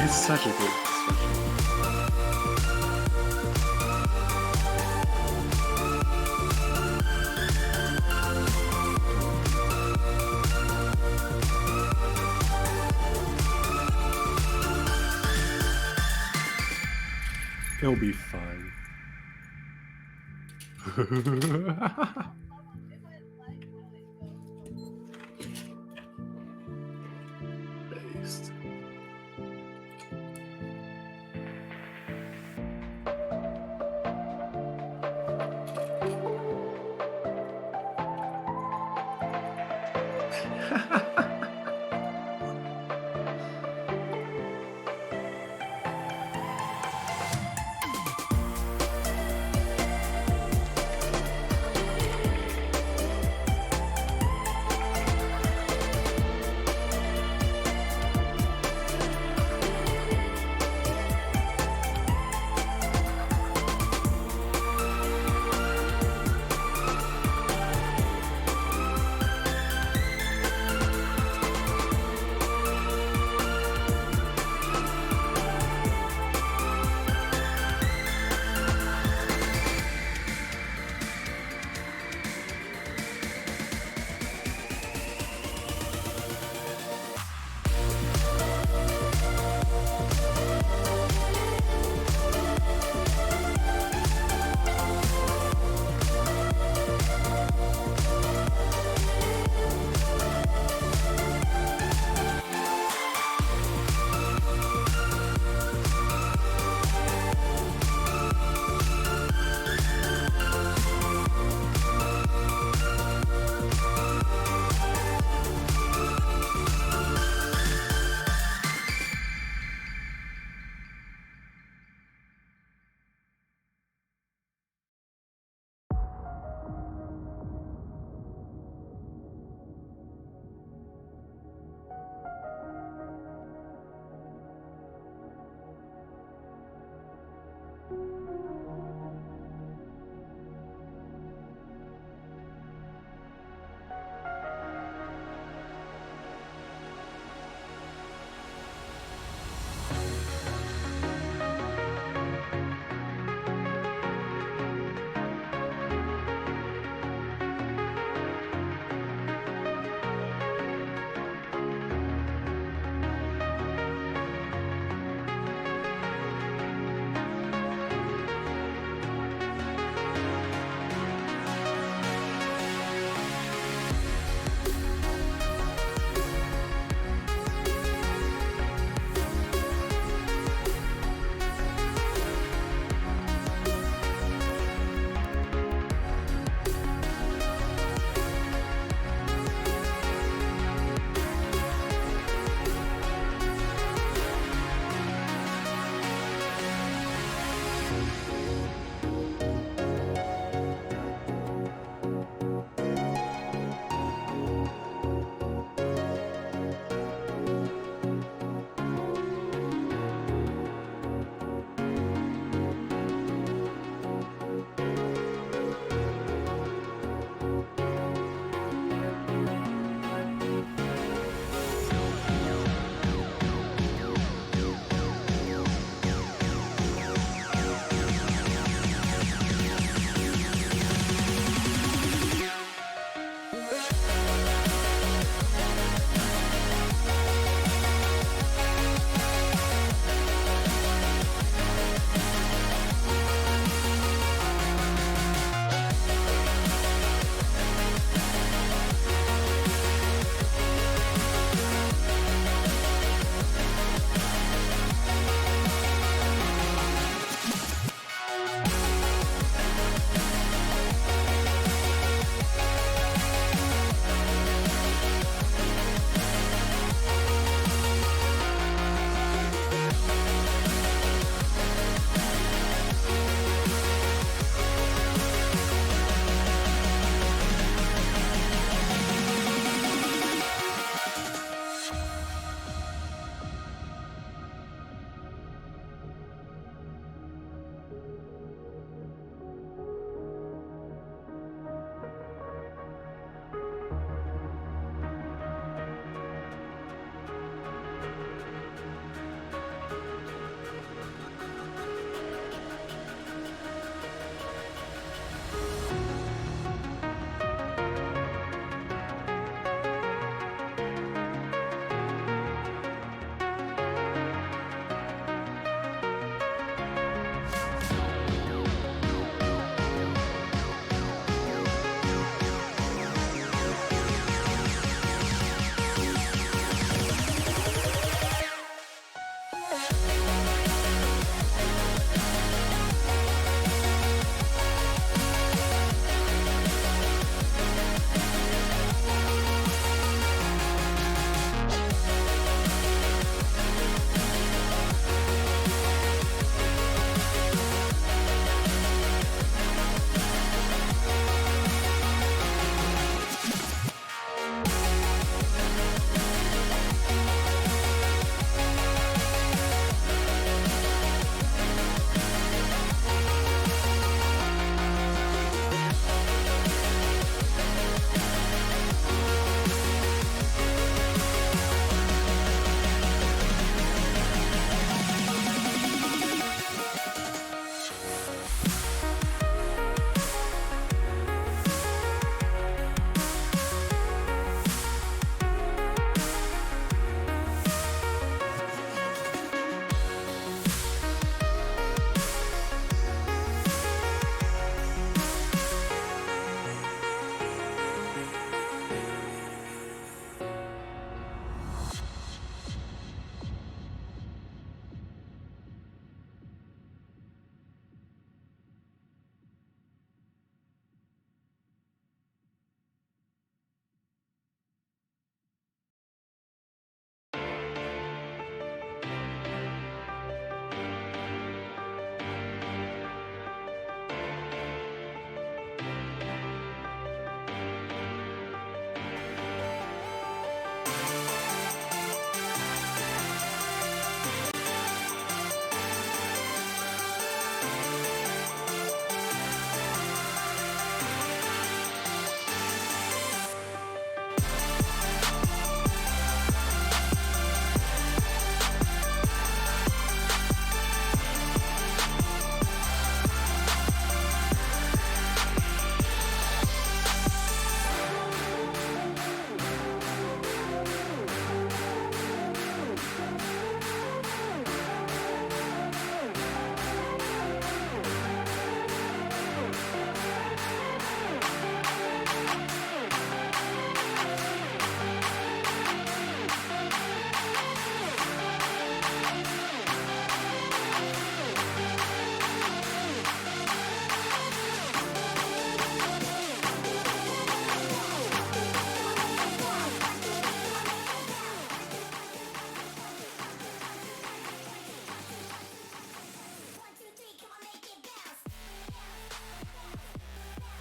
It's such a good discussion. It'll be fine. Based.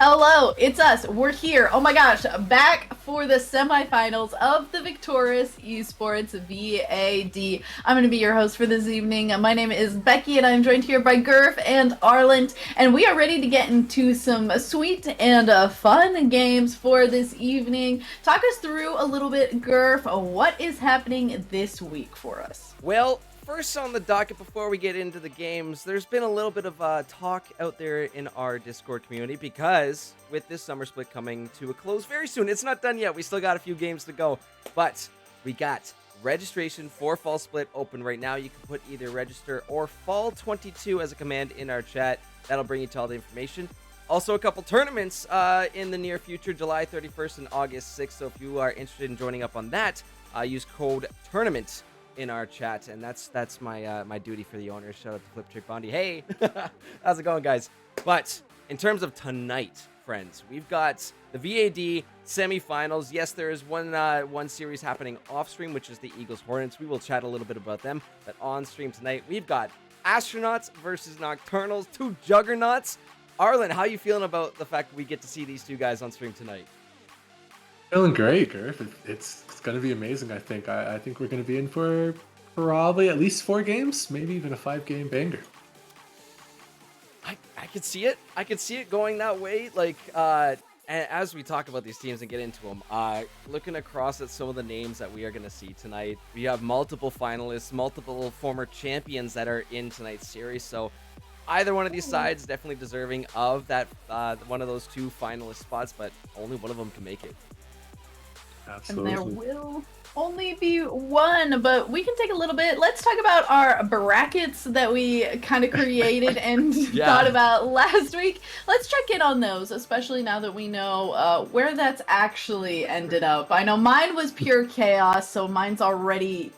Hello, it's us. We're here. Oh my gosh, back for the semifinals of the Victoris Esports VAD. I'm going to be your host for this evening. My name is Becky, and I'm joined here by Gurf and Arland, and we are ready to get into some sweet and fun games for this evening. Talk us through a little bit, Gurf, what is happening this week for us? Well, first on the docket before we get into the games, there's been a little bit of talk out there in our Discord community because with this summer split coming to a close very soon, it's not done yet. We still got a few games to go, but we got registration for Fall Split open right now. You can put either register or Fall22 as a command in our chat. That'll bring you to all the information. Also, a couple tournaments in the near future, July 31st and August 6th. So if you are interested in joining up on that, use code TOURNAMENT in our chat, and that's my my duty for the owners. Shout out to Flip Trick Bondi. Hey, how's it going, guys? But in terms of tonight, friends, we've got the VAD semifinals. Yes, there is one series happening off stream, which is the Eagles Hornets. We will chat a little bit about them. But on stream tonight, we've got Astronauts versus Nocturnals, two juggernauts. Arlen, how are you feeling about the fact that we get to see these two guys on stream tonight? Feeling great, Gurf. It's going to be amazing, I think. I think we're going to be in for probably at least 4 games, maybe even a 5-game banger. I could see it. I could see it going that way. Like, as we talk about these teams and get into them, looking across at some of the names that we are going to see tonight, we have multiple finalists, multiple former champions that are in tonight's series. So either one of these sides definitely deserving of that one of those 2 finalist spots, but only one of them can make it. Absolutely. And there will only be one, but we can take a little bit. Let's talk about our brackets that we kind of created and thought about last week. Let's check in on those, especially now that we know where that's actually ended up. I know mine was pure chaos, so mine's already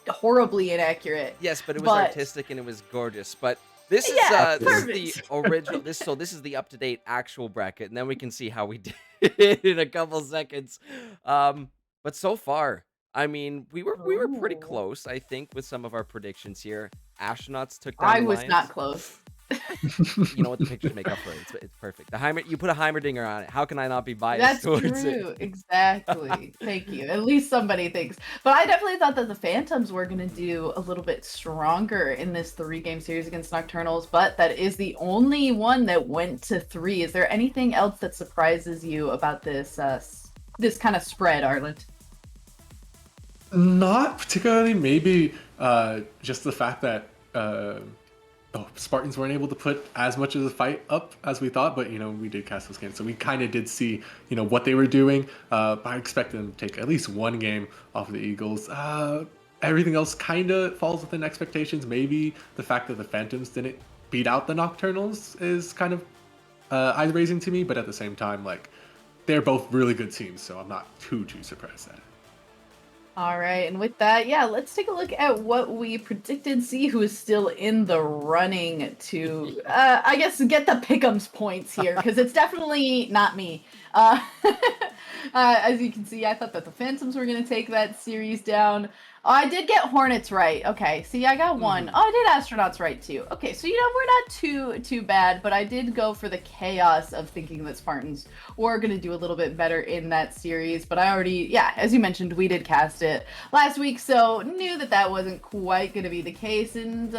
horribly inaccurate. Yes, but it was artistic and it was gorgeous. But this is the original. This is the up-to-date actual bracket, and then we can see how we did in a couple seconds. But so far, I mean, we were pretty close, I think, with some of our predictions here. Astronauts took down I the was Lions. not close. You know what? The pictures make up for it. It's perfect. You put a Heimerdinger on it. How can I not be biased That's towards true. it? Exactly. Thank you. At least somebody thinks. But I definitely thought that the Phantoms were going to do a little bit stronger in this 3-game series against Nocturnals, but that is the only one that went to 3. Is there anything else that surprises you about this this kind of spread, Arland? Not particularly. Maybe just the fact that Spartans weren't able to put as much of the fight up as we thought, but we did cast those games, so we kind of did see what they were doing. I expected them to take at least 1 game off of the Eagles. Everything else kind of falls within expectations. Maybe the fact that the Phantoms didn't beat out the Nocturnals is kind of eye-raising to me, but at the same time, like, they're both really good teams, so I'm not too surprised at it. All right, and with that, yeah, let's take a look at what we predicted, see who is still in the running to, I guess, get the pick'ems points here, because it's definitely not me. As you can see, I thought that the Phantoms were going to take that series down. Oh, I did get Hornets right. Okay, see, I got 1. Oh, I did Astronauts right, too. Okay, so, we're not too bad, but I did go for the chaos of thinking that Spartans were going to do a little bit better in that series, but I already, yeah, as you mentioned, we did cast it last week, so knew that that wasn't quite going to be the case, and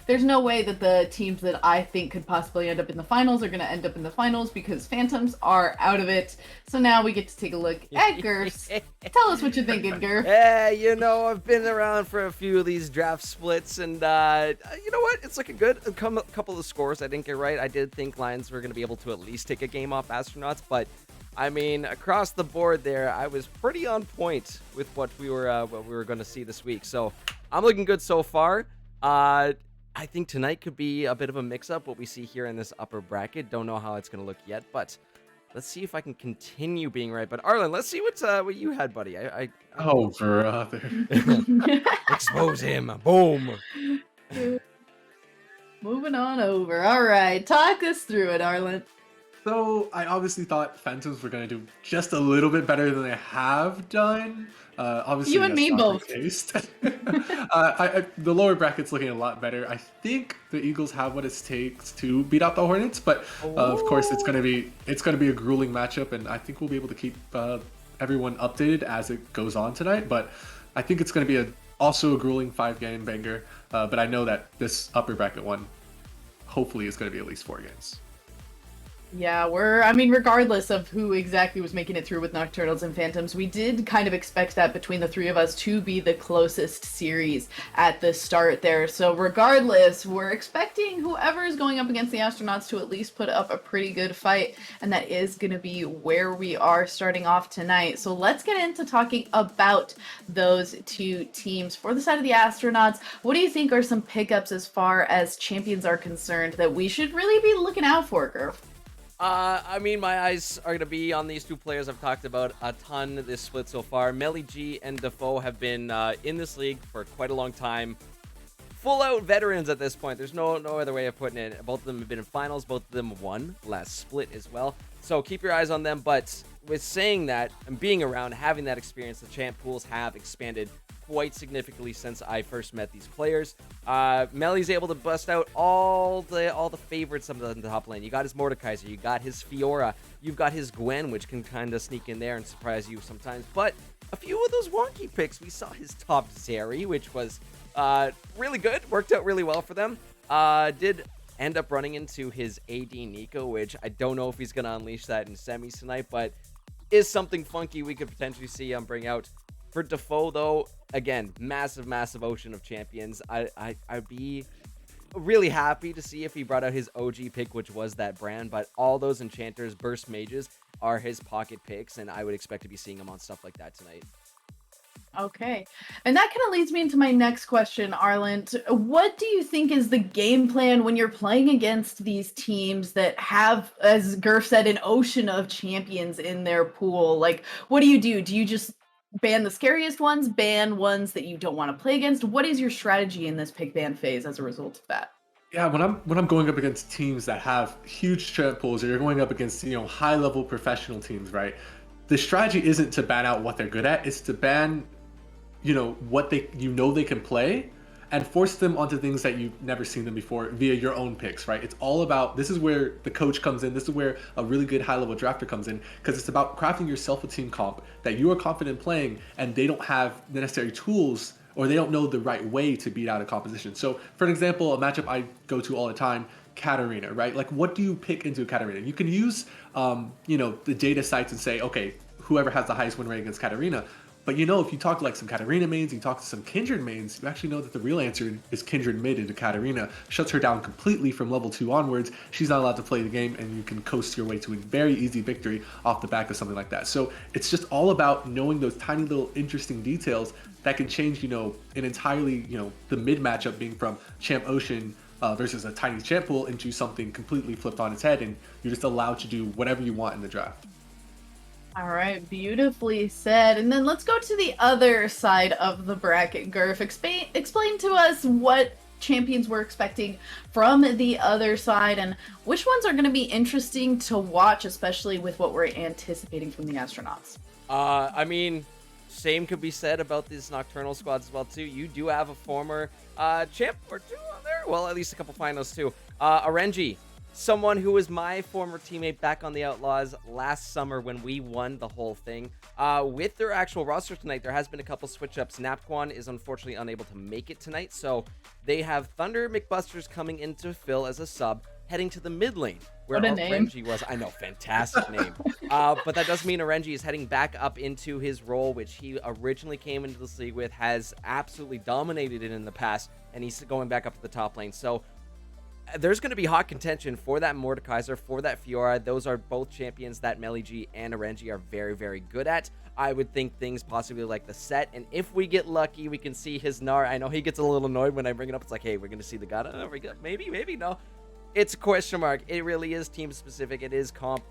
there's no way that the teams that I think could possibly end up in the finals are going to end up in the finals because Phantoms are out of it. So now we get to take a look at Gurf's. Tell us what you're thinking, Gurf. Yeah, I've been around for a few of these draft splits, and you know what? It's looking good. A couple of scores I didn't get right. I did think Lions were going to be able to at least take a game off Astronauts, but I mean, across the board there, I was pretty on point with what we were going to see this week. So I'm looking good so far. I think tonight could be a bit of a mix-up, what we see here in this upper bracket. Don't know how it's going to look yet, but let's see if I can continue being right. But Arlen, let's see what you had, buddy. Oh, brother. Expose him. Boom. Moving on over. All right, talk us through it, Arlen. So I obviously thought Phantoms were going to do just a little bit better than they have done. You Obviously, and that's me not the both. case. The lower bracket's looking a lot better. I think the Eagles have what it takes to beat out the Hornets, but of course, Oh. it's going to be a grueling matchup, and I think we'll be able to keep everyone updated as it goes on tonight. But I think it's going to be also a grueling 5 game banger. But I know that this upper bracket one hopefully is going to be at least 4 games. Yeah, regardless of who exactly was making it through with Nocturnals and Phantoms, we did kind of expect that between the three of us to be the closest series at the start there. So regardless, we're expecting whoever is going up against the Astronauts to at least put up a pretty good fight, and that is going to be where we are starting off tonight. So let's get into talking about those two teams. For the side of the Astronauts, what do you think are some pickups as far as champions are concerned that we should really be looking out for, Girl? I mean, my eyes are going to be on these two players I've talked about a ton this split so far. Melly G and Defoe have been in this league for quite a long time. Full-out veterans at this point. There's no other way of putting it. Both of them have been in finals. Both of them won last split as well. So keep your eyes on them. But with saying that and being around, having that experience, the champ pools have expanded quite significantly since I first met these players. Melly's able to bust out all the favorites of the top lane. You got his Mordekaiser, you got his Fiora, you've got his Gwen, which can kind of sneak in there and surprise you sometimes. But a few of those wonky picks, we saw his top Zeri, which was really good, worked out really well for them. Did end up running into his AD Nico, which I don't know if he's going to unleash that in semis tonight, but is something funky we could potentially see him bring out. For Defoe, though, again, massive ocean of champions. I'd be really happy to see if he brought out his OG pick, which was that brand, but all those enchanters, burst mages, are his pocket picks, and I would expect to be seeing him on stuff like that tonight. Okay. And that kind of leads me into my next question, Arlant. What do you think is the game plan when you're playing against these teams that have, as Gurf said, an ocean of champions in their pool? Like, what do you do? Do you just ban the scariest ones, ban ones that you don't want to play against? What is your strategy in this pick ban phase as a result of that? Yeah, when I'm going up against teams that have huge champ pools, or you're going up against high level professional teams, right? The strategy isn't to ban out what they're good at; it's to ban what they can play, and force them onto things that you've never seen them before via your own picks, right? It's all about, this is where the coach comes in, this is where a really good high level drafter comes in, because it's about crafting yourself a team comp that you are confident playing, and they don't have the necessary tools, or they don't know the right way to beat out a composition. So for an example, a matchup I go to all the time, Katarina, right? Like, what do you pick into Katarina? You can use the data sites and say, okay, whoever has the highest win rate against Katarina. But if you talk to like some Katarina mains, you talk to some Kindred mains, you actually know that the real answer is Kindred mid into Katarina. Shuts her down completely from level 2 onwards. She's not allowed to play the game, and you can coast your way to a very easy victory off the back of something like that. So it's just all about knowing those tiny little interesting details that can change, an entirely, the mid matchup being from Champ Ocean versus a tiny champ pool into something completely flipped on its head, and you're just allowed to do whatever you want in the draft. All right, beautifully said. And then let's go to the other side of the bracket, Gurf. Explain to us what champions we're expecting from the other side, and which ones are going to be interesting to watch, especially with what we're anticipating from the Astronauts. I mean, same could be said about these Nocturnal squads as well, too. You do have a former champ or two on there. Well, at least a couple finals, too. RNG. Someone who was my former teammate back on the Outlaws last summer when we won the whole thing. With their actual roster tonight, there has been a couple switch-ups. Napquan is unfortunately unable to make it tonight, so they have Thunder McBusters coming in to fill as a sub, heading to the mid lane, where Renji was. I know, fantastic name. But that does mean Renji is heading back up into his role, which he originally came into this league with, has absolutely dominated it in the past, and he's going back up to the top lane. So there's going to be hot contention for that Mordekaiser, for that Fiora. Those are both champions that Melly G and Renji are very good at. I would think things possibly like the set, and if we get lucky, we can see his Gnar. I know he gets a little annoyed when I bring it up. It's like, hey, we're going to see the god. Maybe, no. It's a question mark. It really is team specific. It is comp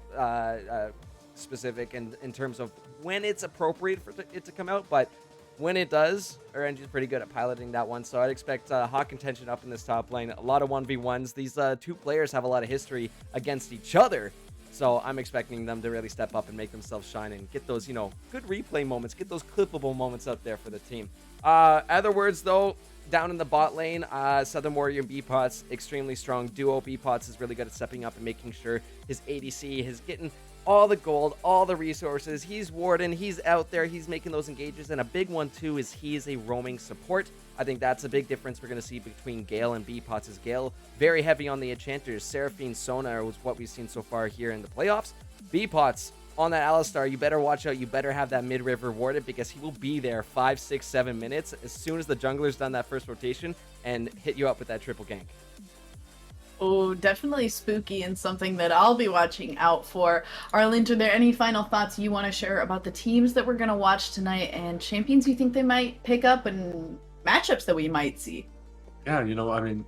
specific, and in terms of when it's appropriate for it to come out, but when it does, RNG's pretty good at piloting that one, so I'd expect hot contention up in this top lane. A lot of 1v1s. These two players have a lot of history against each other, So I'm expecting them to really step up and make themselves shine and get those, good replay moments, get those clippable moments out there for the team. Other words, though, down in the bot lane, Southern Warrior and B-Pots, extremely strong duo. B-Pots is really good at stepping up and making sure his ADC is getting all the gold, all the resources. He's Warden, he's out there, he's making those engages, and a big one too is he is a roaming support. I think that's a big difference we're going to see between Gale and B-Pots. Is Gale very heavy on the enchanters. Seraphine, Sona was what we've seen so far here in the playoffs. B-Pots on that Alistar, you better watch out. You better have that mid-river warded because he will be there 5, 6, 7 minutes as soon as the jungler's done that first rotation and hit you up with that triple gank. Oh, definitely spooky and something that I'll be watching out for. Arlind, are there any final thoughts you want to share about the teams that we're going to watch tonight and champions you think they might pick up and matchups that we might see? Yeah, I mean,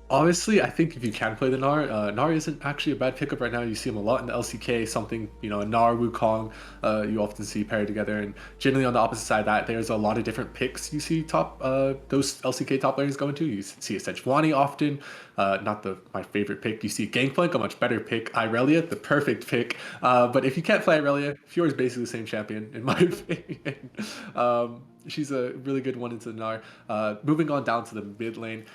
honestly, I think if you can play the Gnar, Gnar isn't actually a bad pickup right now. You see him a lot in the LCK, something, a Gnar, Wukong, you often see paired together. And generally on the opposite side of that, there's a lot of different picks you see those LCK top laners going to. You see a Sejuani often, not my favorite pick. You see Gangplank, a much better pick. Irelia, the perfect pick. But if you can't play Irelia, Fiora is basically the same champion, in my opinion. She's a really good one into the Gnar. Moving on down to the mid lane,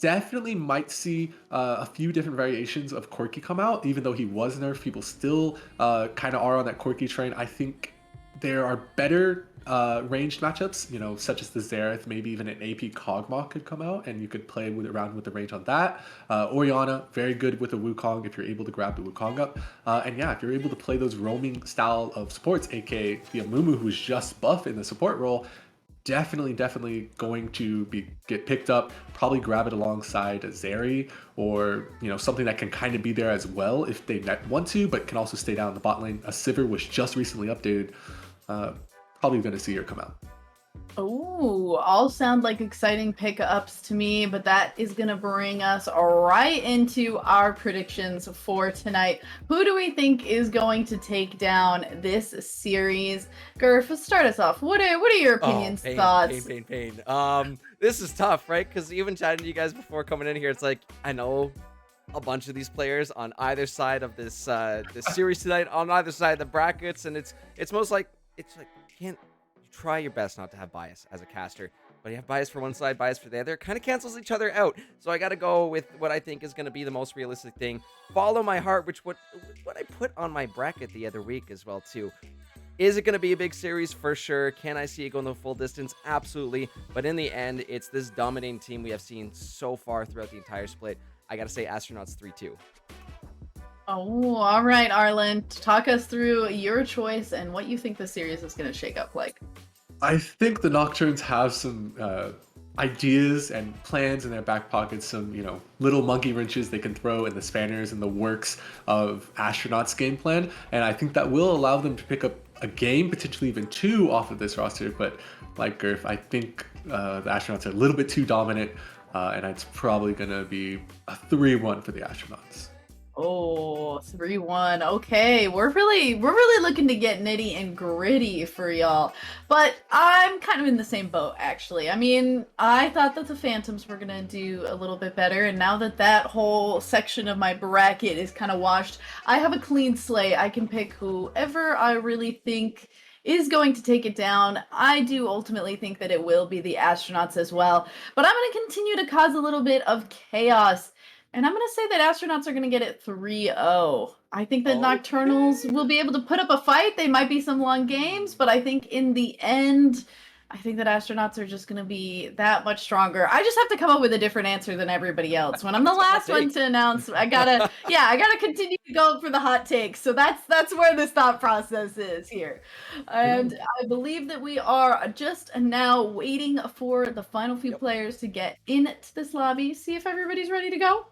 definitely might see a few different variations of Corki come out. Even though he was nerfed, people still kind of are on that Corki train. I think there are better ranged matchups, such as the Xerath, maybe even an AP Kog'Maw could come out, and you could play around with the range on that. Orianna, very good with the Wukong if you're able to grab the Wukong up. And yeah, if you're able to play those roaming style of supports, aka the Amumu, who's just buff in the support role, definitely going to get picked up. Probably grab it alongside a Zeri or something that can kind of be there as well if they want to, but can also stay down in the bot lane. A Sivir was just recently updated. Probably going to see her come out. Oh, all sound like exciting pickups to me, but that is going to bring us right into our predictions for tonight. Who do we think is going to take down this series? Gurf, start us off. What are your opinions, thoughts? Pain. This is tough, right? Because even chatting to you guys before coming in here, it's like, I know a bunch of these players on either side of this series tonight, on either side of the brackets, and it's most like, can't try your best not to have bias as a caster, but you have bias for one side, bias for the other. It kind of cancels each other out. So I got to go with what I think is going to be the most realistic thing. Follow my heart, which what I put on my bracket the other week as well too. Is it going to be a big series? For sure. Can I see it going the full distance? Absolutely. But in the end, it's this dominating team we have seen so far throughout the entire split. I got to say Astronauts 3-2. Oh, all right, Arlen. Talk us through your choice and what you think the series is going to shake up like. I think the Nocturnes have some ideas and plans in their back pockets, some, little monkey wrenches they can throw in the spanners and the works of Astronauts' game plan. And I think that will allow them to pick up a game, potentially even 2 off of this roster. But like Gurf, I think the Astronauts are a little bit too dominant, and it's probably going to be a 3-1 for the Astronauts. Oh, 3-1. Okay, we're really looking to get nitty and gritty for y'all. But I'm kind of in the same boat, actually. I mean, I thought that the Phantoms were gonna do a little bit better, and now that whole section of my bracket is kind of washed, I have a clean slate. I can pick whoever I really think is going to take it down. I do ultimately think that it will be the Astronauts as well, but I'm going to continue to cause a little bit of chaos. And I'm going to say that Astronauts are going to get it 3-0. I think that Nocturnals will be able to put up a fight. They might be some long games, but I think in the end, I think that Astronauts are just going to be that much stronger. I just have to come up with a different answer than everybody else. When I'm the last one to announce, I gotta continue to go for the hot takes. So that's where this thought process is here. And I believe that we are just now waiting for the final few players to get into this lobby. See if everybody's ready to go.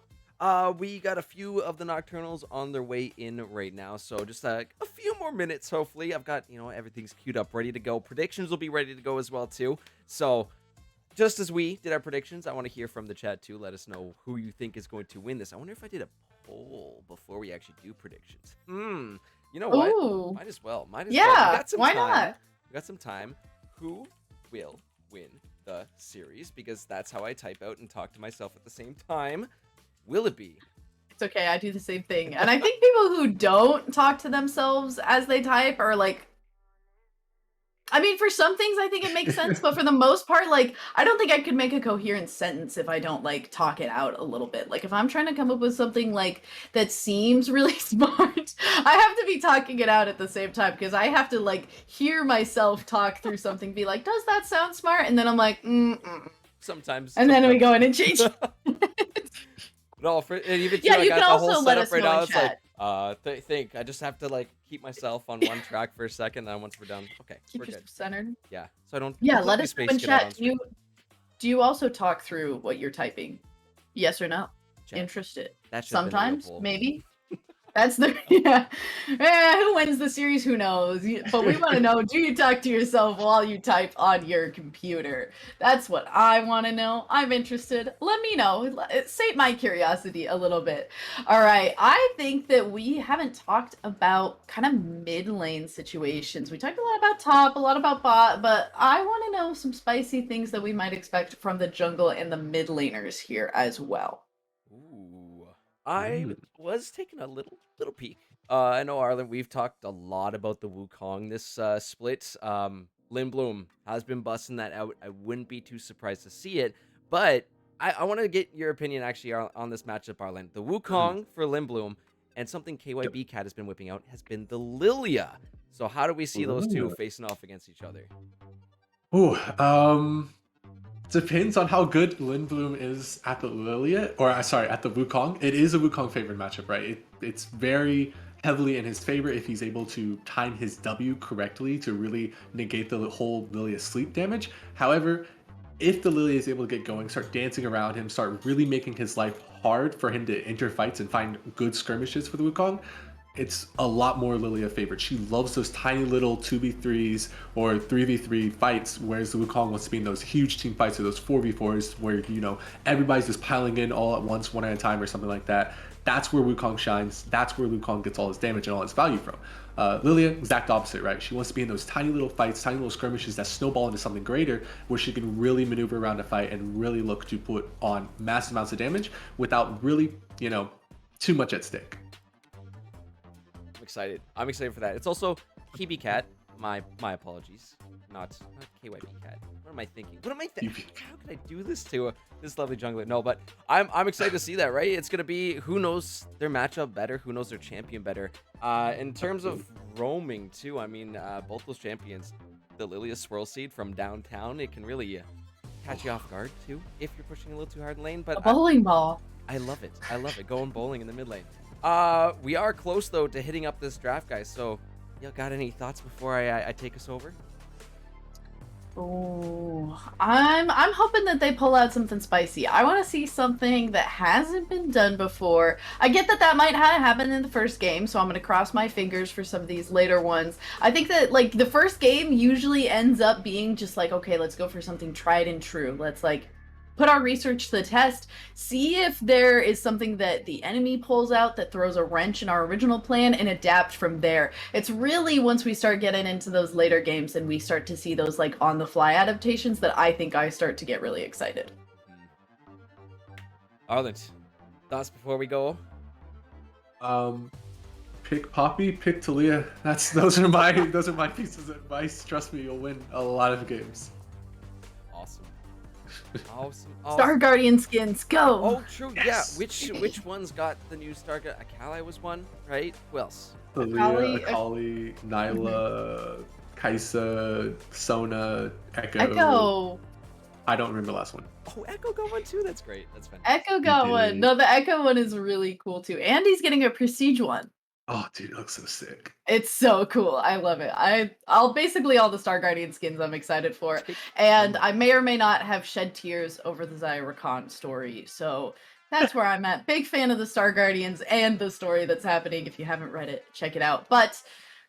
We got a few of the Nocturnals on their way in right now, so just a few more minutes, hopefully. I've got, everything's queued up, ready to go. Predictions will be ready to go as well, too. So, just as we did our predictions, I want to hear from the chat, too. Let us know who you think is going to win this. I wonder if I did a poll before we actually do predictions. You know what? Ooh. Might as well. Yeah, We got some why time. not? We got some time. Who will win the series? Because that's how I type out and talk to myself at the same time. Will it be It's okay. I do the same thing. And I think people who don't talk to themselves as they type are like, I mean, for some things, I think it makes sense, but for the most part, like, I don't think I could make a coherent sentence if I don't, like, talk it out a little bit. Like, if I'm trying to come up with something, like, that seems really smart, I have to be talking it out at the same time, because I have to, like, hear myself talk through something, be like, does that sound smart? And then I'm like, Sometimes. And then we go in and change. No, even Yeah, I you got can the also whole let setup us right know now. in It's chat. like, think. I just have to like keep myself on one track for a second, and then once we're done, okay, Keep we're yourself good. centered. Yeah, so I don't. Yeah, let completely us know space in get out on chat. screen. Do you also talk through what you're typing? Yes or no? Chat. Interested. That should have been a real Sometimes, poll. maybe. That's the who wins the series? Who knows? But we want to know: do you talk to yourself while you type on your computer? That's what I want to know. I'm interested. Let me know. Sate my curiosity a little bit. All right. I think that we haven't talked about kind of mid lane situations. We talked a lot about top, a lot about bot, but I want to know some spicy things that we might expect from the jungle and the mid laners here as well. Ooh, I was taking a little peek. I know, Arlen, we've talked a lot about the Wukong this split. Lindblom has been busting that out. I wouldn't be too surprised to see it, but I want to get your opinion actually on this matchup, Arlen. The Wukong for Lindblom and something KYB Cat has been whipping out has been the Lilia. So how do we see those two facing off against each other? Ooh, depends on how good Lindblom is at the Lilia, or sorry, at the Wukong. It is a Wukong favored matchup, right? It's very heavily in his favor if he's able to time his W correctly to really negate the whole Lilia sleep damage. However, if the Lilia is able to get going, start dancing around him, start really making his life hard for him to enter fights and find good skirmishes for the Wukong, it's a lot more Lilia favored. She loves those tiny little 2v3s or 3v3 fights, whereas the Wukong wants to be in those huge team fights or those 4v4s where, you know, everybody's just piling in all at once, one at a time or something like that. That's where Wukong shines. That's where Wukong gets all his damage and all his value from. Lilia, exact opposite, right? She wants to be in those tiny little fights, tiny little skirmishes that snowball into something greater, where she can really maneuver around a fight and really look to put on massive amounts of damage without really, you know, too much at stake. I'm excited for that. It's also KB Cat. My apologies. Not KYB Cat. What am I thinking? How can I do this to this lovely jungler? No, but I'm excited to see that, right? It's gonna be who knows their matchup better, who knows their champion better. In terms of roaming too, I mean, both those champions, the Lilia Swirl Seed from downtown, it can really catch you off guard too if you're pushing a little too hard in lane. But A bowling ball. I love it. I love it. Going bowling in the mid lane. We are close though to hitting up this draft, guys. So, you got any thoughts before I take us over? Oh, I'm hoping that they pull out something spicy. I want to see something that hasn't been done before. I get that might have happened in the first game, so I'm going to cross my fingers for some of these later ones. I think that like the first game usually ends up being just like, okay, let's go for something tried and true. Let's like put our research to the test, see if there is something that the enemy pulls out that throws a wrench in our original plan, and adapt from there. It's really once we start getting into those later games and we start to see those like on the fly adaptations that I think I start to get really excited. Arlen, thoughts before we go? Pick Poppy, pick Talia. Those are my pieces of advice. Trust me, you'll win a lot of games. Awesome. Star Guardian skins, go! Oh, true. Yes. Yeah. Which ones got the new Star Guardian? Akali was one, right? Who else? Talia, Akali, Nyla, Kaisa, Sona, Echo. I don't remember the last one. Oh, Echo got one too. That's great. That's fantastic. Echo got one. No, the Echo one is really cool too. And he's getting a Prestige one. Oh, dude, it looks so sick. It's so cool. I love it. I'll basically all the Star Guardian skins I'm excited for. And I may or may not have shed tears over the Zyra Khan story. So that's where I'm at. Big fan of the Star Guardians and the story that's happening. If you haven't read it, check it out. But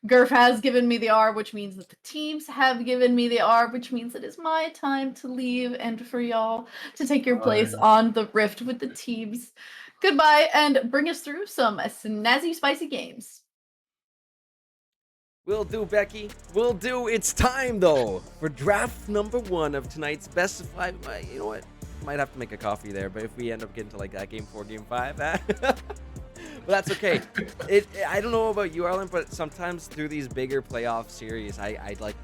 Gurf has given me the R, which means that the teams have given me the R, which means it is my time to leave and for y'all to take your place on the Rift with the teams. Goodbye, and bring us through some snazzy, spicy games. Will do, Becky. Will do. It's time, though, for draft number 1 of tonight's best of 5. You know what? Might have to make a coffee there, but if we end up getting to like that game 4, game 5, But that's okay. I don't know about you, Arlen, but sometimes through these bigger playoff series, I like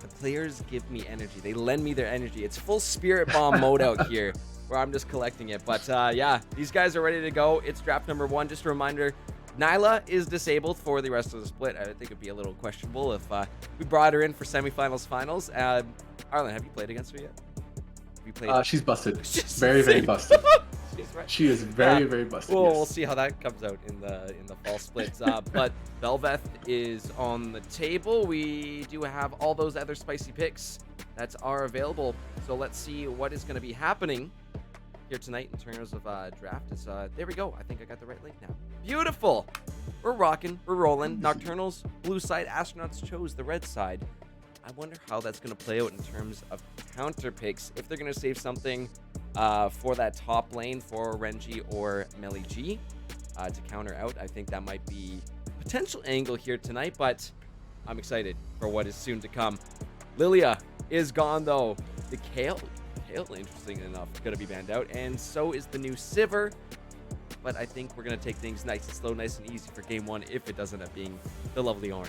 the players give me energy. They lend me their energy. It's full spirit bomb mode out here where I'm just collecting it. But yeah, these guys are ready to go. It's draft number 1. Just a reminder, Nyla is disabled for the rest of the split. I think it'd be a little questionable if we brought her in for semifinals, finals. Arlen, have you played against her yet? Have you played? She's busted. Very busted. She's right. She is very busted. Well, yes. we'll see how that comes out in the fall splits. But Belveth is on the table. We do have all those other spicy picks that are available. So let's see what is going to be happening here tonight in terms of draft. There we go. I think I got the right link now. Beautiful. We're rocking. We're rolling. Nocturnals, blue side. Astronauts chose the red side. I wonder how that's going to play out in terms of counter picks. If they're going to save something for that top lane for Renji or Meli G to counter out. I think that might be a potential angle here tonight, but I'm excited for what is soon to come. Lilia is gone, though. The Kale, interesting enough, going to be banned out, and so is the new Sivir. But I think we're going to take things nice and slow, nice and easy for game 1 if it does end up being the lovely Ornn.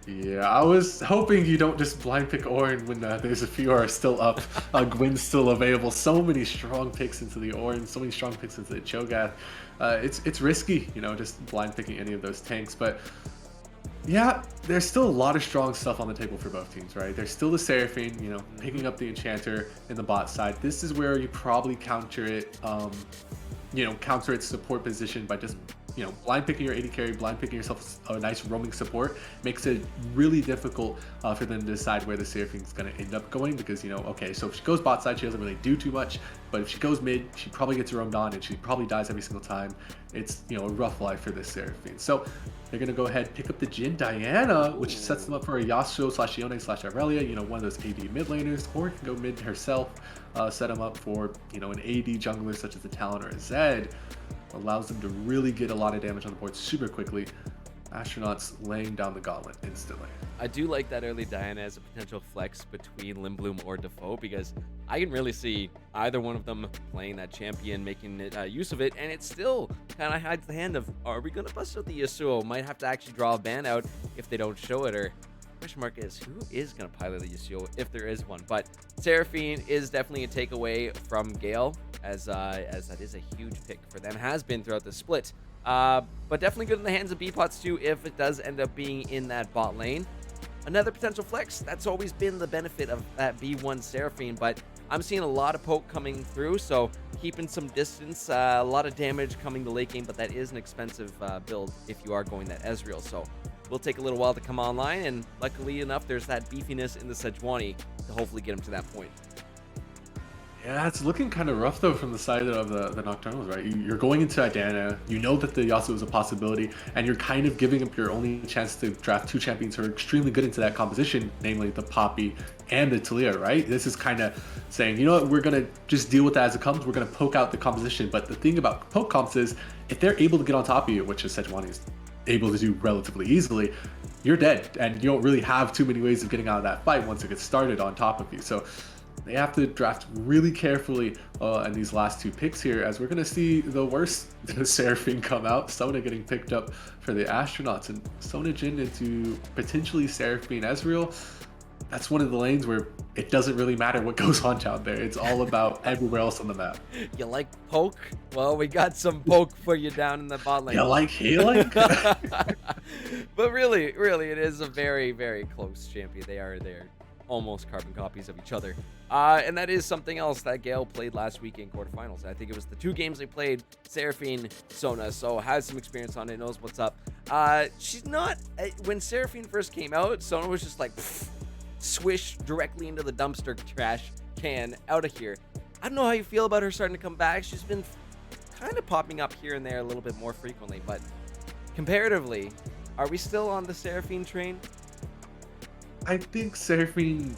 Yeah, I was hoping you don't just blind pick Ornn when there's a few are still up. Gwyn's still available. So many strong picks into the Ornn, so many strong picks into the Cho'Gath. It's risky, just blind picking any of those tanks. But yeah, there's still a lot of strong stuff on the table for both teams, right? There's still the Seraphine, picking up the Enchanter in the bot side. This is where you probably counter it, counter its support position by just blind picking your AD carry, blind picking yourself a nice roaming support makes it really difficult for them to decide where the Seraphine's going to end up going because, okay, so if she goes bot side, she doesn't really do too much, but if she goes mid, she probably gets roamed on and she probably dies every single time. It's, a rough life for this Seraphine. So they're going to go ahead, pick up the Jhin Diana, which sets them up for a Yasuo / Yone / Aurelia, one of those AD mid laners, or can go mid herself, set them up for, an AD jungler such as a Talon or a Zed. Allows them to really get a lot of damage on the board super quickly. Astronauts laying down the gauntlet instantly. I do like that early Diana as a potential flex between Lindblom or Defoe because I can really see either one of them playing that champion, making use of it, and it still kind of hides the hand of, are we going to bust out the Yasuo? Might have to actually draw a ban out if they don't show it, or question mark is, who is going to pilot the Yasuo if there is one? But Seraphine is definitely a takeaway from Gale, as that is a huge pick for them, has been throughout the split. But definitely good in the hands of B-Pots too if it does end up being in that bot lane. Another potential flex, that's always been the benefit of that B1 Seraphine, but I'm seeing a lot of poke coming through, so keeping some distance, a lot of damage coming to late game, but that is an expensive build if you are going that Ezreal, so will take a little while to come online, and luckily enough, there's that beefiness in the Sejuani to hopefully get him to that point. Yeah, it's looking kind of rough though from the side of the Nocturnals, right? You're going into Diana, you know that the Yasuo is a possibility, and you're kind of giving up your only chance to draft 2 champions who are extremely good into that composition, namely the Poppy and the Talia, right? This is kind of saying, you know what, we're going to just deal with that as it comes, we're going to poke out the composition, but the thing about poke comps is, if they're able to get on top of you, which is Sejuani is able to do relatively easily, you're dead, and you don't really have too many ways of getting out of that fight once it gets started on top of you. So they have to draft really carefully in these last 2 picks here, as we're going to see the worst Seraphine come out. Sona getting picked up for the Astronauts, and Sona Jhin into potentially Seraphine Ezreal. That's one of the lanes where it doesn't really matter what goes on down there. It's all about everywhere else on the map. You like poke? Well, we got some poke for you down in the bot lane. You like healing? But really, it is a very, very close champion. They're almost carbon copies of each other. And that is something else that Gale played last week in quarterfinals. I think it was the 2 games they played, Seraphine, Sona, so has some experience on it, knows what's up. She's not, when Seraphine first came out, Sona was just like, swish directly into the dumpster trash can, out of here. I don't know how you feel about her starting to come back. She's been kind of popping up here and there a little bit more frequently, but comparatively, are we still on the Seraphine train? I think Seraphine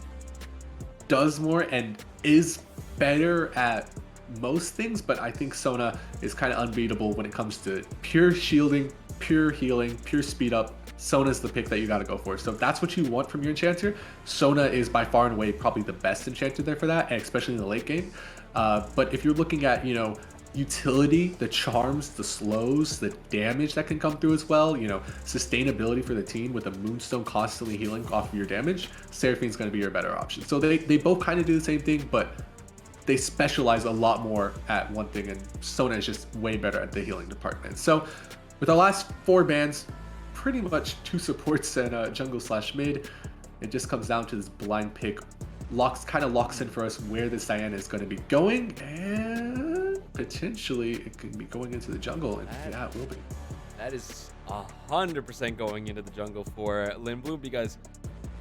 does more and is better at most things, but I think Sona is kind of unbeatable when it comes to pure shielding, pure healing, pure speed up. Sona's the pick that you got to go for. So if that's what you want from your enchanter, Sona is by far and away probably the best enchanter there for that, and especially in the late game. But if you're looking at, utility, the charms, the slows, the damage that can come through as well, sustainability for the team with a Moonstone constantly healing off of your damage, Seraphine's going to be your better option. So they both kind of do the same thing, but they specialize a lot more at one thing, and Sona is just way better at the healing department. So with our last 4 bans, pretty much 2 supports and jungle/mid, it just comes down to this blind pick. Kind of locks in for us where this Diana is going to be going, and potentially it could be going into the jungle, and yeah, it will be. That is 100% going into the jungle for Lindblum, because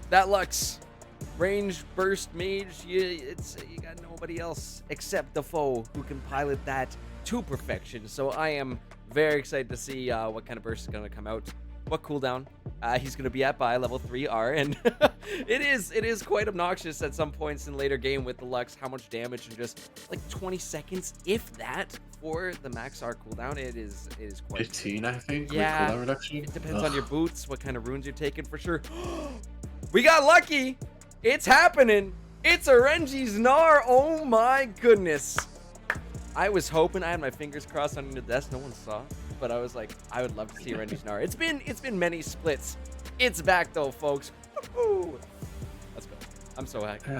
that Lux range burst mage, you got nobody else except the foe who can pilot that to perfection. So I am very excited to see what kind of burst is going to come out, what cooldown he's going to be at by level 3 R, and it is quite obnoxious at some points in later game with the Lux how much damage in just like 20 seconds, if that, for the max R cooldown. It is quite 15, I think. yeah, with cooldown reduction. it depends on your boots, what kind of runes you're taking for sure. We got lucky. It's happening. It's Orenji's Gnar. Oh my goodness. I was hoping, I had my fingers crossed under the desk, no one saw, but I was like, I would love to see Orenji's Gnar. It's been many splits. It's back though, folks. Woo-hoo. Let's go. I'm so happy.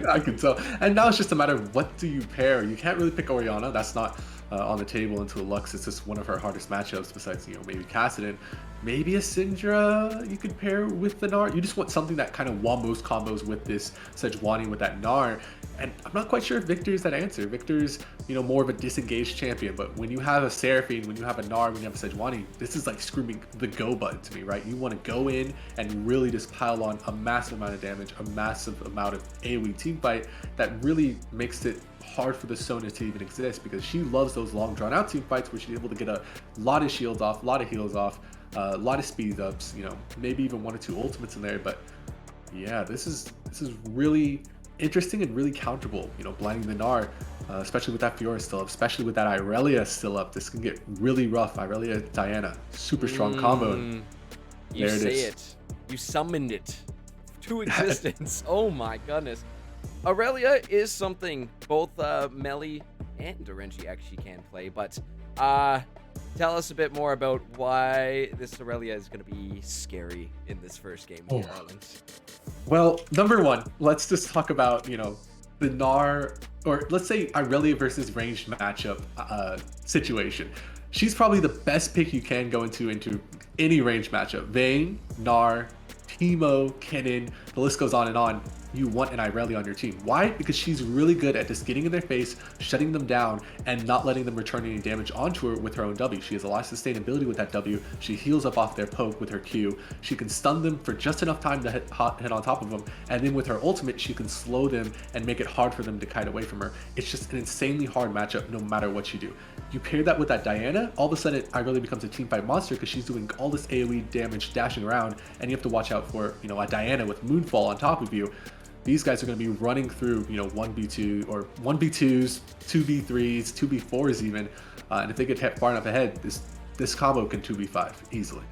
I can tell. And now it's just a matter of what do you pair. You can't really pick Orianna. That's not on the table until Lux. It's just one of her hardest matchups besides, maybe Kassadin. Maybe a Syndra you could pair with the Gnar. You just want something that kind of wombos combos with this Sejuani with that Gnar. And I'm not quite sure if Victor is that answer. Victor's, more of a disengaged champion. But when you have a Seraphine, when you have a Gnar, when you have a Sejuani, this is like screaming the go button to me, right? You want to go in and really just pile on a massive amount of damage, a massive amount of AoE team fight that really makes it hard for the Sona to even exist, because she loves those long drawn out team fights where she's able to get a lot of shields off, a lot of heals off, a lot of speed ups, maybe even 1 or 2 ultimates in there. But yeah, this is really interesting and really counterable, blinding the Gnar, especially with that Fiora still up, especially with that Irelia still up. This can get really rough. Irelia Diana, super strong combo. You say it. You summoned it to existence. Oh my goodness. Irelia is something both Melly and Orenji actually can play, but tell us a bit more about why this Irelia is going to be scary in this first game here, Ireland. Well, number 1, let's just talk about, the Gnar, or let's say Irelia versus ranged matchup situation. She's probably the best pick you can go into any ranged matchup. Vayne, Gnar, Teemo, Kennen, the list goes on and on. You want an Irelia on your team. Why? Because she's really good at just getting in their face, shutting them down, and not letting them return any damage onto her with her own W. She has a lot of sustainability with that W. She heals up off their poke with her Q. She can stun them for just enough time to hit on top of them, and then with her ultimate, she can slow them and make it hard for them to kite away from her. It's just an insanely hard matchup no matter what you do. You pair that with that Diana, all of a sudden Irelia becomes a teamfight monster because she's doing all this AoE damage dashing around, and you have to watch out for, a Diana with Moonfall on top of you. These guys are going to be running through, 1v2 or 1v2s, 2v3s, 2v4s even. And if they get far enough ahead, this combo can 2v5 easily.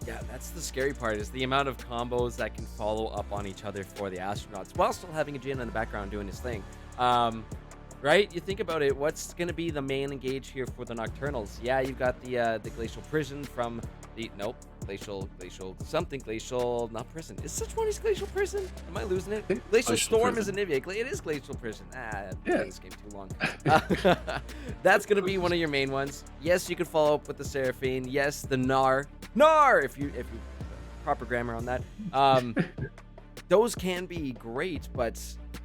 Yeah, that's the scary part, is the amount of combos that can follow up on each other for the astronauts while still having a Jhin in the background doing his thing. Right? You think about it, what's going to be the main engage here for the Nocturnals? Yeah, you've got the Glacial Prison from the... Nope. Glacial, not prison. Is Sejuani's Glacial Prison? Am I losing it? Glacial Storm is a Nivea. It is Glacial Prison. Yeah. This game too long. That's going to be one of your main ones. Yes, you could follow up with the Seraphine. Yes, the Gnar, if you proper grammar on that. Those can be great, but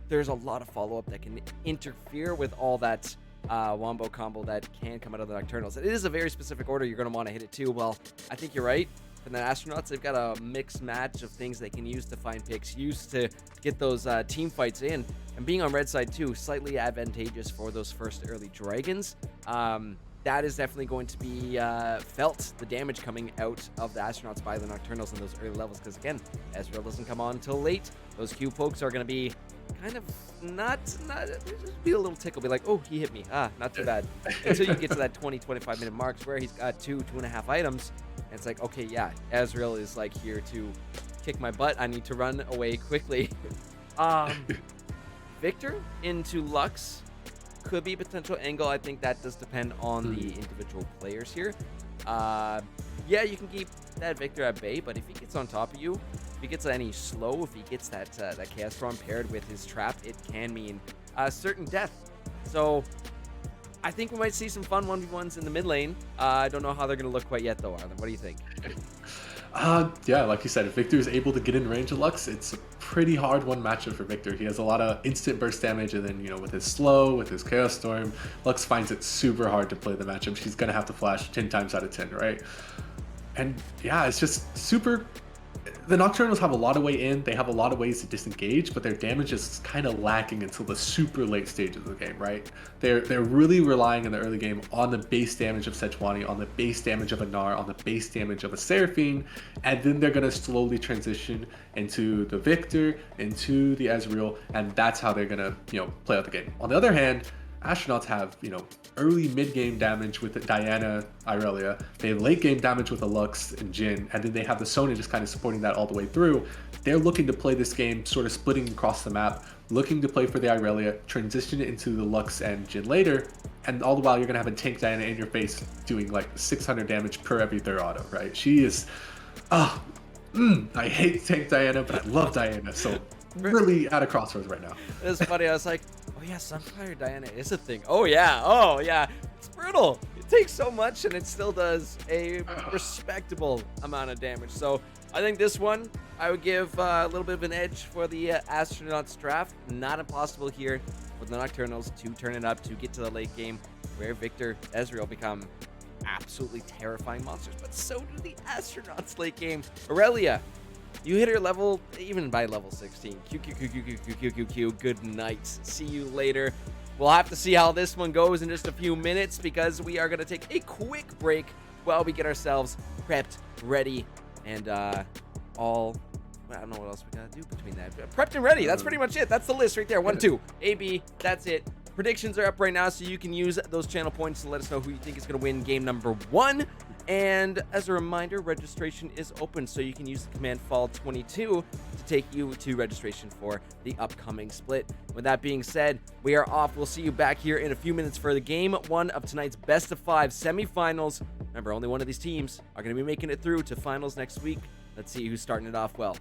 there's a lot of follow-up that can interfere with all that wombo combo that can come out of the Nocturnals. It is a very specific order you're going to want to hit it too. Well, I think you're right. For the astronauts, they've got a mixed match of things they can use to find picks, use to get those team fights in. And being on red side too, slightly advantageous for those first early dragons. That is definitely going to be felt, the damage coming out of the astronauts by the Nocturnals in those early levels. Because again, Ezreal doesn't come on until late. Those Q pokes are going to be kind of not just be a little tickle, be like, oh, he hit me, not too bad, until you get to that 20-25 minute marks where he's got 2.5 items, and it's like, okay, yeah, Ezreal is like here to kick my butt, I need to run away quickly. Victor into Lux could be a potential angle. I think that does depend on the individual players here. Yeah, you can keep that Victor at bay, but if he gets on top of you, if he gets any slow, if he gets that Chaos Storm paired with his trap, it can mean certain death. So I think we might see some fun 1v1s in the mid lane. I don't know how they're going to look quite yet, though, Arlen. What do you think? Yeah, like you said, if Victor is able to get in range of Lux, it's a pretty hard one matchup for Victor. He has a lot of instant burst damage, and then, you know, with his slow, with his Chaos Storm, Lux finds it super hard to play the matchup. She's going to have to flash 10 times out of 10, right? And yeah, it's just super... The Nocturnals have a lot of way in, they have a lot of ways to disengage, but their damage is kind of lacking until the super late stages of the game, right? They're really relying in the early game on the base damage of Sejuani, on the base damage of a Gnar, on the base damage of a Seraphine, and then they're going to slowly transition into the Victor, into the Ezreal, and that's how they're going to, you know, play out the game. On the other hand, Astronauts have, you know, early mid-game damage with the Diana, Irelia. They have late-game damage with the Lux and Jhin, and then they have the Sona just kind of supporting that all the way through. They're looking to play this game sort of splitting across the map, looking to play for the Irelia, transition it into the Lux and Jhin later, and all the while you're going to have a tank Diana in your face doing like 600 damage per every third auto, right? She is... I hate tank Diana, but I love Diana, so really at a crossroads right now. It's funny, I was like, oh yeah, Sunfire Diana is a thing. Oh yeah, it's brutal. It takes so much and it still does a respectable amount of damage. So I think this one, I would give a little bit of an edge for the Astronauts draft. Not impossible here for the Nocturnals to turn it up, to get to the late game where Victor, Ezreal become absolutely terrifying monsters, but so do the Astronauts late game. Aurelia, you hit her level, even by level 16. Q. Good night. See you later. We'll have to see how this one goes in just a few minutes, because we are going to take a quick break while we get ourselves prepped, ready, and I don't know what else we got to do between that. Prepped and ready. That's pretty much it. That's the list right there. 1, 2, A, B. That's it. Predictions are up right now, so you can use those channel points to let us know who you think is going to win game number 1. And as a reminder, registration is open, so you can use the command fall22 to take you to registration for the upcoming split. With that being said, we are off. We'll see you back here in a few minutes for the game 1 of tonight's best of 5 semifinals. Remember, only one of these teams are going to be making it through to finals next week. Let's see who's starting it off well.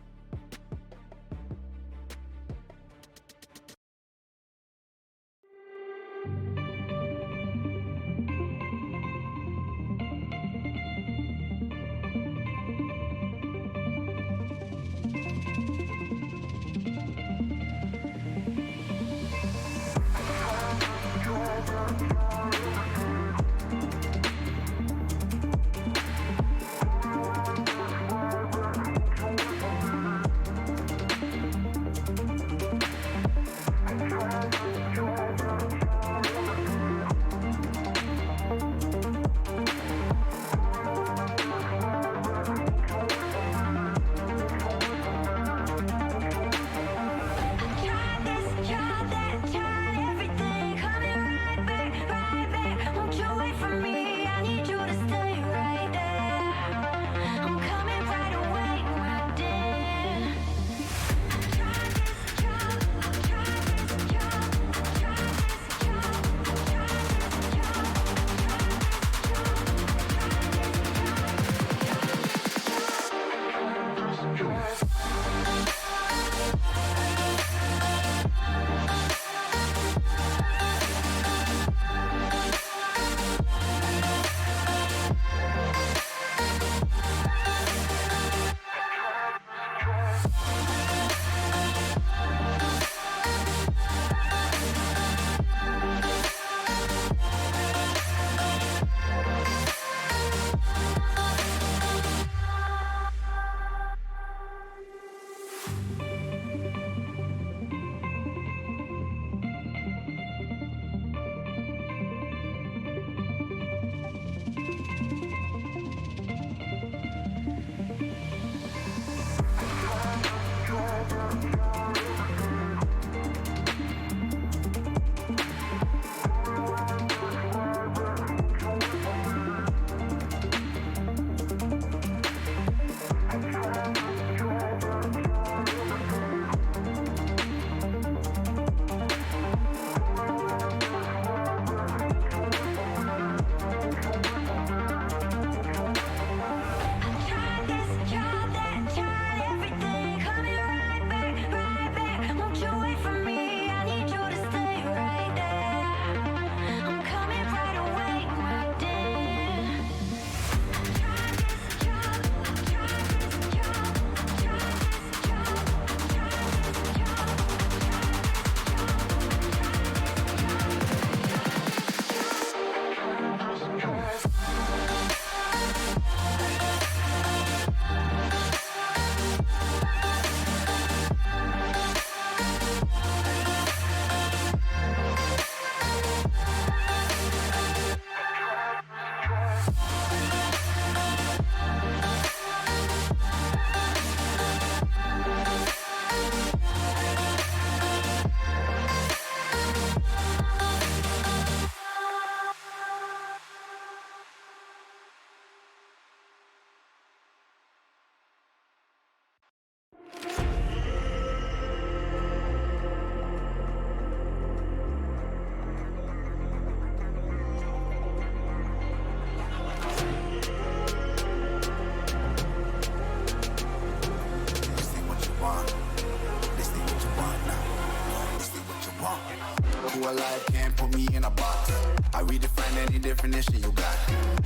alive, can't put me in a box. I redefine any definition you got.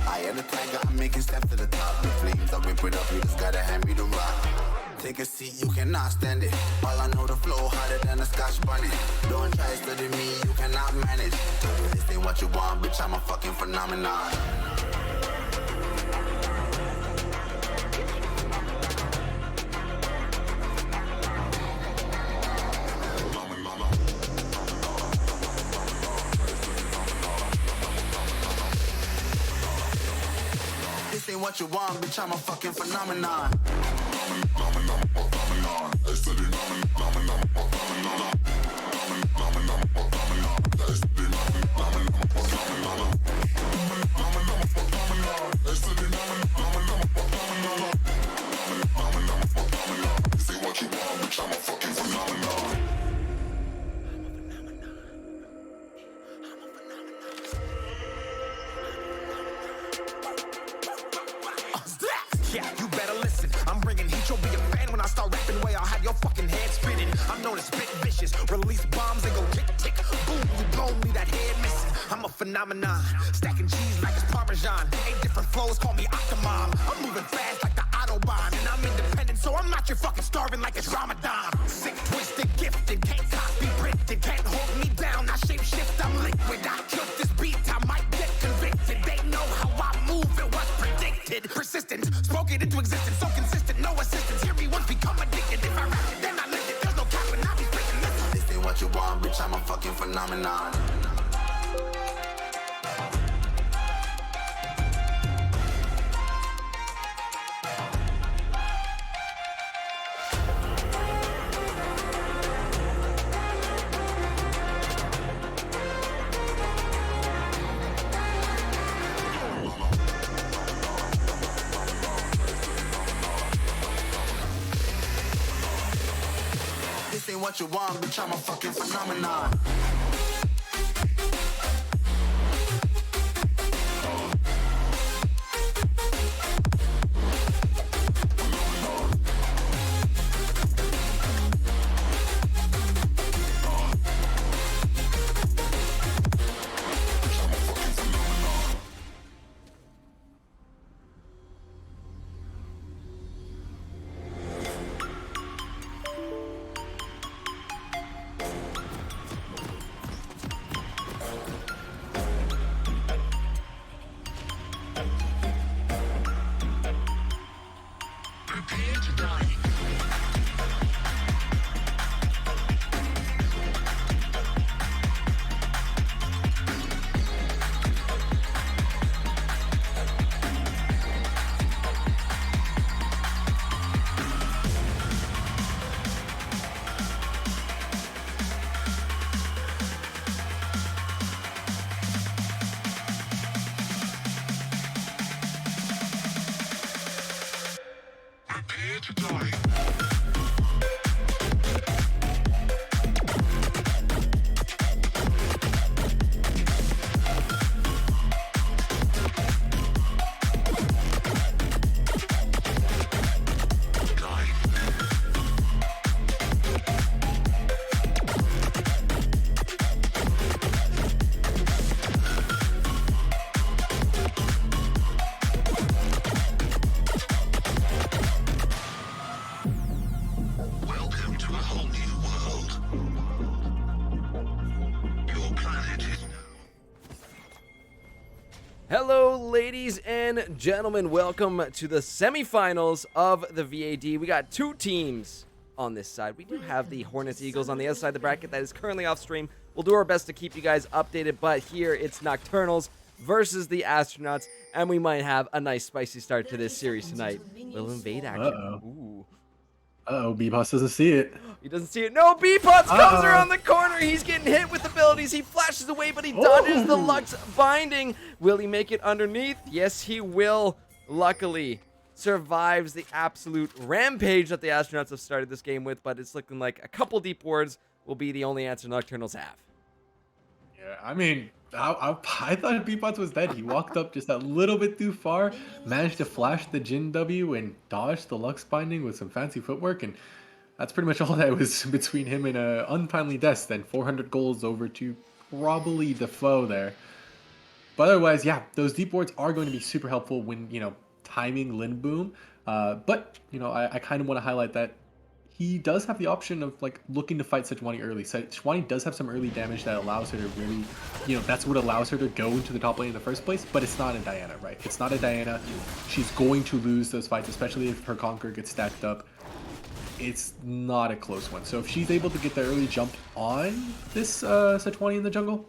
I am the tiger, I'm making steps to the top. The flames, I whip it up, you just gotta hand me the rock. Take a seat, you cannot stand it. All I know, the flow harder than a scotch bunny. Don't try study me, you cannot manage. This ain't what you want, bitch, I'm a fucking phenomenon. This ain't what you want, bitch, I'm a fucking phenomenon. Yeah, you better listen. I'm bringing heat. You'll be a fan when I start rapping. Way I'll have your fucking head spinning. I'm known as spit vicious. Release bombs and go tick tick. Boom, you blow me that head missing. I'm a phenomenon. Stacking cheese like it's Parmesan. 8 different flows, call me Octomom. I'm moving fast like the Autobahn. And I'm independent, so I'm not your fucking starving like it's Ramadan. Sick, twisted, gifted. Can't copy, printed. Can't hold me down. I shape shift, I'm liquid. I killed this beat, I might get convicted. They know how I move, it was predicted. Persistent, spoken into existence, so consistent, no assistance. Hear me once, become addicted. If I rap it, then I live it. There's no cap, and I be freaking listen. This ain't what you want, bitch, I'm a fucking phenomenon. This ain't what you want, bitch, I'm a fucking phenomenon. Hello, ladies and gentlemen. Welcome to the semifinals of the VAD. We got 2 teams on this side. We do have the Hornets Eagles on the other side of the bracket that is currently off stream. We'll do our best to keep you guys updated, but here it's Nocturnals versus the Astronauts, and we might have a nice spicy start to this series tonight. Little invade action. Ooh. Uh-oh, B-Boss doesn't see it. He doesn't see it. No, B-Pots comes around the corner. He's getting hit with abilities. He flashes away, but he dodges the Lux binding. Will he make it underneath? Yes, he will. Luckily, survives the absolute rampage that the Astronauts have started this game with, but it's looking like a couple deep wards will be the only answer Nocturnals have. Yeah, I mean, I thought B-Bots was dead. He walked up just a little bit too far, managed to flash the Jin W and dodge the Lux binding with some fancy footwork, and that's pretty much all that was between him and untimely death. Then 400 goals over to probably Defoe there. But otherwise, yeah, those deep wards are going to be super helpful when, timing Lin Boom. But, I kind of want to highlight that he does have the option of like looking to fight Sejuani early. Sejuani does have some early damage that allows her to really, that's what allows her to go into the top lane in the first place, but it's not a Diana, right? It's not a Diana. She's going to lose those fights, especially if her Conqueror gets stacked up. It's not a close one. So if she's able to get the early jump on this Sejuani in the jungle,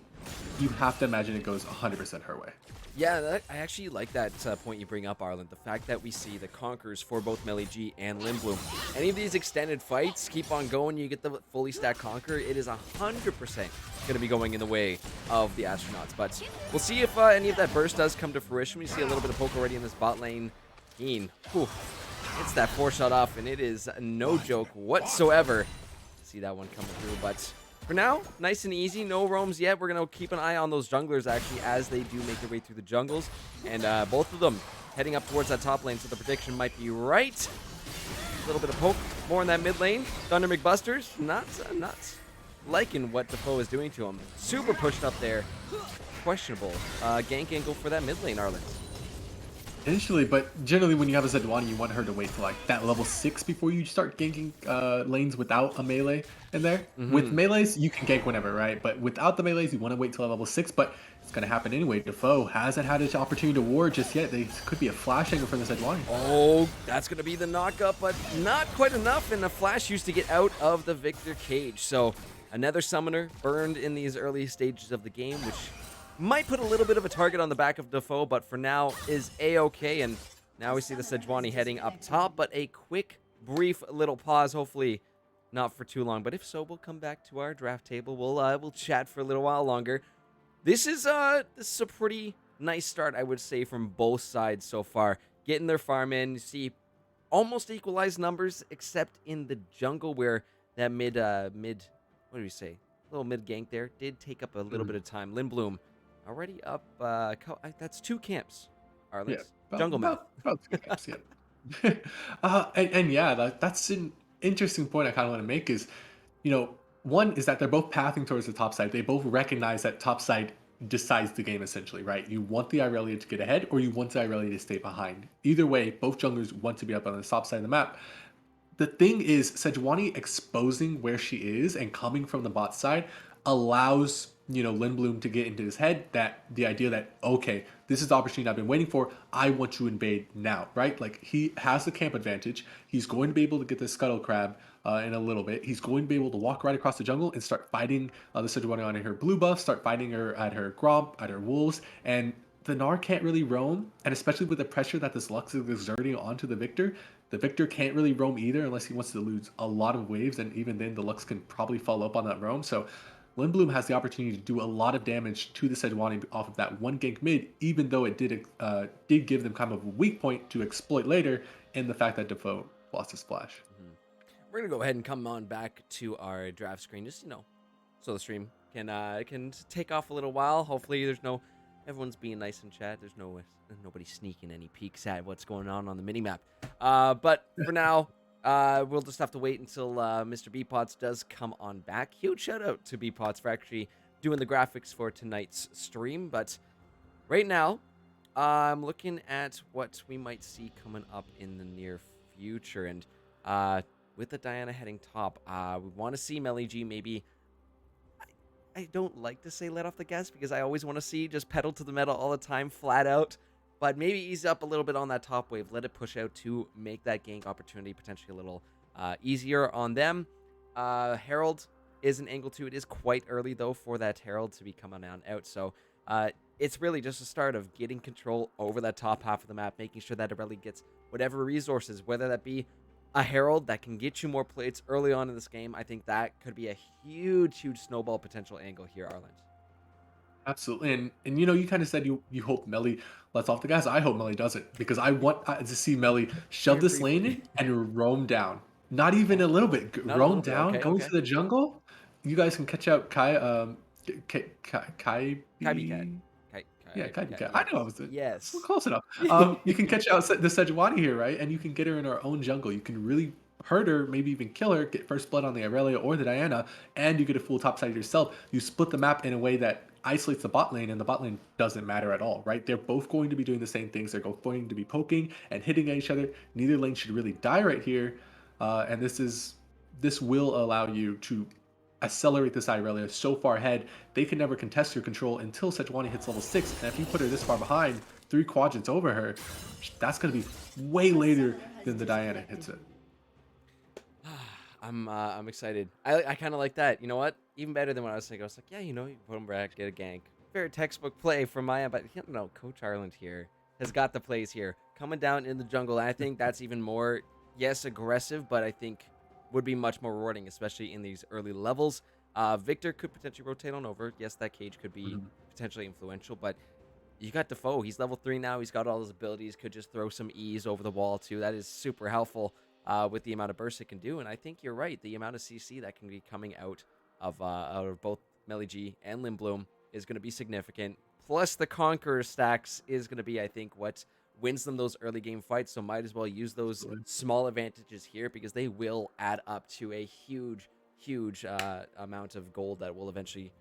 you have to imagine it goes 100% her way. Yeah, I actually like that point you bring up, Arlen. The fact that we see the Conquerors for both Melee G and Lindblom. Any of these extended fights, keep on going, you get the fully stacked Conqueror, it is 100% going to be going in the way of the Astronauts. But we'll see if any of that burst does come to fruition. We see a little bit of poke already in this bot lane. Keen, it's that 4-shot off, and it is no joke whatsoever. See that one coming through, but for now, nice and easy. No roams yet. We're going to keep an eye on those junglers, actually, as they do make their way through the jungles. And both of them heading up towards that top lane, so the prediction might be right. A little bit of poke. More in that mid lane. Thunder McBusters, not liking what Defoe is doing to him. Super pushed up there. Questionable gank angle for that mid lane, Arlen. Initially, but generally when you have a Sejuani, you want her to wait for like that level 6 before you start ganking lanes without a melee in there. With melees, you can gank whenever, right? But without the melees, you want to wait till level 6, but it's going to happen anyway. Defoe hasn't had his opportunity to ward just yet. There could be a flash angle for the Sejuani. Oh, that's going to be the knockup, but not quite enough, and the flash used to get out of the Victor cage. So another summoner burned in these early stages of the game, which might put a little bit of a target on the back of Defoe, but for now is A-okay. And now we see the Sejuani heading up top, but a quick, brief little pause. Hopefully not for too long, but if so, we'll come back to our draft table. We'll chat for a little while longer. This is a pretty nice start, I would say, from both sides so far. Getting their farm in, you see almost equalized numbers, except in the jungle where that mid, what do we say? Little mid gank there did take up a little bit of time. Lindblom already up, that's 2 camps, Arlen. Yeah, Jungle math. About 2 camps, yeah. And yeah, that's an interesting point I kind of want to make is, one is that they're both pathing towards the top side. They both recognize that top side decides the game essentially, right? You want the Irelia to get ahead or you want the Irelia to stay behind. Either way, both junglers want to be up on the top side of the map. The thing is, Sejuani exposing where she is and coming from the bot side allows, Lindblom to get into his head that the idea that, okay, this is the opportunity I've been waiting for. I want to invade now, right? Like, he has the camp advantage. He's going to be able to get the Scuttle Crab in a little bit. He's going to be able to walk right across the jungle and start fighting the Sejuani on her blue buff, start fighting her at her Gromp, at her wolves, and the Gnar can't really roam, and especially with the pressure that this Lux is exerting onto the Victor can't really roam either unless he wants to lose a lot of waves, and even then the Lux can probably follow up on that roam. So Lindblom has the opportunity to do a lot of damage to the Sejuani off of that one gank mid, even though it did give them kind of a weak point to exploit later in the fact that Defoe lost his flash. We're going to go ahead and come on back to our draft screen, just, so the stream can take off a little while. Hopefully everyone's being nice in chat. There's nobody sneaking any peeks at what's going on the minimap. But for now, we'll just have to wait until Mr. Beepots does come on back. Huge shout out to Beepots for actually doing the graphics for tonight's stream. But right now, I'm looking at what we might see coming up in the near future. And with the Diana heading top, we want to see Melee G maybe. I don't like to say let off the gas because I always want to see just pedal to the metal all the time, flat out. But maybe ease up a little bit on that top wave. Let it push out to make that gank opportunity potentially a little easier on them. Herald is an angle too. It is quite early, though, for that Herald to be coming on out. So it's really just a start of getting control over that top half of the map, making sure that it really gets whatever resources, whether that be a Herald that can get you more plates early on in this game. I think that could be a huge snowball potential angle here, Arlen. Absolutely, and you kind of said you hope Melee lets off the gas. I hope Melee does it because I want to see Melee shove this lane in and roam down. Not even a little bit. Roam down, okay, go into the jungle. You guys can catch out Kai. Kai. Yeah, Kai. I know I was yes. We're close enough. You can catch out the Sejuani here, right? And you can get her in our own jungle. You can really hurt her, maybe even kill her, get first blood on the Aurelia or the Diana, and you get a full top side yourself. You split the map in a way that isolates the bot lane, and the bot lane doesn't matter at all, right? They're both going to be doing the same things. They're both going to be poking and hitting at each other. Neither lane should really die right here, and this will allow you to accelerate this Irelia so far ahead. They can never contest your control until Sejuani hits level 6, and if you put her this far behind, 3 quadrants over her, that's going to be way later than the Diana hits it. I'm excited. I kind of like that. You know what? Even better than what I was thinking. I was like, yeah, you know, you put him back, get a gank. Very textbook play from my end, but you know, Coach Ireland here has got the plays here. Coming down in the jungle, I think that's even more, yes, aggressive, but I think would be much more rewarding, especially in these early levels. Victor could potentially rotate on over. Yes, that cage could be potentially influential, but you got Defoe. He's level 3 now. He's got all his abilities. Could just throw some ease over the wall, too. That is super helpful with the amount of burst it can do. And I think you're right. The amount of CC that can be coming out of both Melly G and Lindblom is going to be significant. Plus, the Conqueror stacks is going to be, I think, what wins them those early game fights. So might as well use those small advantages here because they will add up to a huge amount of gold that will eventually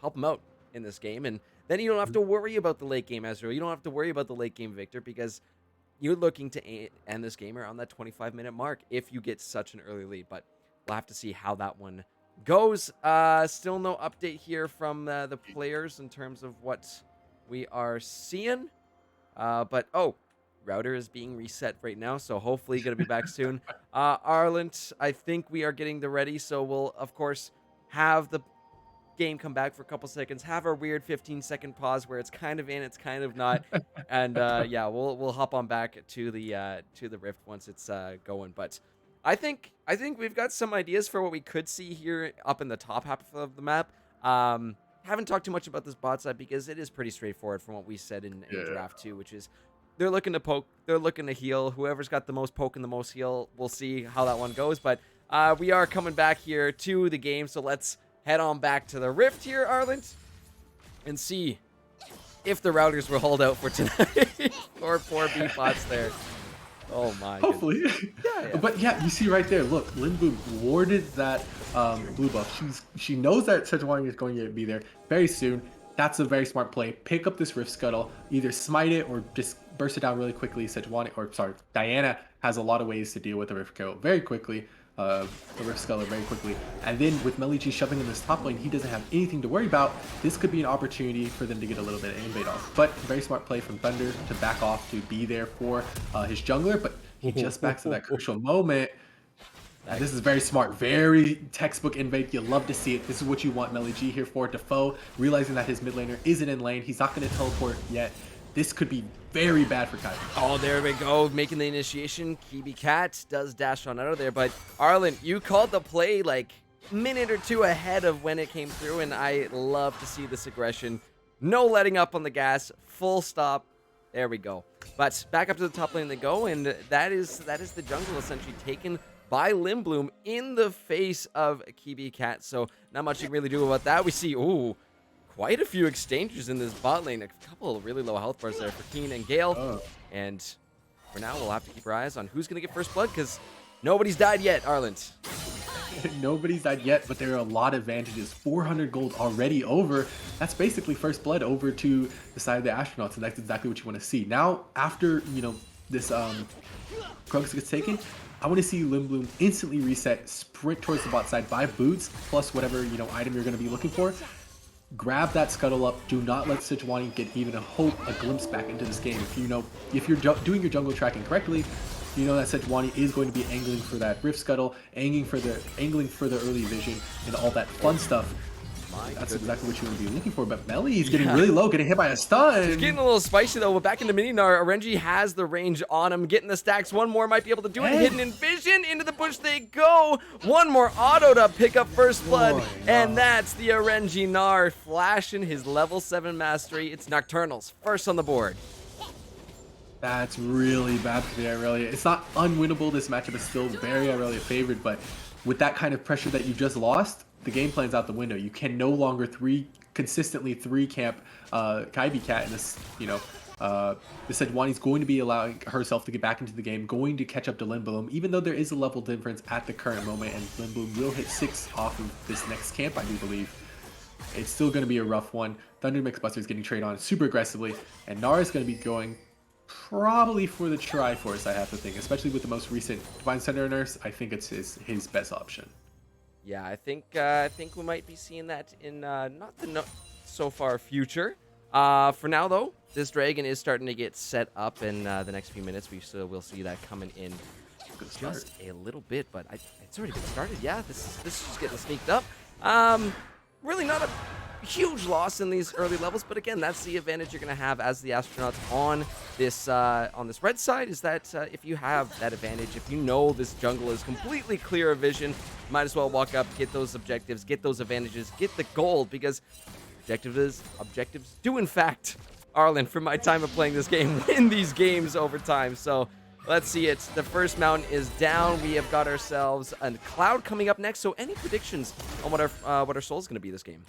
help them out in this game. And then you don't have to worry about the late game, Ezreal. You don't have to worry about the late game, Victor, because you're looking to end this game around that 25-minute mark if you get such an early lead. But we'll have to see how that one goes. Still no update here from the players in terms of what we are seeing. But, router is being reset right now, so hopefully going to be back soon. Arland, I think we are getting the ready, so we'll, of course, have the game come back for a couple seconds, have our weird 15-second pause where it's kind of in, it's kind of not, and yeah, we'll hop on back to the Rift once it's going. But I think we've got some ideas for what we could see here up in the top half of the map. Haven't talked too much about this bot side because it is pretty straightforward from what we said in draft 2, which is they're looking to poke, they're looking to heal. Whoever's got the most poke and the most heal, we'll see how that one goes. But we are coming back here to the game, so let's head on back to the Rift here, Arland, and see if the routers will hold out for tonight. Or poor B bots there. Oh my. Hopefully. Yeah. But yeah, you see right there, look, Lindblom warded that blue buff. She knows that Sejuani is going to be there very soon. That's a very smart play. Pick up this Rift Scuttle, either smite it or just burst it down really quickly. Diana has a lot of ways to deal with the Rift Scuttle very quickly. The Rift Scuttle very quickly. And then with Melly G shoving in this top lane, he doesn't have anything to worry about. This could be an opportunity for them to get a little bit of invade off. But very smart play from Thunder to back off to be there for his jungler. But he just backs to that crucial moment. This is very smart, very textbook invade. You love to see it. This is what you want Melly G here for. Defoe realizing that his mid laner isn't in lane. He's not going to teleport yet. This could be very bad for Kai. Oh, there we go. Making the initiation. Kibi Cat does dash on out of there. But Arland, you called the play like a minute or two ahead of when it came through, and I love to see this aggression. No letting up on the gas. Full stop. There we go. But back up to the top lane they go, and that is the jungle essentially taken by Lindblom in the face of Kibi Cat. So not much you can really do about that. We see, quite a few exchanges in this bot lane. A couple of really low health bars there for Keen and Gale. And for now, we'll have to keep our eyes on who's going to get first blood because nobody's died yet, Arland. Nobody's died yet, but there are a lot of advantages. 400 gold already over. That's basically first blood over to the side of the astronauts, and that's exactly what you want to see. Now, after, this Krugs gets taken, I want to see Lindblom instantly reset, sprint towards the bot side, buy boots, plus whatever, item you're going to be looking for. Grab that scuttle up. Do not let Sejuani get even a glimpse back into this game. If you're doing your jungle tracking correctly, you know that Sejuani is going to be angling for that Rift Scuttle, angling for the early vision, and all that fun stuff. That's exactly what you want to be looking for. But Melly is getting really low, getting hit by a stun. He's getting a little spicy though. But back into Mininar, Renji has the range on him, getting the stacks. One more might be able to do it. Hidden in vision, into the bush they go. One more auto to pick up first blood, and that's the Renji Nar flashing his level 7 mastery. It's Nocturnals first on the board. That's really bad for the Irelia. It's not unwinnable. This matchup is still very Irelia favored, but with that kind of pressure that you just lost, the game plan's out the window. You can no longer consistently three camp Kaibi Cat in this, They said Wani's going to be allowing herself to get back into the game, going to catch up to Lindblom, even though there is a level difference at the current moment, and Lindblom will hit 6 off of this next camp, I do believe. It's still going to be a rough one. Thunder Mix Buster is getting traded on super aggressively, and Nara is going to be going probably for the Triforce, I have to think, especially with the most recent Divine Center Nurse. I think it's his best option. Yeah, I think we might be seeing that in not the so far future. For now though, this dragon is starting to get set up in the next few minutes. We'll see that coming in just a little bit, but it's already been started. Yeah, this is just getting sneaked up. Really not a huge loss in these early levels, but again, that's the advantage you're going to have as the astronauts on this red side, is that if you have that advantage, if you know this jungle is completely clear of vision, might as well walk up, get those objectives, get those advantages, get the gold, because objectives do in fact, Arlen, from my time of playing this game, win these games over time. So let's see it. The first mountain is down. We have got ourselves a cloud coming up next. So any predictions on what our soul is going to be this game?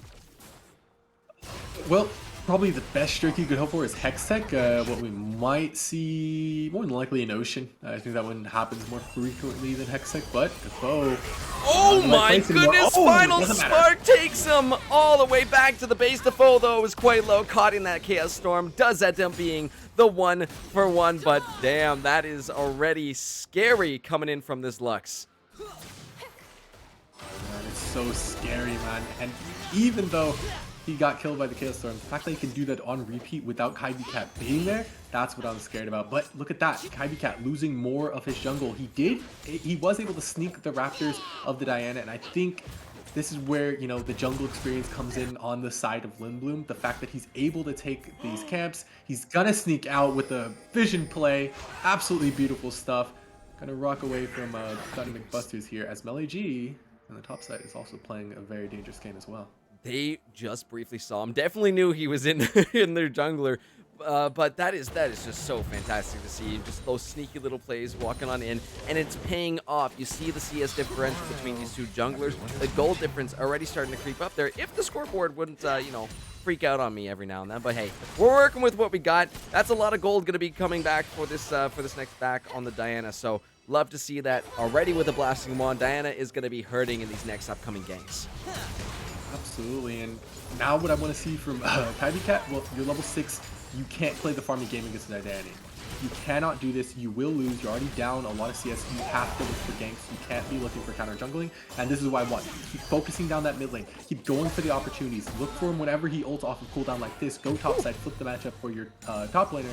Well, probably the best streak you could hope for is Hextech. What we might see, more than likely, an Ocean. I think that one happens more frequently than Hextech, but Defoe... Oh my goodness, Final Spark takes him all the way back to the base. Defoe, though, was quite low, caught in that Chaos Storm. Does end up being the 1-for-1, but damn, that is already scary coming in from this Lux. Man, it's so scary, man. And even though he got killed by the Chaos Storm, the fact that he can do that on repeat without Kaibi Cat being there, that's what I'm scared about. But look at that, Kaibi Cat losing more of his jungle. He was able to sneak the Raptors of the Diana, and I think this is where, you know, the jungle experience comes in on the side of Lindblom. The fact that he's able to take these camps, he's gonna sneak out with a vision play. Absolutely beautiful stuff. Gonna rock away from Thunder McBusters here, as Melee G on the top side is also playing a very dangerous game as well. They just briefly saw him. Definitely knew he was in in their jungler. But that is just so fantastic to see. Just those sneaky little plays walking on in, and it's paying off. You see the CS differential between these two junglers. The gold difference already starting to creep up there. If the scoreboard wouldn't, you know, freak out on me every now and then. But hey, we're working with what we got. That's a lot of gold going to be coming back for this next back on the Diana. So love to see that already with the blasting wand. Diana is going to be hurting in these next upcoming games. Absolutely, and now what I want to see from Kaibi Cat, well, you're level 6, you can't play the farming game against the Diana. You cannot do this, you will lose, you're already down a lot of CS, you have to look for ganks, you can't be looking for counter jungling, and this is what I want. Keep focusing down that mid lane, keep going for the opportunities, look for him whenever he ults off of cooldown like this, go top side, flip the matchup for your top laner,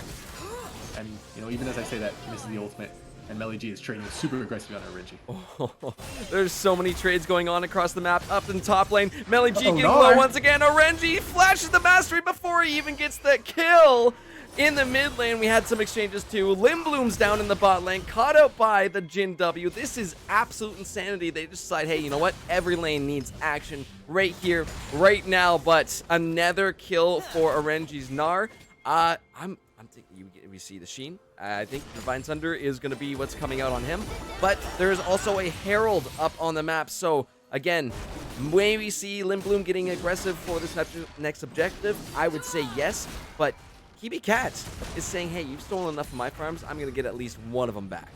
and, you know, even as I say that, this is the ultimate. And Melee G is trading super aggressively on RNG. Oh, there's so many trades going on across the map. Up in the top lane, Melee G getting low once again. RNG flashes the mastery before he even gets the kill. In the mid lane, we had some exchanges too. Lindblom's down in the bot lane, caught out by the Jin W. This is absolute insanity. They just decide, hey, you know what? Every lane needs action right here, right now. But another kill for RNG's Gnar. I'm thinking we see the Sheen. I think Divine Thunder is going to be what's coming out on him. But there's also a Herald up on the map. So, again, may we see Lindblom getting aggressive for this next objective? I would say yes. But Kaibi Cat is saying, hey, you've stolen enough of my farms. I'm going to get at least one of them back.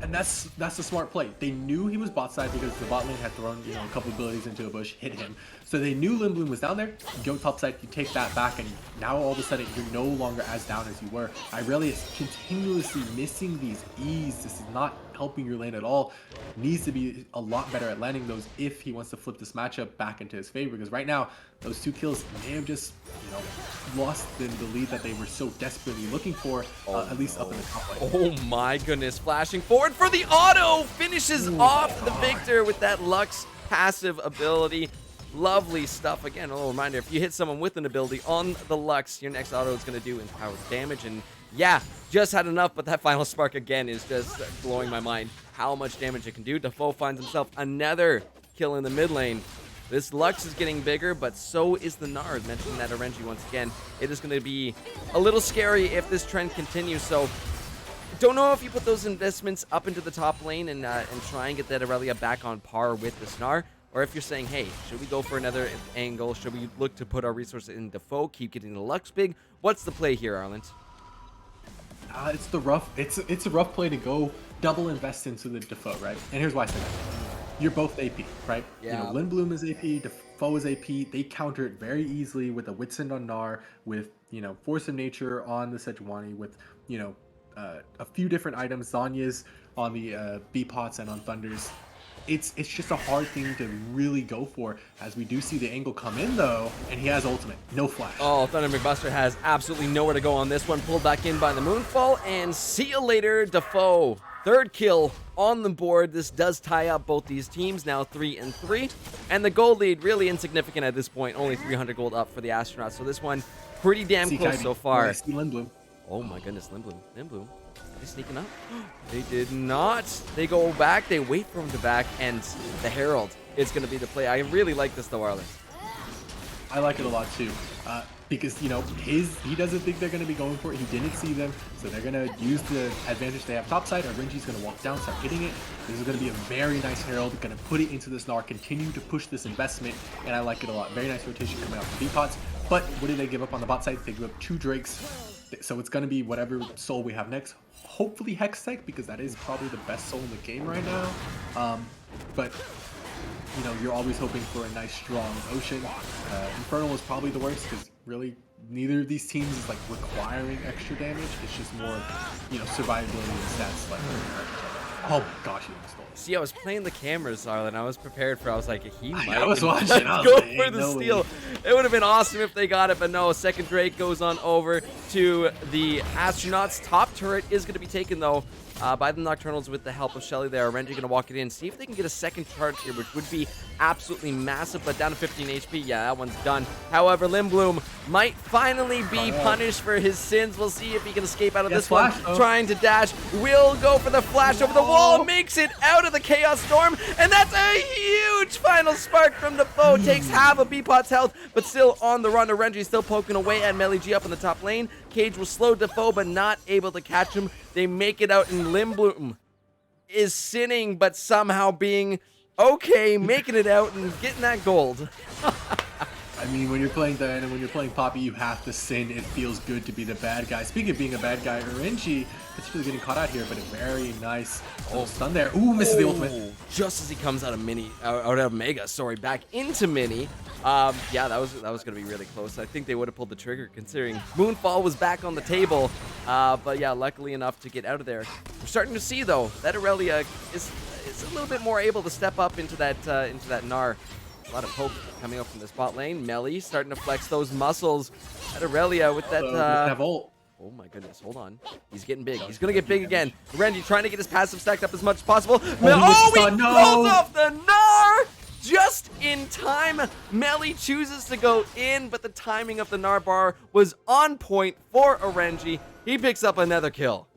And that's a smart play. They knew he was bot side because the bot lane had thrown, you know, a couple abilities into a bush, hit him. So they knew Lindblom was down there. You go top side, you take that back, and now all of a sudden you're no longer as down as you were. Irelia is continuously missing these E's. This is not helping your lane at all. Needs to be a lot better at landing those if he wants to flip this matchup back into his favor, because right now those 2 kills may have just, you know, lost the lead that they were so desperately looking for, at least up in the top lane. Oh my goodness, flashing forward for the auto, finishes off the Victor with that Lux passive ability. Lovely stuff. Again, a little reminder, if you hit someone with an ability on the Lux, your next auto is going to do empowered damage. And yeah, just had enough, but that final spark again is just blowing my mind how much damage it can do. Defoe finds himself another kill in the mid lane. This Lux is getting bigger, but so is the Nard. Mentioning that RNG once again. It is going to be a little scary if this trend continues. So don't know if you put those investments up into the top lane and try and get that Aurelia back on par with the Snar. or if you're saying, hey, should we go for another angle? Should we look to put our resources in Defoe, keep getting the Lux big? What's the play here, Arland? It's a rough play to go double invest into the Defoe, right? And here's why I say that. You're both AP, right? Yeah. You know, Lindblom is AP, Defoe is AP. They counter it very easily with a Whitsand on Gnar, with, you know, Force of Nature on the Sejuani, with, you know, a few different items, Zanya's on the B pots and on Thunders. It's just a hard thing to really go for, as we do see the angle come in though, and he has ultimate, no flash. Oh, Thunder McBuster has absolutely nowhere to go on this one. Pulled back in by the Moonfall, and see you later, Defoe. Third kill on the board. This does tie up both these teams, now 3-3. And the gold lead, really insignificant at this point. Only 300 gold up for the Astronauts. So this one, pretty damn close so far. See Lindblom. Oh my goodness, Lindblom. Are they sneaking up? They did not. They go back, they wait for him to back, and the Herald is going to be the play. I really like this though, Arlen. I like it a lot too, because, you know, he doesn't think they're going to be going for it. He didn't see them, so they're going to use the advantage they have topside. RNG's going to walk down, start hitting it. This is going to be a very nice Herald, going to put it into this Gnar, continue to push this investment, and I like it a lot. Very nice rotation coming out from B-Pots, but what did they give up on the bot side? They give up 2 Drakes, so it's going to be whatever soul we have next. Hopefully Hextech, because that is probably the best soul in the game right now, but you know, you're always hoping for a nice, strong Ocean. Infernal is probably the worst, because really neither of these teams is like requiring extra damage. It's just more, you know, survivability and stats. Like, oh my gosh, he stole it. See, I was playing the cameras, Arlen. I was prepared for. I was like, he might. I was watching. I was go like, for the steal. It would have been awesome if they got it, but no. Second Drake goes on over to the Astronauts. Top turret is going to be taken though. By the Nocturnals with the help of Shelly there. RNG going to walk it in, see if they can get a second charge here, which would be absolutely massive, but down to 15 HP. Yeah, that one's done. However, Lindblom might finally be punished for his sins. We'll see if he can escape out of this one. Trying to dash. Will go for the flash over the wall. Makes it out of the Chaos Storm, and that's a huge final spark from Defoe. Takes half of B-Pot's health, but still on the run. RNG still poking away at Melee G up in the top lane. Cage will slow Defoe, but not able to catch him. They make it out, and Lindblom is sinning, but somehow being okay, making it out and getting that gold. I mean, when you're playing Diana, when you're playing Poppy, you have to sin. It feels good to be the bad guy. Speaking of being a bad guy, RNG is really getting caught out here, but a very nice stun there. Ooh, misses the ultimate. Just as he comes out of Mega, back into Mini. Yeah, that was gonna be really close. I think they would have pulled the trigger considering Moonfall was back on the table. But yeah, luckily enough to get out of there. We're starting to see though that Aurelia is a little bit more able to step up into that Gnar. A lot of poke coming up from the spot lane. Melly starting to flex those muscles at Aurelia with that. Ult. Oh my goodness, hold on. He's getting big. He's gonna get big again. Renji trying to get his passive stacked up as much as possible. He pulls off the Gnar! Just in time. Melly chooses to go in, but the timing of the Gnar bar was on point for Renji. He picks up another kill.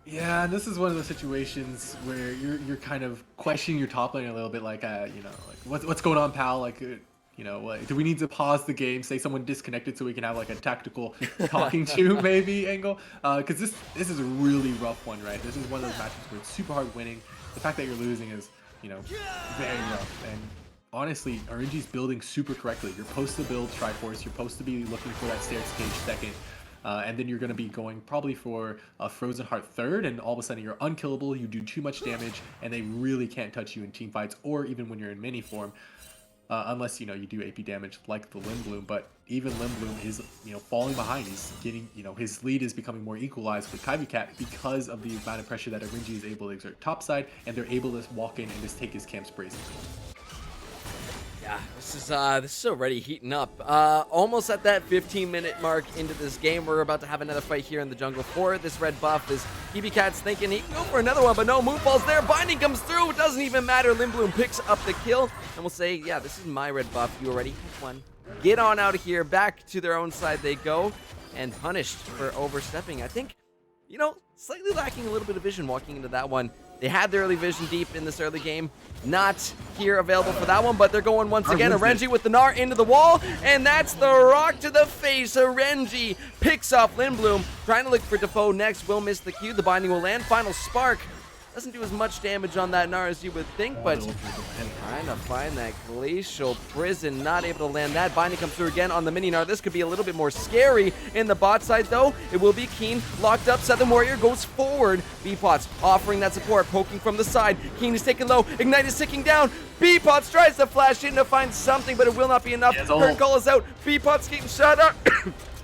Yeah, and this is one of those situations where you're kind of questioning your top lane a little bit, like, you know, like what's going on, pal? Like, you know, like, do we need to pause the game, say someone disconnected, so we can have like a tactical talking to maybe angle? Because this is a really rough one, right? This is one of those matches where it's super hard winning. The fact that you're losing is, you know, very rough. And honestly, RNG's building super correctly. You're supposed to build Triforce. You're supposed to be looking for that stairs cage second. And then you're going to be going probably for a Frozen Heart third, and all of a sudden you're unkillable, you do too much damage, and they really can't touch you in team fights or even when you're in mini form, unless, you know, you do AP damage like the Lindblom. But even Lindblom is, you know, falling behind. He's getting, you know, his lead is becoming more equalized with Kaivi Cat because of the amount of pressure that RNG is able to exert topside, and they're able to walk in and just take his camp sprays. Yeah, this is already heating up. Almost at that 15-minute mark into this game. We're about to have another fight here in the jungle for this red buff. As Kibi Cat's thinking he can go for another one, but no, Moonfall's there. Binding comes through. It doesn't even matter. Lindblom picks up the kill, and we'll say, yeah, this is my red buff. You already have one. Get on out of here. Back to their own side they go, and punished for overstepping. I think, you know, slightly lacking a little bit of vision walking into that one. They had the early vision deep in this early game. Not here available for that one, but they're going once again. RNG with the Gnar into the wall, and that's the rock to the face. RNG picks off Lindblom. Trying to look for Defoe next. Will miss the Q. The binding will land. Final spark. Doesn't do as much damage on that Gnar as you would think, but trying to find that Glacial Prison. Not able to land that. Binding comes through again on the mini Gnar. This could be a little bit more scary in the bot side, though. It will be Keen. Locked up. Southern Warrior goes forward. Beepots offering that support, poking from the side. Keen is taken low. Ignite is ticking down. Beepots tries to flash in to find something, but it will not be enough. Current call is out. Beepots getting shot up.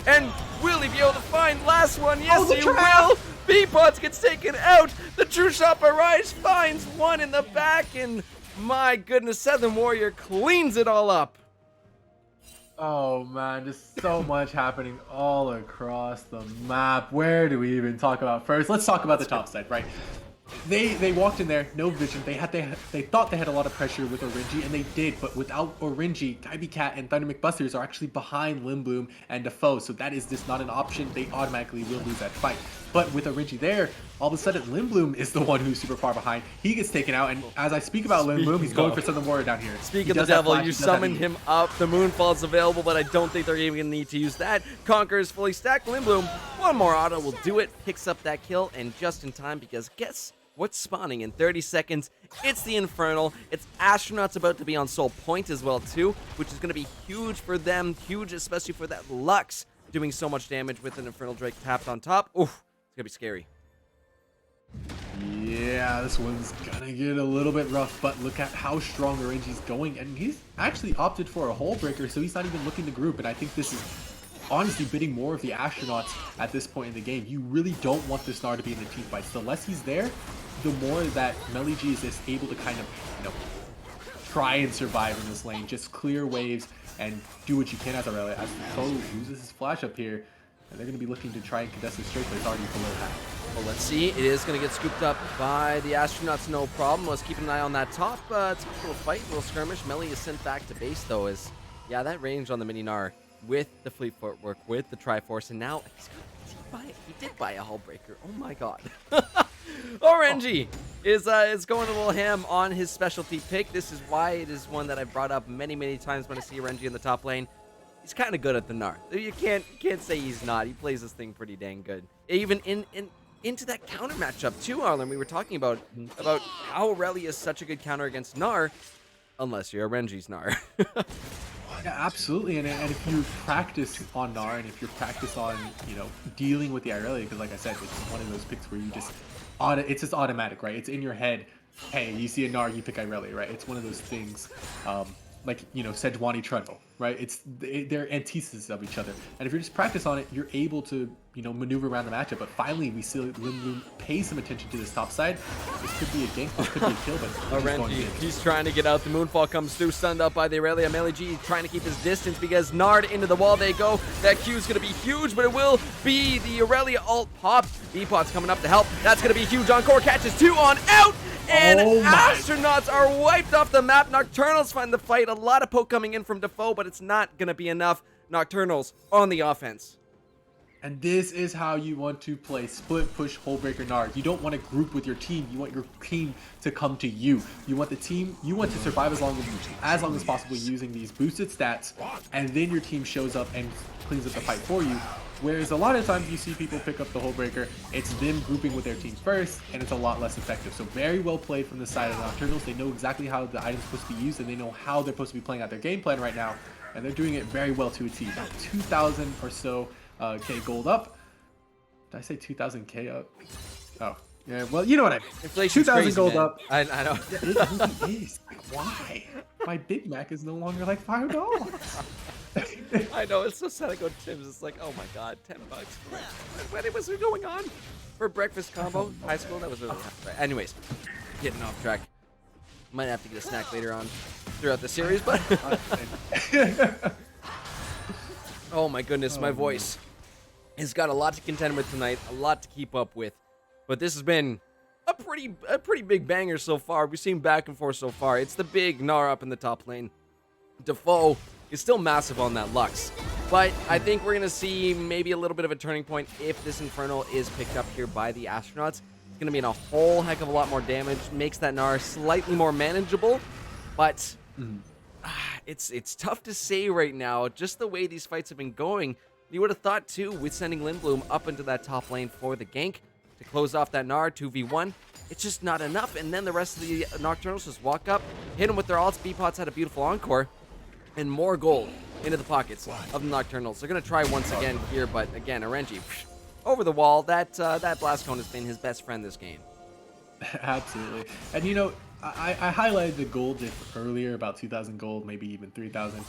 And will he be able to find last one? Yes, he will. Beepots gets taken out. The True Shot Barrage finds one in the back, and my goodness, Southern Warrior cleans it all up. Oh man, just so much happening all across the map. Where do we even talk about first? Let's talk about the top side, right? They walked in there, no vision. They thought they had a lot of pressure with Orinji, and they did. But without Orinji, Cat and Thunder McBusters are actually behind Limbloom and Defoe, so that is just not an option. They automatically will lose that fight. But with Orinji there, all of a sudden Limbloom is the one who's super far behind. He gets taken out, and as I speak about Limbloom, he's going for Southern Warrior down here. Speak of the devil, you summoned him up. The Moonfall's available, but I don't think they're even going to need to use that. Conquer is fully stacked. Limbloom, one more auto will do it. Picks up that kill, and just in time, because guess what's spawning in 30 seconds? It's the Infernal. It's Astronauts about to be on Soul Point as well, too, which is going to be huge for them. Huge, especially for that Lux doing so much damage with an Infernal Drake tapped on top. Oof. It's gonna be scary. Yeah, this one's gonna get a little bit rough, but look at how strong Orinji's going, and he's actually opted for a Hull Breaker, so he's not even looking to group, and I think this is honestly bidding more of the Astronauts at this point in the game. You really don't want this Gnar to be in the team fights. The less he's there, the more that Meli-G is just able to kind of, try and survive in this lane. Just clear waves and do what you can as Aurelia. As Defoe uses his flash up here, and they're going to be looking to try and contest this straight, but it's already below half. Well, let's see. It is going to get scooped up by the Astronauts, no problem. Let's keep an eye on that top. It's a little fight, a little skirmish. Melly is sent back to base, though, as, yeah, that range on the Mini Gnar with the Fleet Footwork, with the Triforce, and now he did buy a Hull Breaker. Oh, my God. RNG is going a little ham on his specialty pick. This is why it is one that I've brought up many, many times when I see RNG in the top lane. He's kind of good at the Gnar. You can't say he's not. He plays this thing pretty dang good. Even into that counter matchup too, Arlen. We were talking about how Aurelia is such a good counter against Gnar, unless you're a Renji's Gnar. Yeah, absolutely. And if you practice on Gnar, and if you practice on dealing with the Aurelia, because like I said, it's one of those picks where you just it's just automatic, right? It's in your head. Hey, you see a Gnar, you pick Aurelia, right? It's one of those things. Like Sejuani Treadle, right? They're antithesis of each other, and if you're just practice on it, you're able to maneuver around the matchup. But finally, we see Limbloom pay some attention to this top side. This could be a gank, this could be a kill, but he's trying to get out. The Moonfall comes through, stunned up by the Aurelia. Meli-G trying to keep his distance because Nard into the wall they go. That Q is going to be huge, but it will be the Aurelia ult pop. Beepot's coming up to help. That's going to be huge. Encore catches 2 on out. And Astronauts are wiped off the map. Nocturnals find the fight. A lot of poke coming in from Defoe, but it's not going to be enough. Nocturnals on the offense. And this is how you want to play split push Hullbreaker Gnar. You don't want to group with your team. You want your team to come to you. You want to survive as long as possible using these boosted stats, and then your team shows up and cleans up the fight for you. Whereas a lot of times you see people pick up the Hullbreaker, it's them grouping with their team first, and it's a lot less effective. So very well played from the side of the Nocturnals. They know exactly how the item's supposed to be used, and they know how they're supposed to be playing out their game plan right now, and they're doing it very well to a T. About 2,000 or so K gold up. Did I say 2,000 K up? Oh, yeah, well, you know what I mean. Inflation's 2,000 crazy, gold man. up. I know. Yeah, it really is. Like, why? My Big Mac is no longer like $5. I know, it's so sad. I go to Tim's, it's like, oh my god, $10. What was going on? For breakfast combo, high school, that was really right. Anyways, getting off track. Might have to get a snack later on throughout the series, but oh my goodness, my voice has got a lot to contend with tonight, a lot to keep up with. But this has been a pretty big banger so far. We've seen back and forth so far. It's the big Gnar up in the top lane. Defoe is still massive on that Lux, but I think we're gonna see maybe a little bit of a turning point if this Infernal is picked up here by the Astronauts. It's gonna be in a whole heck of a lot more damage, makes that Gnar slightly more manageable, but it's tough to say right now, just the way these fights have been going. You would have thought too, with sending Lindblom up into that top lane for the gank to close off that Gnar 2v1, it's just not enough. And then the rest of the Nocturnals just walk up, hit them with their ults. B-Pots had a beautiful encore, and more gold into the pockets of the Nocturnals. They're going to try once again here, but again, RNG over the wall. That Blast Cone has been his best friend this game. Absolutely. And you know, I highlighted the gold diff earlier, about 2,000 gold, maybe even 3,000.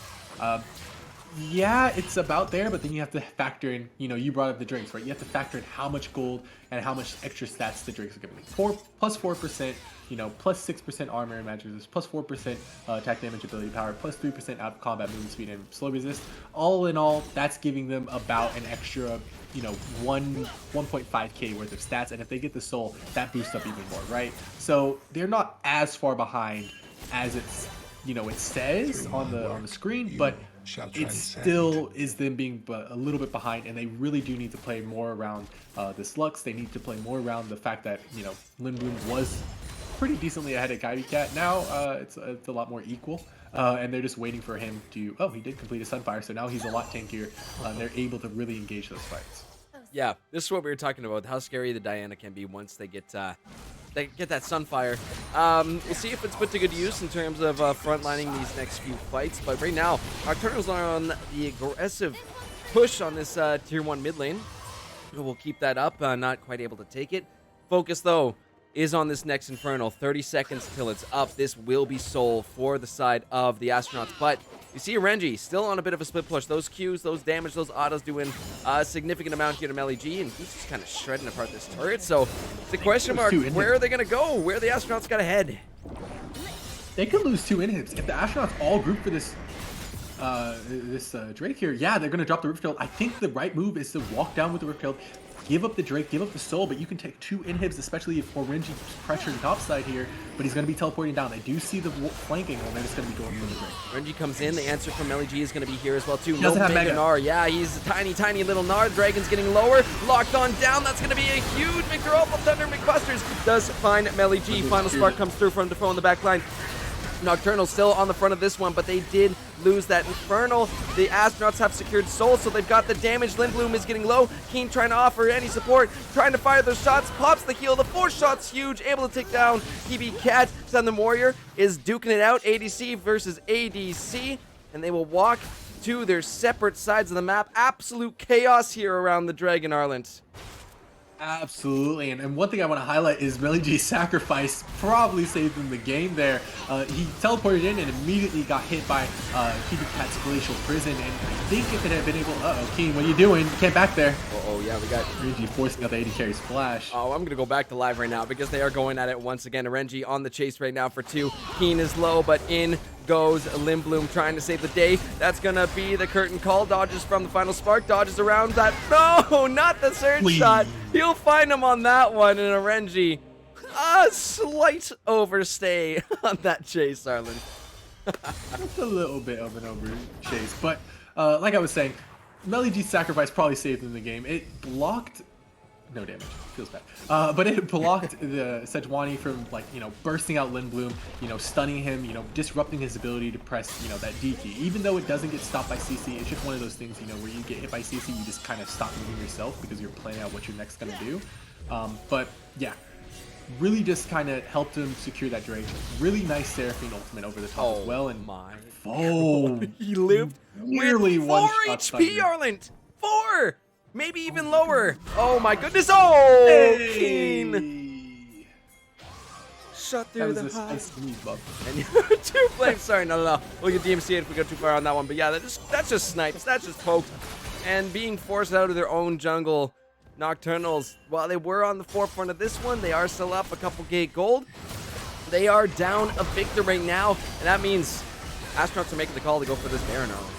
Yeah, it's about there, but then you have to factor in, you know, you brought up the drinks, right? You have to factor in how much gold and how much extra stats the drinks are giving me. Plus 4%, you know, plus 6% armor and magic resist, plus 4% attack damage ability power, plus 3% out of combat movement speed and slow resist. All in all, that's giving them about an extra, you know, 1.5k worth of stats, and if they get the soul, that boosts up even more, right? So they're not as far behind as it's, you know, it says on the screen, but it still is them being a little bit behind, and they really do need to play more around this Lux. They need to play more around the fact that, you know, Lindblom was pretty decently ahead at Gaiby Cat. Now it's a lot more equal, and they're just waiting for him to, oh, he did complete a Sunfire, so now he's a lot tankier, and they're able to really engage those fights. Yeah, this is what we were talking about, how scary the Diana can be once they get that Sunfire. We'll see if it's put to good use in terms of frontlining these next few fights, but right now, our Nocturnals are on the aggressive push on this Tier 1 mid lane. We'll keep that up, not quite able to take it. Focus, though, is on this next Infernal. 30 seconds till it's up. This will be soul for the side of the Astronauts, but you see Renji still on a bit of a split push. Those Qs, those damage, those autos doing a significant amount here to MELI-G, and he's just kind of shredding apart this turret. So the question mark, where are they going to go? Where the Astronauts got to head? They could lose 2 inhibs. If the Astronauts all group for this Drake here, yeah, they're going to drop the Rift Herald. I think the right move is to walk down with the Rift Herald, give up the Drake, give up the soul, but you can take 2 inhibs, especially if Renji keeps pressuring topside here, but he's going to be teleporting down. They do see the flanking, and they're just going to be going for the Drake. Renji comes in, the answer from MELI-G is going to be here as well too. No Mega Gnar, yeah, he's a tiny little Gnar. Dragon's getting lower, locked on down. That's going to be a huge Victor Alpha Thunder McBusters does find MELI-G. Final Spark comes through from Defoe in the back line. Nocturnal still on the front of this one, but they did lose that Infernal. The Astronauts have secured Soul, so they've got the damage. Lindblom is getting low. Keen trying to offer any support, trying to fire those shots, pops the heal. The 4 shots huge, able to take down PB Cat. Sun Warrior is duking it out, ADC versus ADC, and they will walk to their separate sides of the map. Absolute chaos here around the Dragon Arlant. Absolutely, and one thing I want to highlight is MELI-G's sacrifice probably saved him the game there. He teleported in and immediately got hit by PB Cat's Glacial Prison, and I think if it had been able... Uh-oh, Keen, what are you doing? You can't back there. Oh yeah, we got RNG forcing out the AD carry splash. Oh, I'm going to go back to live right now because they are going at it once again. RNG on the chase right now for 2. Keen is low, but in goes Lindblom trying to save the day. That's going to be the curtain call. Dodges from the Final Spark, dodges around that. No, not the surge shot. He'll find him on that one, and RNG, a slight overstay on that chase, Arlen. Just a little bit of an over chase, but like I was saying, MELI-G's sacrifice probably saved him the game. It blocked... No damage. Feels bad. But it blocked the Sejuani from, like, you know, bursting out Lindblom, you know, stunning him, you know, disrupting his ability to press, you know, that D key. Even though it doesn't get stopped by CC, it's just one of those things, you know, where you get hit by CC, you just kind of stop moving yourself because you're planning out what you're next going to do. But, yeah. Really just kind of helped him secure that Drake. Really nice Seraphine ultimate over the top as well. And my oh, he lived nearly with 1 4 shot HP, thunder. Arland. 4! Maybe even lower. Oh my goodness. Oh, Hey! Keen. Shut through That was the a high. spicy meat bump. And 2 flames. Sorry, no. We'll get DMCA'd if we go too far on that one. But yeah, that's just snipes. That's just poked. And being forced out of their own jungle, Nocturnals, while they were on the forefront of this one, they are still up a couple gate gold. They are down a Victor right now, and that means Astronauts are making the call to go for this Baron Arlen.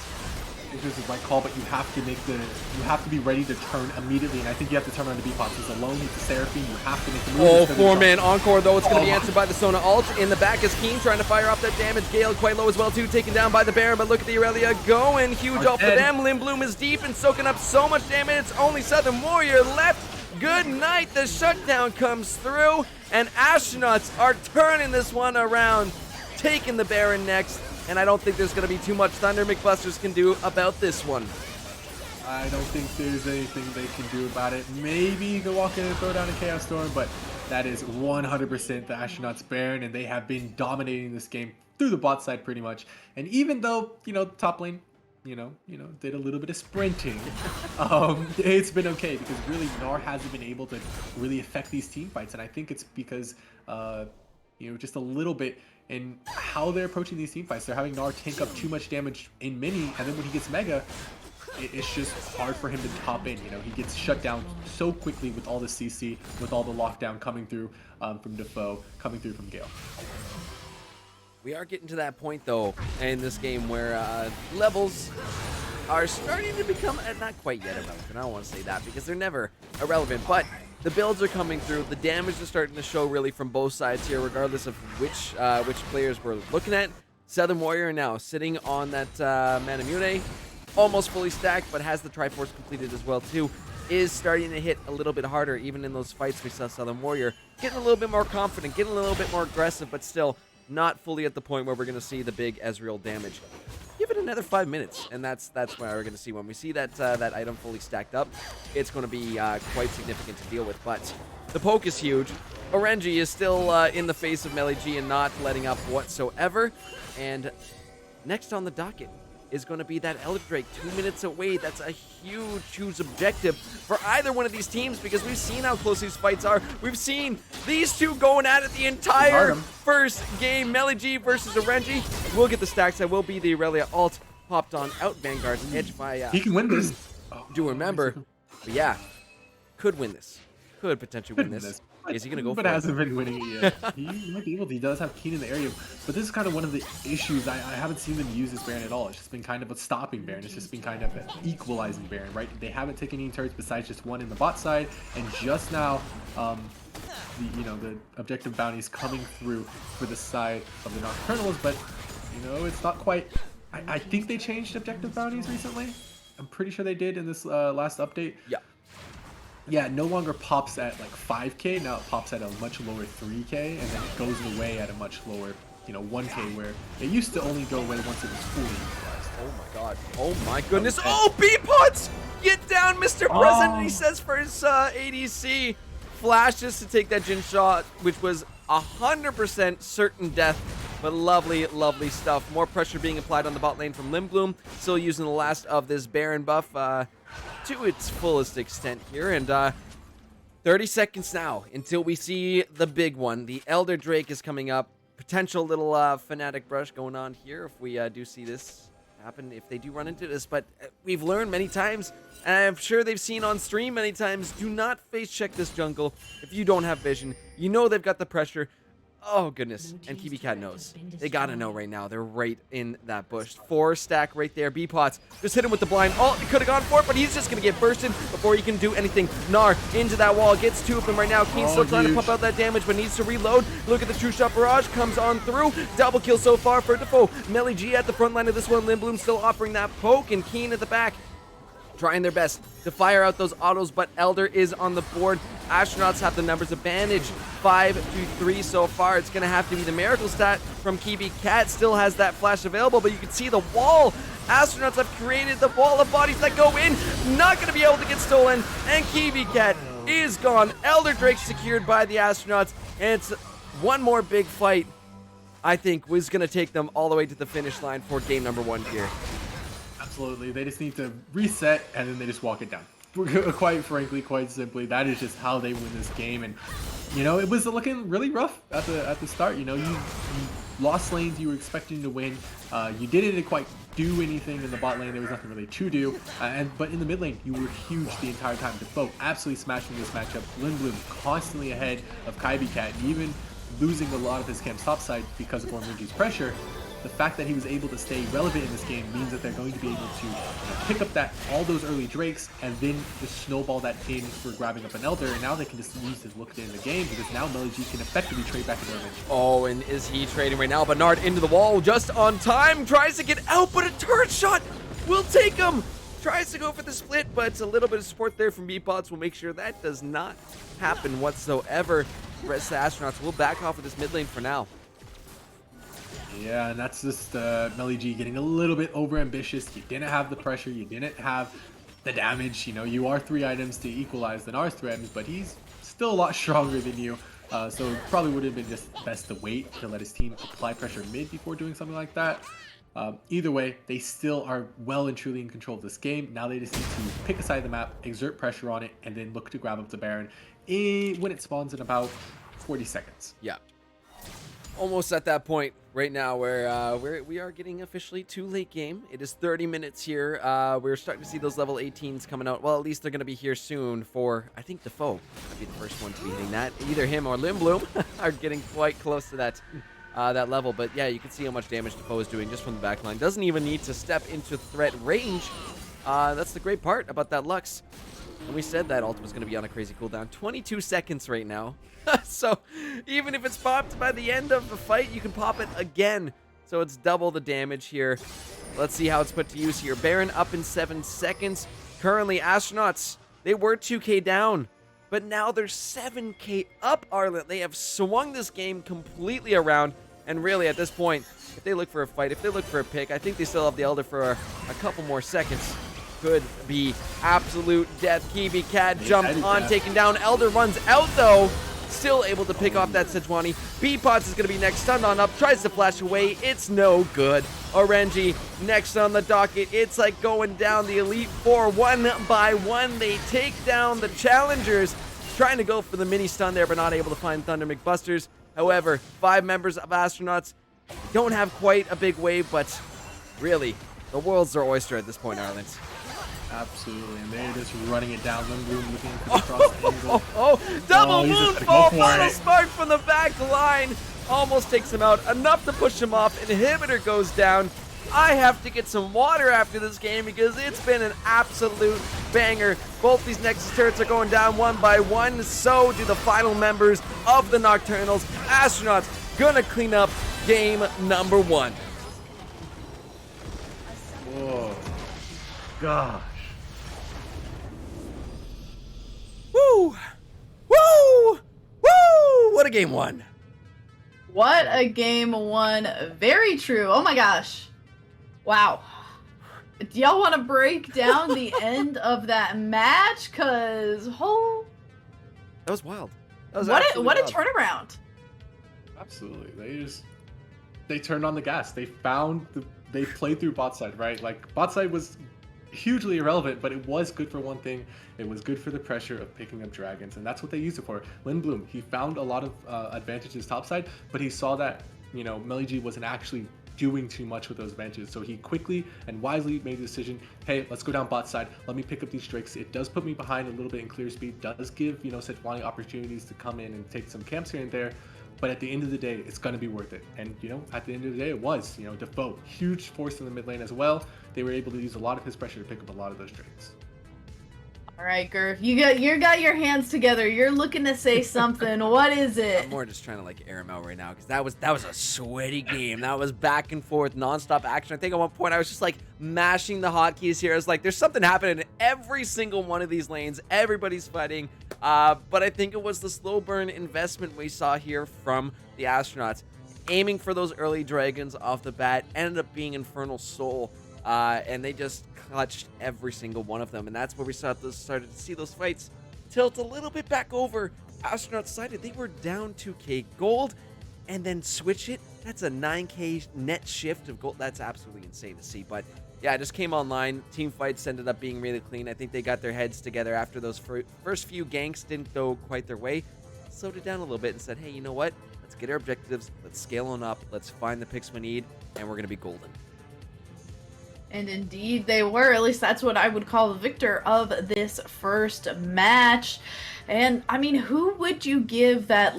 This is my call, but you have to be ready to turn immediately, and I think you have to turn on the B-Pots. He's alone, he's a Seraphine, you have to make the move. Oh, It's gonna be 4-man encore, though. It's going to be Oh. answered by the Sona ult. In the back is Keen trying to fire off that damage. Gale quite low as well, too, taken down by the Baron, but look at the Aurelia going. Huge ult for dead. them. Lindblom is deep and soaking up so much damage. It's only Southern Warrior left. Good night. The shutdown comes through, and Astronauts are turning this one around, taking the Baron next, and I don't think there's going to be too much Thunder McBusters can do about this one. I don't think there's anything they can do about it. Maybe you can walk in and throw down a Chaos Storm, but That is 100% the Astronauts Baron, and they have been dominating this game through the bot side pretty much. And even though, top lane, did a little bit of sprinting, it's been okay because really Gnar hasn't been able to really affect these team fights. And I think it's because, just a little bit in how they're approaching these team fights. They're having Gnar tank up too much damage in mini, and then when he gets Mega, it's just hard for him to top in. He gets shut down so quickly with all the CC, with all the lockdown coming through from Defoe, coming through from Gale. We are getting to that point, though, in this game where levels are starting to become, not quite yet irrelevant. I don't want to say that because they're never irrelevant, but the builds are coming through. The damage is starting to show really from both sides here, regardless of which players we're looking at. Southern Warrior now sitting on that Manamune, almost fully stacked, but has the Triforce completed as well, too. Is starting to hit a little bit harder. Even in those fights, we saw Southern Warrior getting a little bit more confident, getting a little bit more aggressive, but still not fully at the point where we're going to see the big Ezreal damage. Give it another 5 minutes, and that's what we're going to see. When we see that that item fully stacked up, it's going to be quite significant to deal with. But the poke is huge. Orenji is still in the face of Melee G and not letting up whatsoever. And next on the docket is going to be that Elder Drake 2 minutes away. That's a huge objective for either one of these teams because we've seen how close these fights are. We've seen these two going at it the entire first game. Melee G versus Orenji. We'll get the stacks. That will be the Aurelia ult. Popped on out Vanguard. Edge by... he can win this. Do remember. But yeah, could win this. Could potentially win this. Is he going to go for it? But hasn't been winning it yet. He might be able to. He does have Keen in the area. But this is kind of one of the issues. I haven't seen them use this Baron at all. It's just been kind of a stopping Baron. It's just been kind of an equalizing Baron, right? They haven't taken any turrets besides just one in the bot side. And just now, the objective bounties coming through for the side of the Nocturnals. But, it's not quite... I think they changed objective bounties recently. I'm pretty sure they did in this last update. Yeah. Yeah, it no longer pops at like 5k, now it pops at a much lower 3k, and then it goes away at a much lower, 1k, where it used to only go away once it was fully utilized. Oh my god. Oh my goodness. Oh, B-Pots! Get down, Mr. President, he says for his ADC. Flashes to take that Jin shot, which was 100% certain death. But lovely stuff. More pressure being applied on the bot lane from Limblum. Still using the last of this Baron buff to its fullest extent here. And 30 seconds now until we see the big one. The Elder Drake is coming up. Potential little Fnatic brush going on here if we do see this happen, if they do run into this. But we've learned many times, and I'm sure they've seen on stream many times, do not face check this jungle if you don't have vision. You know they've got the pressure. Oh, goodness. And Kiwi Cat knows. They gotta know right now. They're right in that bush. 4 stack right there. B-Pots just hit him with the blind. Oh, he could have gone for it, but he's just gonna get bursted before he can do anything. Gnar into that wall. Gets 2 of them right now. Keen's still trying to pump out that damage, but needs to reload. Look at the True Shot Barrage. Comes on through. Double kill so far for Defoe. Melee G at the front line of this one. Limblum still offering that poke, and Keen at the back. Trying their best to fire out those autos, but Elder is on the board. Astronauts have the numbers advantage. 5-3 so far. It's going to have to be the miracle stat from Kiwi Cat. Still has that flash available, but you can see the wall. Astronauts have created the wall of bodies that go in. Not going to be able to get stolen, and Kiwi Cat is gone. Elder Drake secured by the Astronauts, and it's one more big fight, I think, was going to take them all the way to the finish line for game number 1 here. Absolutely. They just need to reset, and then they just walk it down. Quite frankly, quite simply, that is just how they win this game. And it was looking really rough at the start. You lost lanes you were expecting to win. You didn't quite do anything in the bot lane. There was nothing really to do. But in the mid lane, you were huge the entire time. Defoe absolutely smashing this matchup. Limblum constantly ahead of Kiwi Cat, and even losing a lot of his camp's topside because of Ormringi's pressure. The fact that he was able to stay relevant in this game means that they're going to be able to pick up all those early Drakes and then just snowball that in for grabbing up an Elder, and now they can just use his look in the game because now Melee G can effectively trade back to damage. Oh, and is he trading right now? Bernard into the wall just on time, tries to get out, but a turret shot will take him. Tries to go for the split, but a little bit of support there from B-Pots will make sure that does not happen whatsoever. The rest of the Astronauts will back off of this mid lane for now. Yeah, and that's just Melee G getting a little bit overambitious. You didn't have the pressure, you didn't have the damage. You are 3 items to equalize than ours 3 items, but he's still a lot stronger than you. So it probably would have been just best to wait to let his team apply pressure mid before doing something like that. Either way, they still are well and truly in control of this game. Now they just need to pick a side of the map, exert pressure on it, and then look to grab up the Baron when it spawns in about 40 seconds. Yeah. Almost at that point right now where we are getting officially to late game. It is 30 minutes here. We're starting to see those level 18s coming out. Well, at least they're going to be here soon for, I think, Defoe might be the first one to be hitting that. Either him or Limbloom are getting quite close to that level. But yeah, you can see how much damage Defoe is doing just from the back line. Doesn't even need to step into threat range. That's the great part about that Lux. And we said that ult was going to be on a crazy cooldown. 22 seconds right now. So even if it's popped by the end of the fight, you can pop it again. So it's double the damage here. Let's see how it's put to use here. Baron up in 7 seconds. Currently, Astronauts, they were 2k down, but now they're 7k up, Arlen. They have swung this game completely around. And really, at this point, if they look for a fight, if they look for a pick, I think they still have the Elder for a couple more seconds. Could be absolute death. Kiwi Cat jumped on, taking down. Elder runs out, though. Still able to pick off that Sejuani. Beepots is going to be next. Stunned on up. Tries to flash away. It's no good. Orenji next on the docket. It's like going down the Elite Four one by one. They take down the challengers. Trying to go for the mini stun there, but not able to find Thunder McBusters. However, 5 members of Astronauts don't have quite a big wave, but really, the world's their oyster at this point, Ireland. Absolutely, and they're just running it down. Limbloom looking across the angle. Double he's just moonfall, gonna go for bottle it. spark from the back line. Almost takes him out, enough to push him off. Inhibitor goes down. I have to get some water after this game because it's been an absolute banger. Both these Nexus turrets are going down one by one. So do the final members of the Nocturnals. Astronauts gonna clean up game number 1. Whoa. Gosh. Woo! Woo! Woo! What a game 1. What a game 1. Very true. Oh my gosh. Wow. Do y'all want to break down the end of that match? Cause That was wild. That was what a absolutely wild. turnaround. Absolutely. They turned on the gas. They played through bot side, right? Like bot side was hugely irrelevant, but it was good for one thing. It was good for the pressure of picking up dragons, and that's what they used it for. Limbloom, he found a lot of advantages topside, but he saw that, Meli wasn't actually doing too much with those advantages, so he quickly and wisely made the decision, hey, let's go down bot side, let me pick up these drakes. It does put me behind a little bit in clear speed, does give, Sejuani opportunities to come in and take some camps here and there, but at the end of the day, it's going to be worth it. And, at the end of the day, it was. Defoe, huge force in the mid lane as well. They were able to use a lot of his pressure to pick up a lot of those drakes. All right, Gurf, you got your hands together. You're looking to say something. What is it? I'm more just trying to air him out right now because that was a sweaty game. That was back and forth, nonstop action. I think at one point I was just mashing the hotkeys here. I was like, there's something happening in every single one of these lanes. Everybody's fighting. But I think it was the slow burn investment we saw here from the Astronauts. Aiming for those early dragons off the bat, ended up being Infernal Soul. And they just clutched every single one of them. And that's where we started to see those fights tilt a little bit back over. Astronauts decided they were down 2k gold and then switch it. That's a 9k net shift of gold. That's absolutely insane to see. But yeah, it just came online. Team fights ended up being really clean. I think they got their heads together after those first few ganks didn't go quite their way. Slowed it down a little bit and said, hey, you know what? Let's get our objectives. Let's scale on up. Let's find the picks we need. And we're going to be golden. And indeed they were. At least that's what I would call the victor of this first match. And I mean, who would you give that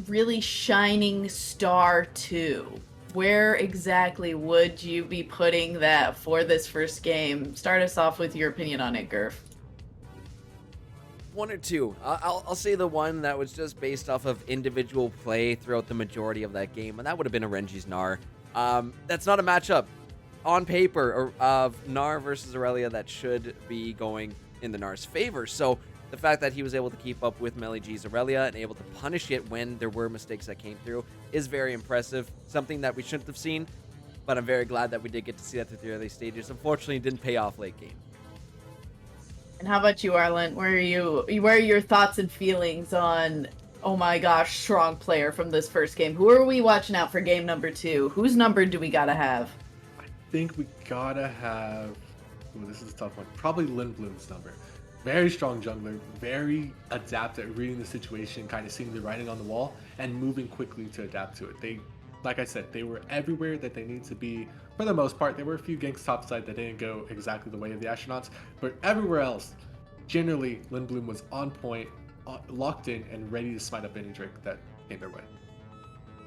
really shining star to? Where exactly would you be putting that for this first game? Start us off with your opinion on it, Gurf. One or two. I'll say the one that was just based off of individual play throughout the majority of that game, and that would have been Orenji's Gnar. That's not a matchup on paper of Gnar versus Aurelia that should be going in the Gnar's favor. So the fact that he was able to keep up with Meli G's Aurelia and able to punish it when there were mistakes that came through is very impressive. Something that we shouldn't have seen, but I'm very glad that we did get to see that through the early stages. Unfortunately, it didn't pay off late game. And how about you, Arlen? Where are your thoughts and feelings on Oh my gosh, strong player from this first game. Who are we watching out for game number 2? Whose number do we gotta have? I think we gotta have. Ooh, this is a tough one. Probably Lindblom's number. Very strong jungler, very adept at reading the situation, kind of seeing the writing on the wall, and moving quickly to adapt to it. They, like I said, they were everywhere that they need to be for the most part. There were a few ganks topside that didn't go exactly the way of the astronauts, but everywhere else, generally, Lindblom was on point, locked in, and ready to smite up any Drake that came their way.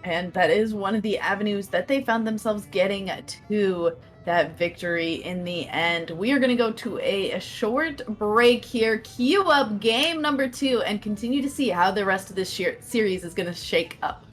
And that is one of the avenues that they found themselves getting to that victory in the end. We are going to go to a short break here, queue up game number 2, and continue to see how the rest of this series is going to shake up.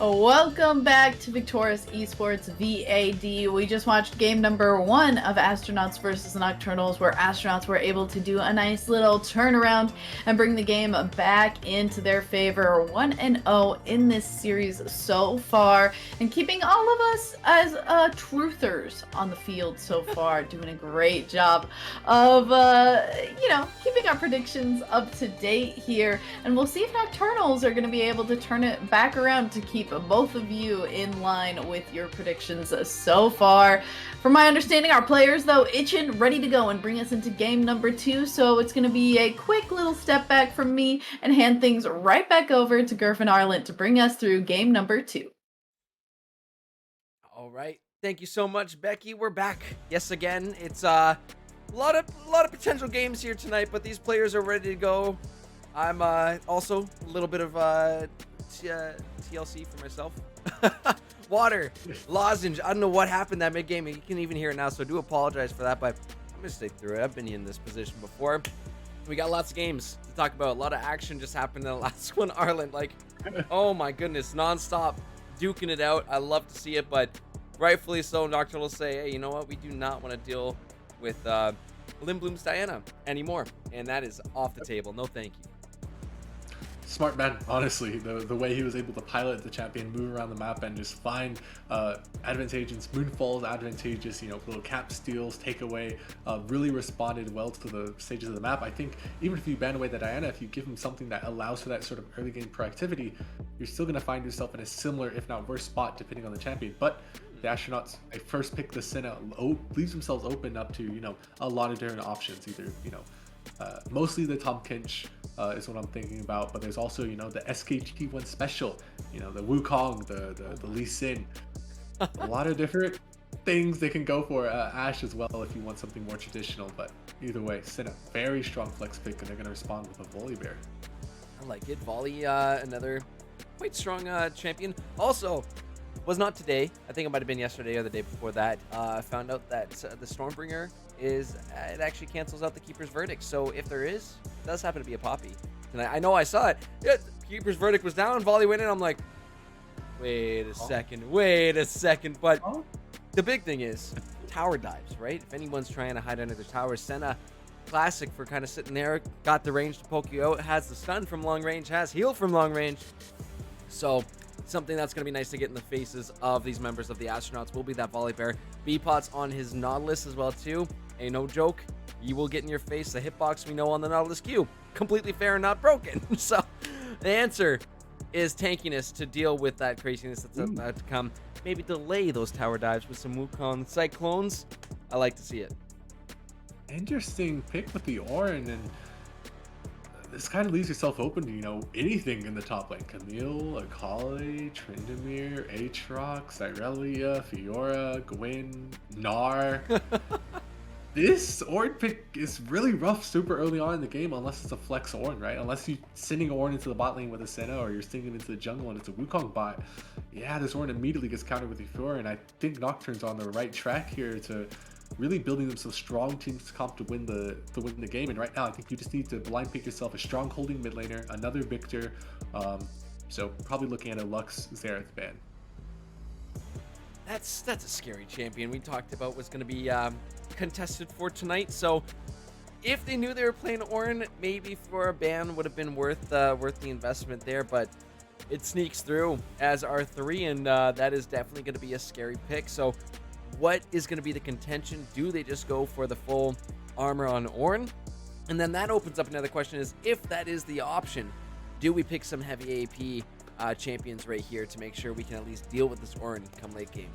Welcome back to Victoris Esports VAD. We just watched game number 1 of Astronauts versus Nocturnals, where Astronauts were able to do a nice little turnaround and bring the game back into their favor. 1-0 in this series so far, and keeping all of us as truthers on the field so far, doing a great job of, keeping our predictions up to date here. And we'll see if Nocturnals are going to be able to turn it back around to keep both of you in line with your predictions so far. From my understanding, our players, though, itching, ready to go and bring us into game number 2. So it's going to be a quick little step back from me and hand things right back over to Gervin Arlant to bring us through game number 2. All right. Thank you so much, Becky. We're back. Yes, again. It's a lot of potential games here tonight, but these players are ready to go. I'm also a little bit of TLC for myself. Water, lozenge. I don't know what happened that mid-game. You can even hear it now, so I do apologize for that, but I'm going to stay through it. I've been in this position before. We got lots of games to talk about. A lot of action just happened in the last one. Arlen, like, oh my goodness, nonstop duking it out. I love to see it, but rightfully so, Nocturnal will say, hey, you know what? We do not want to deal with Limbloom's Diana anymore, and that is off the table. No thank you. Smart man, honestly. The way he was able to pilot the champion, move around the map, and just find advantageous moonfalls, advantageous, little cap steals, takeaway, really responded well to the stages of the map. I think even if you ban away the Diana, if you give him something that allows for that sort of early game proactivity, you're still going to find yourself in a similar, if not worse spot, depending on the champion. But the Astronauts, they first pick the Senna, leaves themselves open up to, a lot of different options, either, mostly the Tom Kinch is what I'm thinking about, but there's also, the SKT1 special, the Wukong, the Lee Sin, a lot of different things they can go for. Ashe as well if you want something more traditional, but either way, Senna, very strong flex pick, and they're going to respond with a Volley Bear. I like it. Volley, another quite strong champion. Also, was not today. I think it might have been yesterday or the day before that. I found out that the Stormbringer it actually cancels out the Keeper's Verdict. So if there is, it does happen to be a Poppy. And I know I saw it. Yeah, Keeper's Verdict was down, Volley went in. I'm like, wait a second. But the big thing is tower dives, right? If anyone's trying to hide under the tower, Senna, classic for kind of sitting there, got the range to poke you out, has the stun from long range, has heal from long range. So something that's going to be nice to get in the faces of these members of the Astronauts will be that Volley Bear. B-Pot's on his Nautilus as well too. Ain't no joke. You will get in your face. The hitbox we know on the Nautilus Q. Completely fair and not broken. So the answer is tankiness to deal with that craziness that's about to come. Maybe delay those tower dives with some Wukong Cyclones. I like to see it. Interesting pick with the Orin, and this kind of leaves yourself open to, anything in the top lane. Camille, Akali, Tryndamere, Aatrox, Irelia, Fiora, Gwen, Gnar. This Ornn pick is really rough super early on in the game, unless it's a flex Ornn, right? Unless you're sending Ornn into the bot lane with a Senna, or you're sending him into the jungle and it's a Wukong bot. Yeah, this Ornn immediately gets countered with Fiora, and I think Nocturne's on the right track here to really building themselves strong teams to comp to win the game. And right now, I think you just need to blind pick yourself a strong holding mid laner, another Victor. So probably looking at a Lux Xerath ban. That's a scary champion. We talked about was going to be contested for tonight. So if they knew they were playing Ornn, maybe for a ban would have been worth the investment there. But it sneaks through as R3, and that is definitely going to be a scary pick. So what is going to be the contention? Do they just go for the full armor on Ornn? And then that opens up another question: is if that is the option, do we pick some heavy AP champions right here to make sure we can at least deal with this Ornn come late game?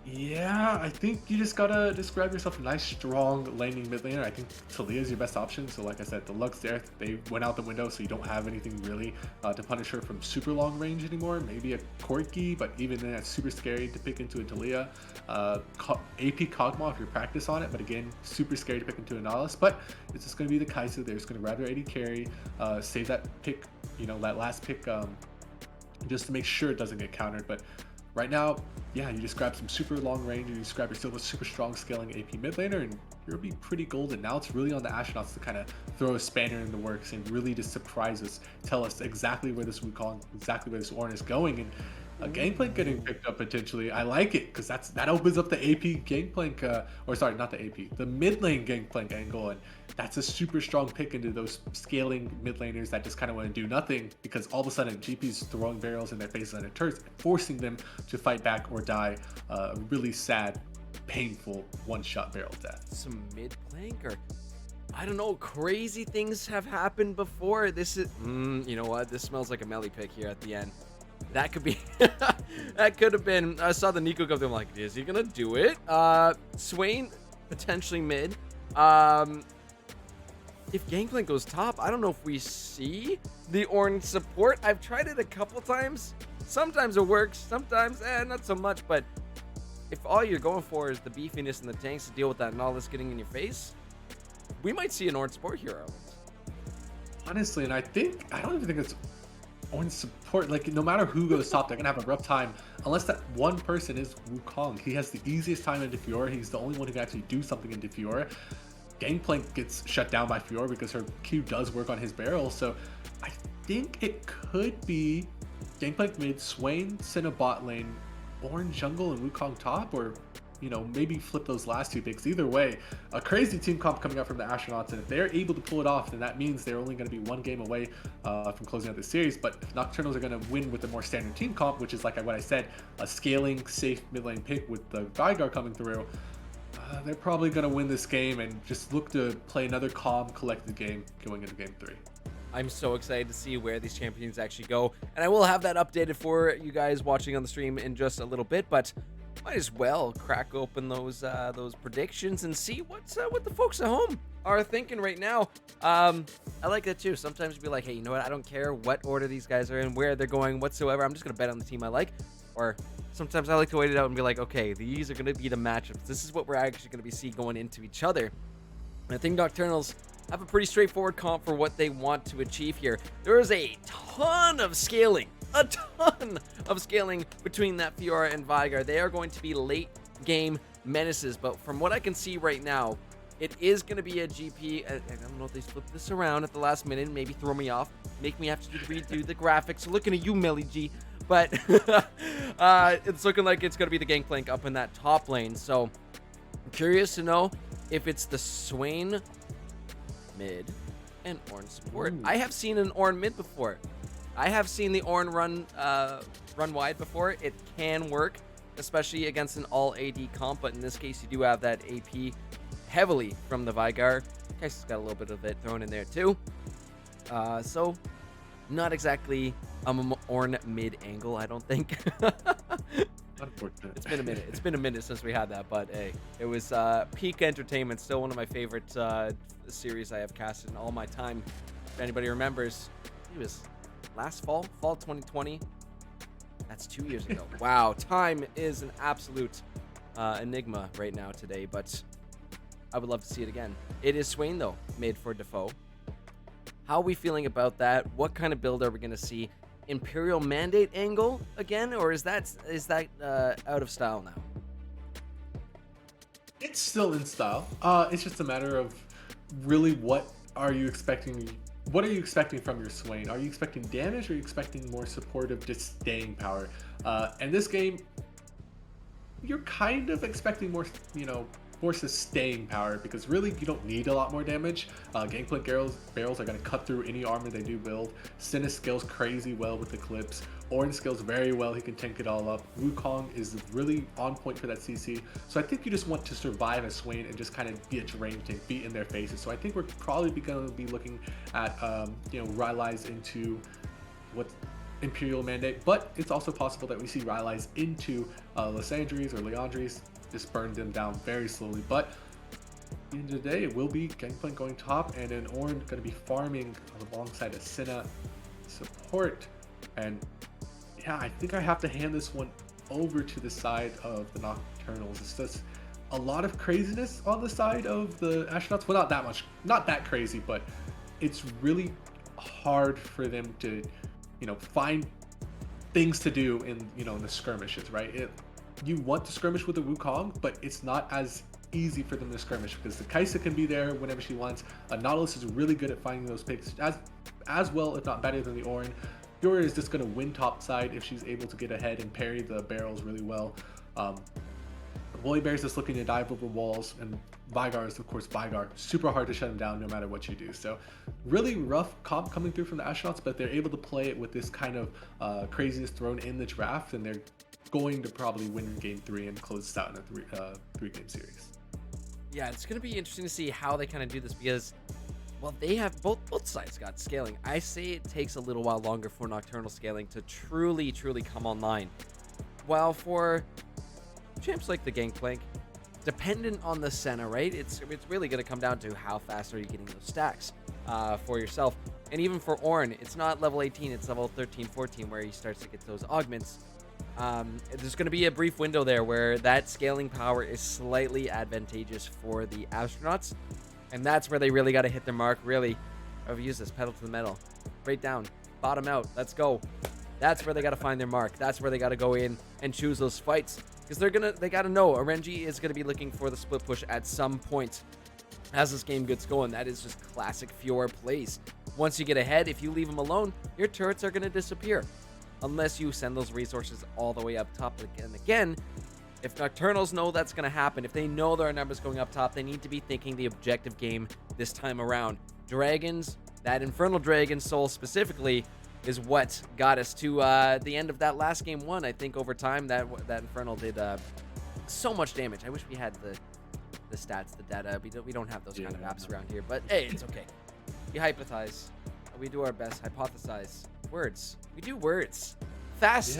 Yeah, I think you just gotta grab yourself a nice, strong laning mid laner. I think Talia is your best option. So like I said, the Lux there, they went out the window, so you don't have anything really to punish her from super long range anymore. Maybe a Corki, but even then that's super scary to pick into a Talia. AP Kog'Maw if you practice on it, but again, super scary to pick into a Nautilus. But it's just gonna be the Kai'Sa. They're just gonna grab their AD carry, save that pick, that last pick, just to make sure it doesn't get countered. But right now, yeah, you just grab some super long range, and you just grab yourself a super strong scaling AP mid laner, and you'll be pretty golden. Now it's really on the Astronauts to kind of throw a spanner in the works and really just surprise us, tell us exactly where this Wukong, exactly where this Ornn is going, and a Gangplank getting picked up potentially. I like it because that opens up the AP Gangplank, or sorry, not the AP, the mid lane Gangplank angle, and that's a super strong pick into those scaling mid laners that just kind of want to do nothing, because all of a sudden GP's throwing barrels in their faces on their turrets, forcing them to fight back or die. Really sad, painful one-shot barrel death. Some mid flanker. I don't know, crazy things have happened before. This is, you know what? This smells like a melee pick here at the end. That could be, that could have been, I saw the Nico go there, I'm like, is he gonna do it? Swain, potentially mid. If Gangplank goes top, I don't know if we see the Ornn support. I've tried it a couple times. Sometimes it works, sometimes not so much, but if all you're going for is the beefiness and the tanks to deal with that and all this getting in your face, we might see an Ornn support hero. Honestly, and I don't even think it's Ornn support. Like, no matter who goes top, they're gonna have a rough time unless that one person is Wukong. He has the easiest time into Fiora. He's the only one who can actually do something into Fiora. Gangplank gets shut down by Fiora because her Q does work on his barrel. So I think it could be Gangplank mid, Swain, Senna bot lane, Ornn jungle, and Wukong top, or maybe flip those last two picks. Either way, a crazy team comp coming up from the Astronauts, and if they're able to pull it off, then that means they're only going to be one game away from closing out the series. But if Nocturnals are going to win with a more standard team comp, which is like what I said, a scaling, safe mid lane pick with the Veigar coming through, they're probably going to win this game and just look to play another calm, collected game going into game 3. I'm so excited to see where these champions actually go, and I will have that updated for you guys watching on the stream in just a little bit, but might as well crack open those predictions and see what the folks at home are thinking right now. I like that too. Sometimes you'd be like, hey, you know what? I don't care what order these guys are in, where they're going whatsoever. I'm just going to bet on the team I like. Or sometimes I like to wait it out and be like, okay, these are going to be the matchups. This is what we're actually going to be seeing going into each other. And I think Nocturnals have a pretty straightforward comp for what they want to achieve here. There is a ton of scaling between that Fiora and Veigar. They are going to be late game menaces, but from what I can see right now, it is going to be a GP. I don't know if they flip this around at the last minute, maybe throw me off, make me have to redo the graphics. Looking at you, Melly G. But it's looking like it's going to be the Gangplank up in that top lane. So I'm curious to know if it's the Swain mid and Ornn support. I have seen an Ornn mid before. I have seen the Ornn run wide before. It can work, especially against an all AD comp, but in this case, you do have that AP heavily from the Veigar. Kai's got a little bit of it thrown in there too. So not exactly Ornn mid angle, I don't think. Unfortunate. It's been a minute. It's been a minute since we had that, but hey, it was peak entertainment. Still one of my favorite series I have casted in all my time. If anybody remembers, it was last fall 2020. That's 2 years ago. Wow, time is an absolute enigma right now today, but I would love to see it again. It is Swain though, made for Defoe. How are we feeling about that? What kind of build are we going to see? Imperial Mandate angle again, or is that out of style now? It's still in style. It's just a matter of really what are you expecting from your Swain? Are you expecting damage, or are you expecting more supportive, just staying power? And this game, you're kind of expecting more, more sustained power, because really you don't need a lot more damage. Gangplank barrels are going to cut through any armor they do build. Sinna scales crazy well with the clips. Ornn scales very well, he can tank it all up. Wukong is really on point for that CC. So I think you just want to survive as Swain and just kind of be a terrain tank, be in their faces. So I think we're probably going to be looking at Rylai's into what's Imperial Mandate, but it's also possible that we see Rylai's into Lysandres or Leandres, just burn them down very slowly. But at the end of the day, it will be Gangplank going top, and then Ornn going to be farming alongside a Senna support. And yeah, I think I have to hand this one over to the side of the Nocturnals. It's just a lot of craziness on the side of the Astronauts. Well, not that crazy, but it's really hard for them to, find things to do in in the skirmishes, right? You want to skirmish with the Wukong, but it's not as easy for them to skirmish because the Kaisa can be there whenever she wants. Nautilus is really good at finding those picks as well, if not better than the Orin. Fiora is just going to win top side if she's able to get ahead and parry the barrels really well. Volibear is just looking to dive over walls, and Vigar is, of course, Vigar. Super hard to shut him down no matter what you do. So really rough comp coming through from the Astronauts, but they're able to play it with this kind of craziness thrown in the draft, and they're going to probably win game 3 and close this out in a three-game series. Yeah, it's going to be interesting to see how they kind of do this because, well, they have both sides got scaling. I say it takes a little while longer for Nocturnal scaling to truly come online. While for champs like the Gangplank, dependent on the Senna, right? It's really going to come down to how fast are you getting those stacks for yourself. And even for Ornn, it's not level 18, it's level 13, 14 where he starts to get those augments. There's going to be a brief window there where that scaling power is slightly advantageous for the Astronauts. And that's where they really got to hit their mark, really. I've used this pedal to the metal. Right down, bottom out, let's go. That's where they got to find their mark. That's where they got to go in and choose those fights. Because they got to know RNG is going to be looking for the split push at some point as this game gets going. That is just classic Fiora plays. Once you get ahead, if you leave them alone, your turrets are going to disappear. Unless you send those resources all the way up top again. If Nocturnals know that's going to happen, if they know there are numbers going up top, they need to be thinking the objective game this time around. Dragons, that Infernal Dragon soul specifically, is what got us to the end of that last game 1. I think over time that Infernal did so much damage. I wish we had the stats, the data. We don't have those kind of apps around here, but hey, it's okay. We hypothesize. We do our best. Hypothesize. Words. We do words. Fast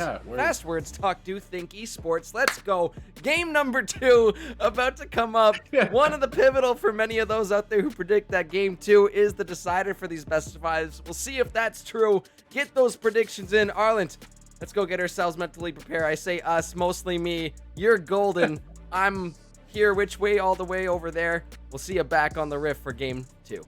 words talk, do think esports. Let's go. Game number 2 about to come up. One of the pivotal for many of those out there who predict that game 2 is the decider for these best of 5s. We'll see if that's true. Get those predictions in. Arland, let's go get ourselves mentally prepared. I say us, mostly me. You're golden. I'm here which way, all the way over there. We'll see you back on the riff for game 2.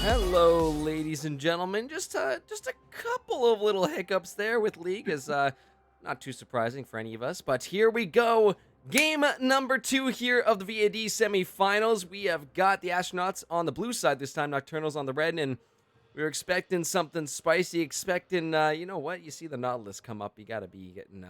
Hello, ladies and gentlemen. Just a couple of little hiccups there with League, is not too surprising for any of us. But here we go. Game number 2 here of the VAD semifinals. We have got the Astronauts on the blue side this time, Nocturnals on the red, and we were expecting something spicy, expecting, you know what? You see the Nautilus come up, you gotta be getting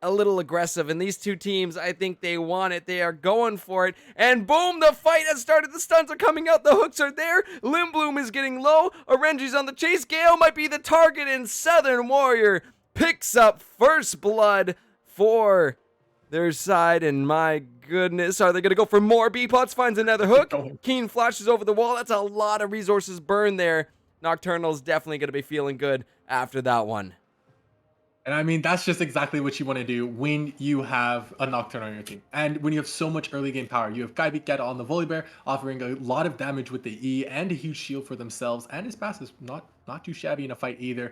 a little aggressive. And these two teams, I think they want it. They are going for it. And boom, the fight has started. The stuns are coming out. The hooks are there. Limbloom is getting low. Orange's on the chase. Gale might be the target, and Southern Warrior picks up first blood for their side. And my goodness, are they going to go for more? B-Pots finds another hook. Keen flashes over the wall. That's a lot of resources burned there. Nocturnal's definitely going to be feeling good after that one. And I mean, that's just exactly what you want to do when you have a Nocturne on your team. And when you have so much early game power, you have Gaibiket on the Volley Bear, offering a lot of damage with the E and a huge shield for themselves. And his pass is not too shabby in a fight either.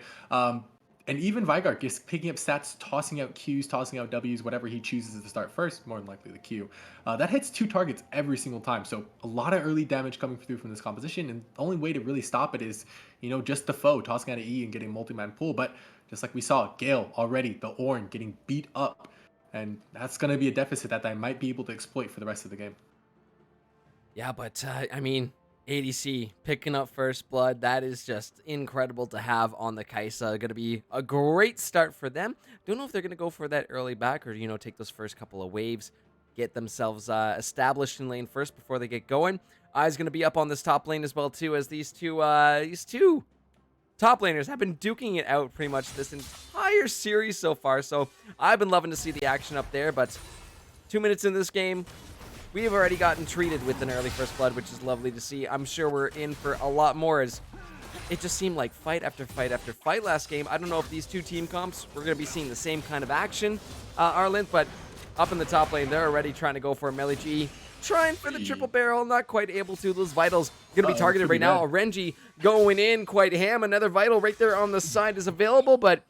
And even Vigard is picking up stats, tossing out Qs, tossing out Ws, whatever he chooses to start first, more than likely the Q. That hits 2 targets every single time. So a lot of early damage coming through from this composition. And the only way to really stop it is, you know, just the foe tossing out an E and getting multi-man pull. But just like we saw, Gale already, the Ornn getting beat up. And that's going to be a deficit that I might be able to exploit for the rest of the game. Yeah, but, I mean, ADC picking up first blood, that is just incredible to have on the Kaisa. Going to be a great start for them. Don't know if they're going to go for that early back or, you know, take those first couple of waves, get themselves established in lane first before they get going. Eye's going to be up on this top lane as well, too, as these two top laners have been duking it out pretty much this entire series so far. So I've been loving to see the action up there, but 2 minutes in this game, we have already gotten treated with an early first blood, which is lovely to see. I'm sure we're in for a lot more, as it just seemed like fight after fight after fight last game. I don't know if these two team comps, we're going to be seeing the same kind of action, Arlen, but up in the top lane, they're already trying to go for a Melee G. Trying for the triple barrel, not quite able to. Those vitals going to be targeted right now. Renji going in quite ham. Another vital right there on the side is available, but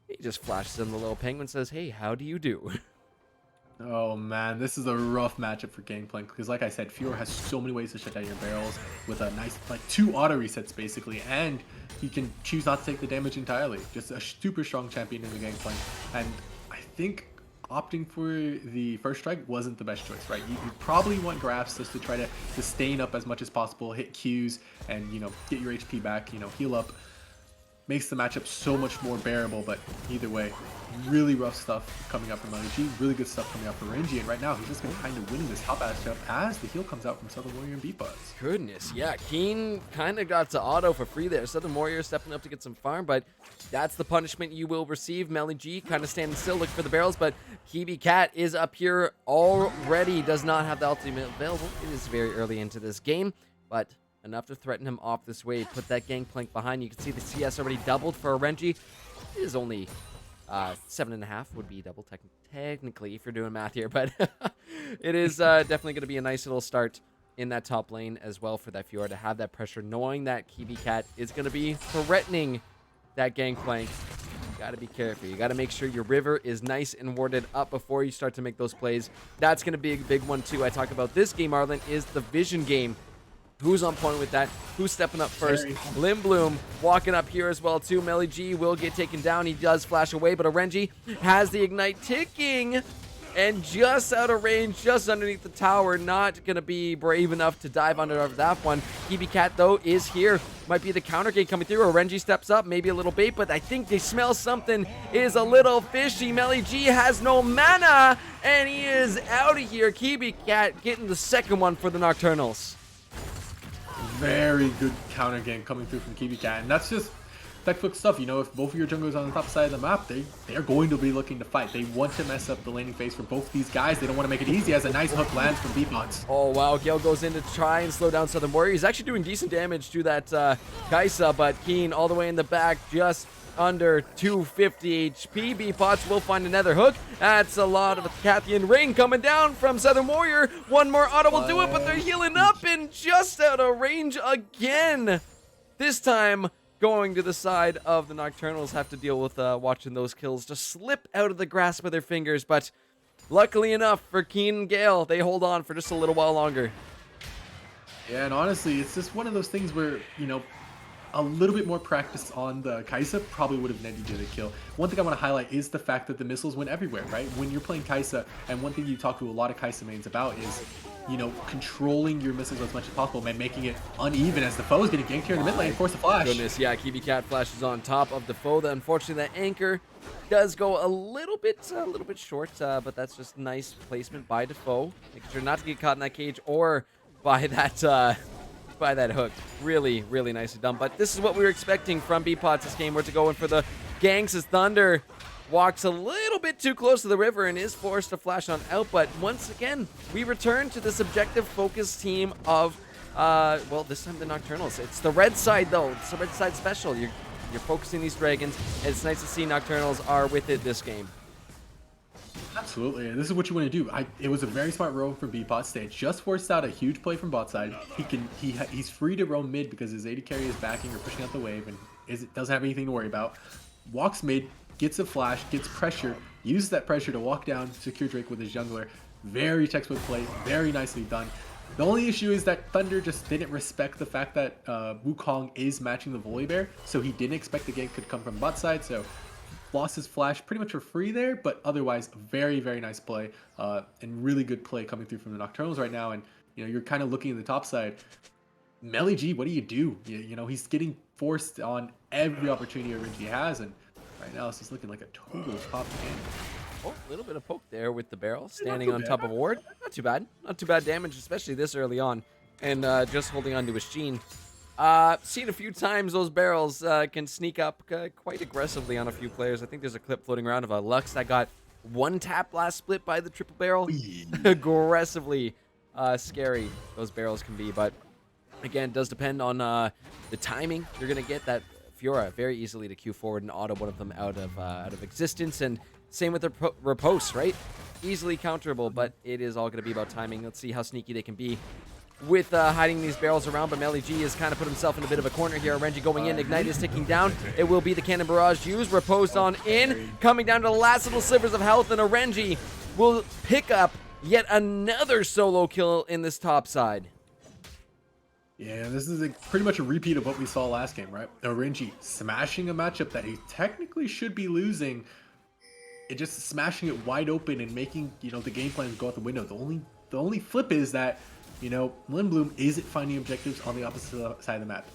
he just flashes him. The little penguin says, hey, how do you do? Oh man, this is a rough matchup for Gangplank because, like I said, Fiora has so many ways to shut down your barrels with a nice, like, 2 auto resets basically, and he can choose not to take the damage entirely. Just a super strong champion in the Gangplank, and I think opting for the first strike wasn't the best choice, right? You probably want Graphs just to try to sustain up as much as possible, hit Qs, and, you know, get your HP back, you know, heal up. Makes the matchup so much more bearable, but either way, really rough stuff coming up from LG, really good stuff coming out from Renji, and right now he's just been kind of winning this top matchup as the heal comes out from Southern Warrior and B-Buds. Goodness, yeah, Keen kind of got to auto for free there. Southern Warrior stepping up to get some farm, but that's the punishment you will receive. Melee G kind of standing still, looking for the barrels, but Kibi Cat is up here already, does not have the ultimate available. It is very early into this game, but enough to threaten him off this wave. Put that Gangplank behind. You can see the CS already doubled for Renji. It is only 7.5 would be double technically if you're doing math here, but it is definitely going to be a nice little start in that top lane as well for that Fiora to have that pressure, knowing that Kibi Cat is going to be threatening that Gangplank. You got to be careful. You got to make sure your river is nice and warded up before you start to make those plays. That's going to be a big one too. I talk about this game, Arlen, is the vision game. Who's on point with that? Who's stepping up first? Limbloom walking up here as well too. Melee G will get taken down. He does flash away, but Orenji has the ignite ticking and just out of range, just underneath the tower. Not going to be brave enough to dive under that one. Kibi Cat, though, is here. Might be the counter gate coming through. Orenji steps up, maybe a little bait, but I think they smell something is a little fishy. Melee G has no mana, and he is out of here. Kibi Cat getting the second one for the Nocturnals. Very good counter game coming through from Kibi Cat, and that's just textbook stuff. You know, if both of your junglers are on the top side of the map, they're going to be looking to fight. They want to mess up the laning phase for both these guys. They don't want to make it easy, as a nice hook lands from B-Bots. Oh wow, Gale goes in to try and slow down Southern Warrior. He's actually doing decent damage to that Kaisa, but Keen all the way in the back, just under 250 HP. B-Pots will find another hook. That's a lot of a Cathian ring coming down from Southern Warrior. One more auto will do it, but they're healing up and just out of range again. This time going to the side of the Nocturnals. Have to deal with watching those kills just slip out of the grasp of their fingers, but luckily enough for Keen and Gale, they hold on for just a little while longer. Yeah, and honestly, it's just one of those things where, a little bit more practice on the Kaisa probably would have netted you the kill. One thing I want to highlight is the fact that the missiles went everywhere, right? When you're playing Kaisa, and one thing you talk to a lot of Kaisa mains about is, controlling your missiles as much as possible and making it uneven as the foe is getting ganked here in the mid lane. Force the flash. Goodness, yeah, Kiwi Cat flashes on top of the foe. Unfortunately, that anchor does go a little bit short, but that's just nice placement by Defoe, making sure not to get caught in that cage or by that hook. Really, really nicely done. But this is what we were expecting from Beatpots this game. We're to go in for the ganks as Thunder walks a little bit too close to the river and is forced to flash on out. But once again, we return to this objective focused team of, well, this time the Nocturnals. It's the red side, though. It's the red side special. You're focusing these dragons, and it's nice to see Nocturnals are with it this game. Absolutely, and this is what you want to do. It was a very smart roam from Beatpots. They just forced out a huge play from bot side. He's free to roam mid because his AD carry is backing or pushing out the wave and doesn't have anything to worry about. Walks mid, gets a flash, gets pressure, uses that pressure to walk down, secure Drake with his jungler. Very textbook play, very nicely done. The only issue is that Thunder just didn't respect the fact that Wukong is matching the Volibear, so he didn't expect the gank could come from bot side, so lost his flash pretty much for free there, but otherwise very, very nice play and really good play coming through from the Nocturnals right now. And you're kind of looking at the top side. Melly G, what do? He's getting forced on every opportunity RNG has, and right now it's just looking like a total top game. Oh, a little bit of poke there with the barrel, standing on top of Ward. Not too bad. Not too bad damage, especially this early on, and just holding on to his Sheen. Seen a few times those barrels can sneak up quite aggressively on a few players. I think there's a clip floating around of a Lux that got one tap last split by the triple barrel. Aggressively scary those barrels can be, but again, it does depend on the timing. You're gonna get that Fiora very easily to Q forward and auto one of them out of existence, and same with the riposte, right? Easily counterable, but it is all gonna be about timing. Let's see how sneaky they can be with hiding these barrels around, but Melly G has kind of put himself in a bit of a corner here. Renji going in, Ignite is ticking down. It will be the Cannon Barrage used, riposed on in, coming down to the last little slivers of health, and Renji will pick up yet another solo kill in this top side. Yeah, this is pretty much a repeat of what we saw last game, right? Renji smashing a matchup that he technically should be losing, and just smashing it wide open and making, the game plans go out the window. The only flip is that Lindblom isn't finding objectives on the opposite side of the map.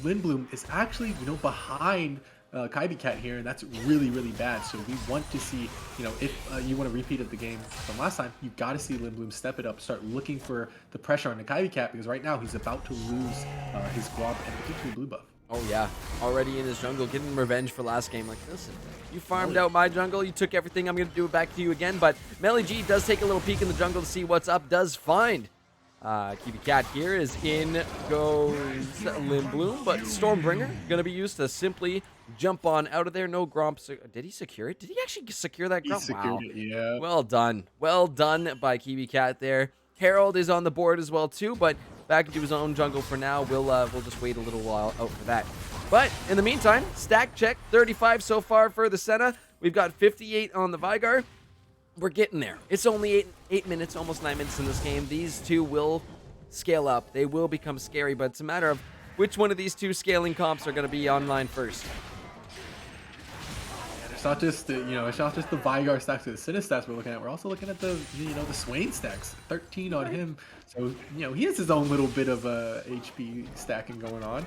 Lindblom is actually, behind Kaibi Cat here, and that's really, really bad. So we want to see, if you want a repeat of the game from last time, you got to see Lindblom step it up, start looking for the pressure on the Kaibi Cat, because right now he's about to lose his Guab and particularly blue buff. Oh yeah, already in his jungle, getting revenge for last game. Like, listen, you farmed out my jungle, you took everything, I'm going to do it back to you again. But Melly G does take a little peek in the jungle to see what's up, does find Kiwi Cat here. Is in goes Lindblom, but Stormbringer gonna be used to simply jump on out of there. No Gromp. Did he secure it? Did he actually secure that Gromp? He secured it, yeah. Well done by Kiwi Cat there. Herald is on the board as well too, but back into his own jungle for now. We'll just wait a little while out for that. But in the meantime, stack check 35 so far for the Senna. We've got 58 on the Vygar. We're getting there. It's only 8 minutes, almost 9 minutes in this game. These two will scale up. They will become scary, but it's a matter of which one of these two scaling comps are going to be online first. It's not just the, it's not just the Vygar stacks or the Sinna stats we're looking at. We're also looking at the, the Swain stacks. 13 on him. So, he has his own little bit of HP stacking going on.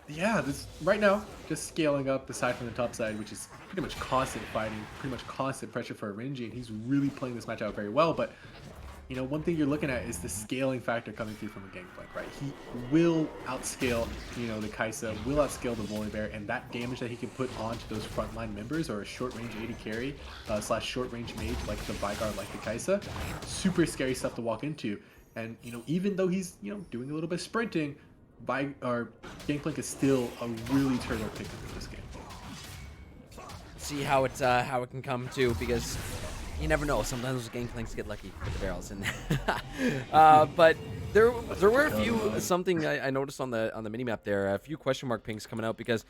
Yeah, this right now, just scaling up aside from the top side, which is pretty much constant fighting, pretty much constant pressure for Renji, and he's really playing this match out very well. But, one thing you're looking at is the scaling factor coming through from the Gangplank, right? He will outscale, the Kaisa, will outscale the Volibear, and that damage that he can put onto those frontline members or a short-range AD carry / short-range mage like the Vygar, like the Kaisa, super scary stuff to walk into. And, even though he's, doing a little bit of sprinting, Gangplank is still a really turbo pick in this game. See how it can come to, because you never know. Sometimes those Gangplanks get lucky with the barrels, and but there were a few something I noticed on the minimap there. A few question mark pings coming out because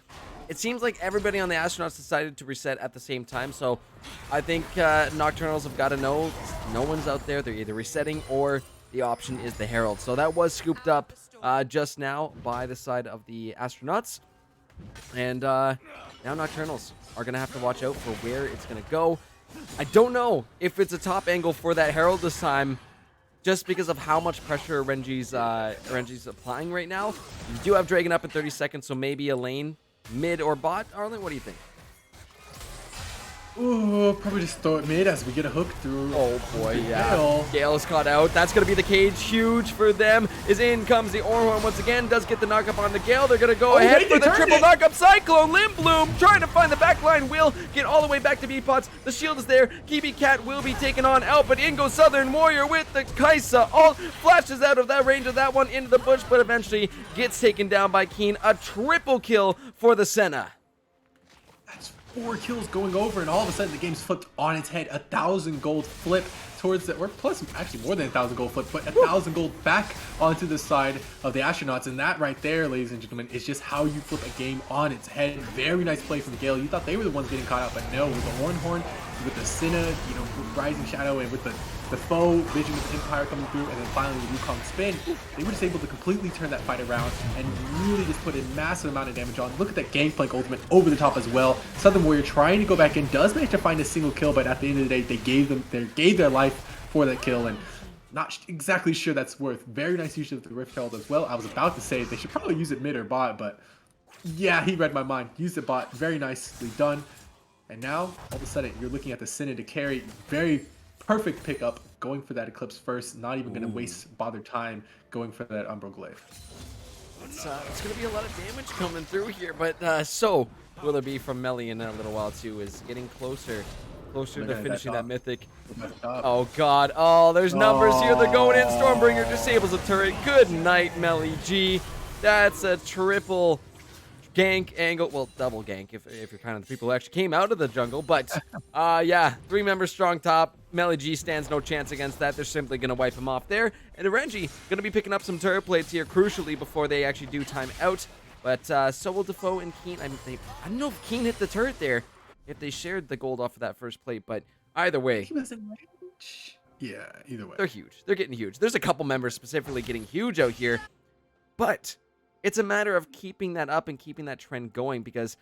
it seems like everybody on the Astronauts decided to reset at the same time. So I think Nocturnals have got to know no one's out there. They're either resetting or the option is the Herald. So that was scooped up just now by the side of the Astronauts. And now Nocturnals are going to have to watch out for where it's going to go. I don't know if it's a top angle for that Herald this time, just because of how much pressure RNG's applying right now. You do have Dragon up in 30 seconds, so maybe a lane, mid or bot. Arlen, what do you think? Ooh, probably just throw it mid as we get a hook through. Oh boy, yeah. Gale. Gale is caught out. That's going to be the cage. Huge for them. Is in comes the Orhorn once again. Does get the knock-up on the Gale. They're going to go ahead wait, for they the triple turned it. knock-up. Cyclone, Limbloom trying to find the backline. Will get all the way back to B-Pots. The shield is there. Kibi Cat will be taken on out, but in goes Southern Warrior with the Kaisa. All flashes out of that range of that one into the bush, but eventually gets taken down by Keen. A triple kill for the Senna. That's 4 kills going over, and all of a sudden the game's flipped on its head. 1,000 gold flip towards the, or plus actually more than 1,000 gold flip, but 1,000 gold back onto the side of the Astronauts. And that right there, ladies and gentlemen, is just how you flip a game on its head. Very nice play from the Gale. You thought they were the ones getting caught out, but no, with the Horn, with the Cinna, you know, with Rising Shadow, and with the foe Vision of Empire coming through, and then finally the Wukong spin, they were just able to completely turn that fight around and really just put a massive amount of damage on. Look at that Gangplank ultimate over the top as well. Southern Warrior trying to go back in, does manage to find a single kill, but at the end of the day, they gave their life for that kill, and not exactly sure that's worth. Very nice use of the Rift Herald as well. I was about to say they should probably use it mid or bot, but yeah, he read my mind. Used it bot, very nicely done. And now, all of a sudden, you're looking at the Cinna to carry. Very perfect pickup, going for that Eclipse first, not even going to bother time going for that Umbral Glaive. It's going to be a lot of damage coming through here, but so will it be from Melly in a little while too, is getting closer to finishing that Mythic. Oh god, oh there's numbers here, they're going in, Stormbringer disables a turret. Good night, Melly G. That's a triple gank angle, well, double gank if you're kind of the people who actually came out of the jungle, but yeah, 3 members strong top. Melly G stands no chance against that. They're simply going to wipe him off there, and Renji going to be picking up some turret plates here crucially before they actually do time out, but so will Defoe and Keen. I don't know if Keen hit the turret there, if they shared the gold off of that first plate, but either way, He was in range. Yeah, either way. they're huge. They're getting huge. There's a couple members specifically getting huge out here, but it's a matter of keeping that up and keeping that trend going, because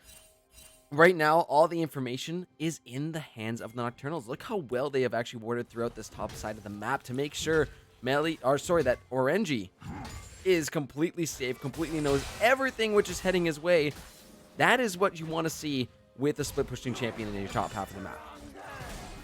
right now all the information is in the hands of Nocturnals. Look how well they have actually warded throughout this top side of the map to make sure that Orenji is completely safe, completely knows everything which is heading his way. That is what you want to see with a split pushing champion in your top half of the map.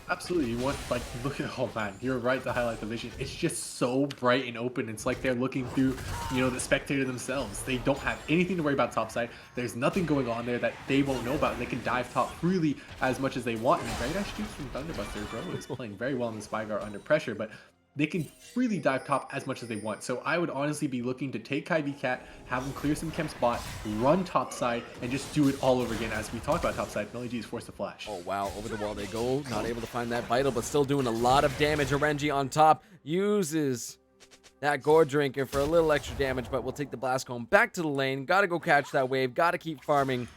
Absolutely, you want, like, look at, oh man, you're right to highlight the vision. It's just so bright and open. It's like they're looking through, you know, the spectator themselves. They don't have anything to worry about topside. There's nothing going on there that they won't know about. They can dive top freely as much as they want. And very nice shoots from Thunderbuster, bro. Is playing very well in the Spygar under pressure, but they can freely dive top as much as they want. So I would honestly be looking to take Kyvie Cat, have him clear some chem spot, run topside, and just do it all over again. As we talk about topside, Melly G is forced to flash. Oh wow, over the wall they go. Not able to find that vital, but still doing a lot of damage. Orenji on top uses that Gore Drinker for a little extra damage, but we'll take the Blast Cone back to the lane. Gotta go catch that wave, gotta keep farming.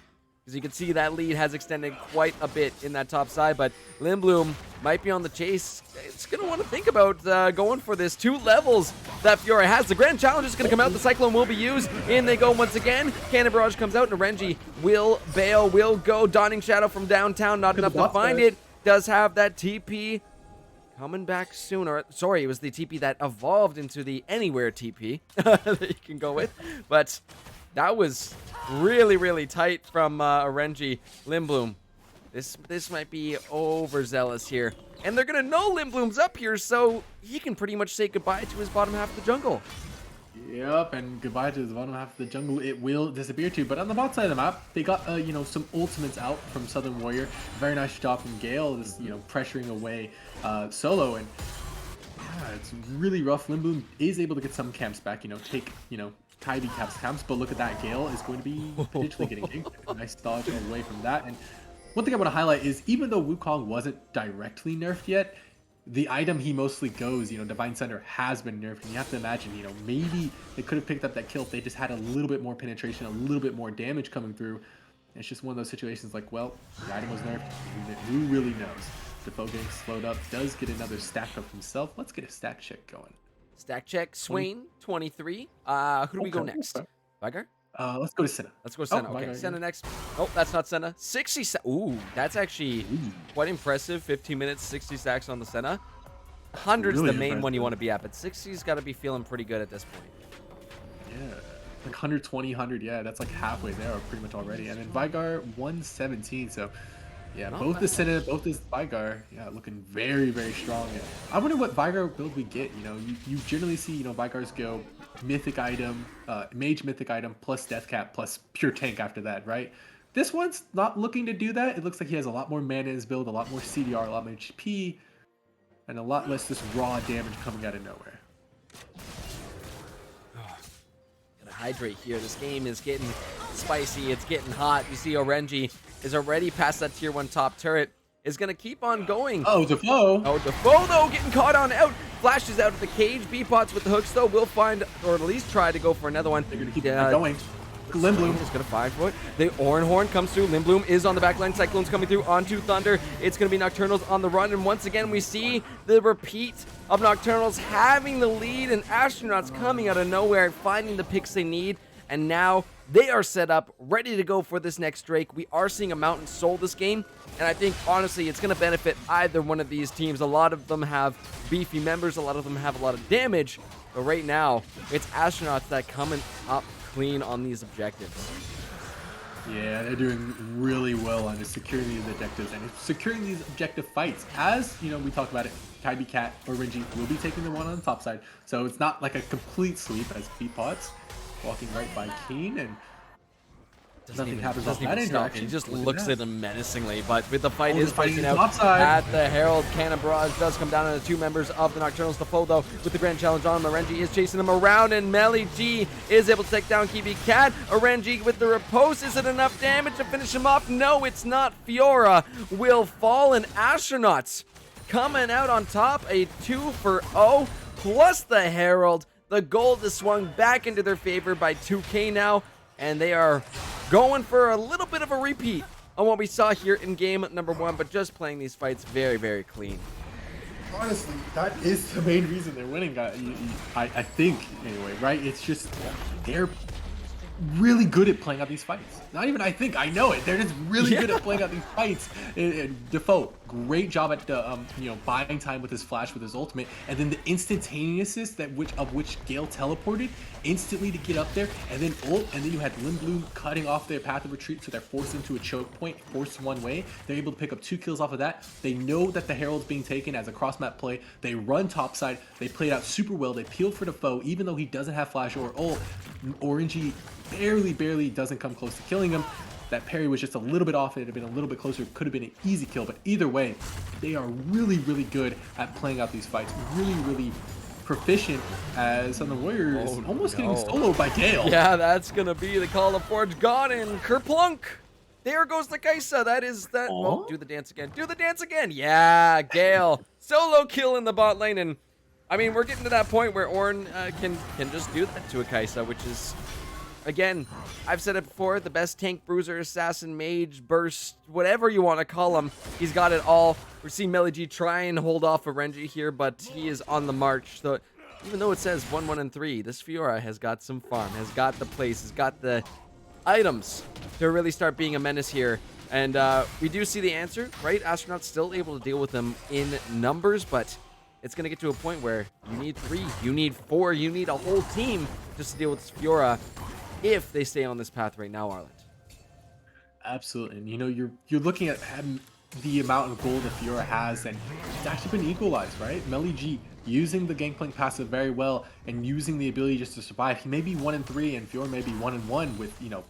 As you can see, that lead has extended quite a bit in that top side, but Limbloom might be on the chase. It's going to want to think about going for this 2 levels that Fiora has. The Grand Challenge is going to come out. The Cyclone will be used. In they go once again. Cannon Barrage comes out, and Renji will bail, will go. Dawning Shadow from downtown, not enough to find it. Does have that TP coming back soon. Or, sorry, it was the TP that evolved into the Anywhere TP that you can go with. But that was really, really tight from Orenji. Limbloom, this might be overzealous here. And they're going to know Limbloom's up here, so he can pretty much say goodbye to his bottom half of the jungle. Yep, and goodbye to the bottom half of the jungle. It will disappear too. But on the bot side of the map, they got you know, some ultimates out from Southern Warrior. Very nice job from Gale, is, you know, pressuring away Solo, and yeah, it's really rough. Limbloom is able to get some camps back. You know, take, you know, Kyvie camps, but look at that. Gale is going to be potentially getting dinked. Nice dodge away from that. And one thing I want to highlight is, even though Wukong wasn't directly nerfed yet, the item he mostly goes, you know, Divine Center, has been nerfed. And you have to imagine, you know, maybe they could have picked up that kill if they just had a little bit more penetration, a little bit more damage coming through. And it's just one of those situations like, well, the item was nerfed. Who really knows? Defoe getting slowed up, does get another stack up himself. Let's get a stack check going. Stack check. Swain, 23. Who do we go Okay, next? okay. Vigar? Let's go to Senna. Let's go Senna. Oh, Okay, Vigar, Senna yeah. next. Oh, that's not Senna. 60. Ooh, that's actually quite impressive. 15 minutes, 60 stacks on the Senna. 100's really the main one you impressive. want to be at, but 60's got to be feeling pretty good at this point. Yeah, like 120, 100. Yeah, that's like halfway there pretty much already. And then Vigar 117. So yeah, Not both bad. the Senna, both this Vigar, yeah, looking very, very strong. Yeah. I wonder what Vigar build we get. You know, you generally see, you know, Vigars go mythic item, mage mythic item plus death cap plus pure tank after that, right? This one's not looking to do that. It looks like he has a lot more mana in his build, a lot more CDR, a lot more HP, and a lot less just raw damage coming out of nowhere. Gotta hydrate here. This game is getting spicy. It's getting hot. You see Orenji is already past that tier 1 top turret. Is going to keep on going. Oh, Defoe. Oh, Defoe, though, getting caught on out. Flashes out of the cage. B-Pots with the hooks, though, will find, or at least try to go for another one. They're going to keep it going. Limbloom is going to 5-foot. The Orenhorn comes through. Limbloom is on the back line. Cyclone's coming through onto Thunder. It's going to be Nocturnals on the run. And once again, we see the repeat of Nocturnals having the lead and Astronauts coming out of nowhere, finding the picks they need. And now they are set up, ready to go for this next Drake. We are seeing a Mountain Soul this game. And I think, honestly, it's going to benefit either one of these teams. A lot of them have beefy members. A lot of them have a lot of damage. But right now, it's Astronauts that coming up clean on these objectives. Yeah, they're doing really well on just securing these objectives and securing these objective fights. As, you know, we talked about it, Kaibi Cat or Renji will be taking the one on the top side. So it's not like a complete sweep as B-Pots walking right by Keen and nothing happens off that interaction. He just Look at looks that. at him menacingly, but with the fight Oh, is the fight breaking is out topside. at the Herald. Cannon Barrage does come down on the two members of the Nocturnals. Defoe, though, with the Grand Challenge on. Orenji is chasing him around, and Melly G is able to take down Kibi Cat. Orenji with the repose. Is it enough damage to finish him off? No, it's not. Fiora will fall, and Astronauts coming out on top. A 2-for-0 plus the Herald. The gold is swung back into their favor by 2K now, and they are going for a little bit of a repeat on what we saw here in game number 1, but just playing these fights very, very clean. Honestly, that is the main reason they're winning. I think, anyway, right? It's just they're really good at playing out these fights. Not even I think, I know it. They're just really good at playing out these fights. And Defoe, great job at you know, buying time with his flash with his ultimate, and then the instantaneousness of which Gale teleported instantly to get up there, and then ult, and then you had Limbloom cutting off their path of retreat, so they're forced into a choke point, forced one way. They're able to pick up 2 kills off of that. They know that the Herald's being taken as a cross map play. They run topside. They played out super well. They peeled for Defoe, even though he doesn't have flash or ult. Orangey barely doesn't come close to killing him. That parry was just a little bit off. It had been a little bit closer. It could have been an easy kill, but either way, they are really good at playing out these fights. Really proficient as on the Warriors, almost getting soloed by Gale. Yeah, that's going to be the Call of Forge gone, and Kerplunk. There goes the Kaisa. That is that. Oh, do the dance again. Do the dance again. Yeah, Gale. Solo kill in the bot lane, and I mean, we're getting to that point where Ornn can just do that to a Kaisa, which is, again, I've said it before, the best tank, bruiser, assassin, mage, burst, whatever you want to call him. He's got it all. We're seeing Melly G try and hold off Orenji here, but he is on the march. So even though it says 1, 1, and 3, this Fiora has got some farm, has got the place, has got the items to really start being a menace here. And we do see the answer, right? Astronauts still able to deal with them in numbers, but it's going to get to a point where you need 3, you need 4, you need a whole team just to deal with this Fiora if they stay on this path right now, Arland. Absolutely, and you know, you're looking at the amount of gold that Fiora has, and it's actually been equalized, right? Melly G using the Gangplank passive very well and using the ability just to survive. He may be 1 and 3, and Fiora may be 1 and 1 with, you know,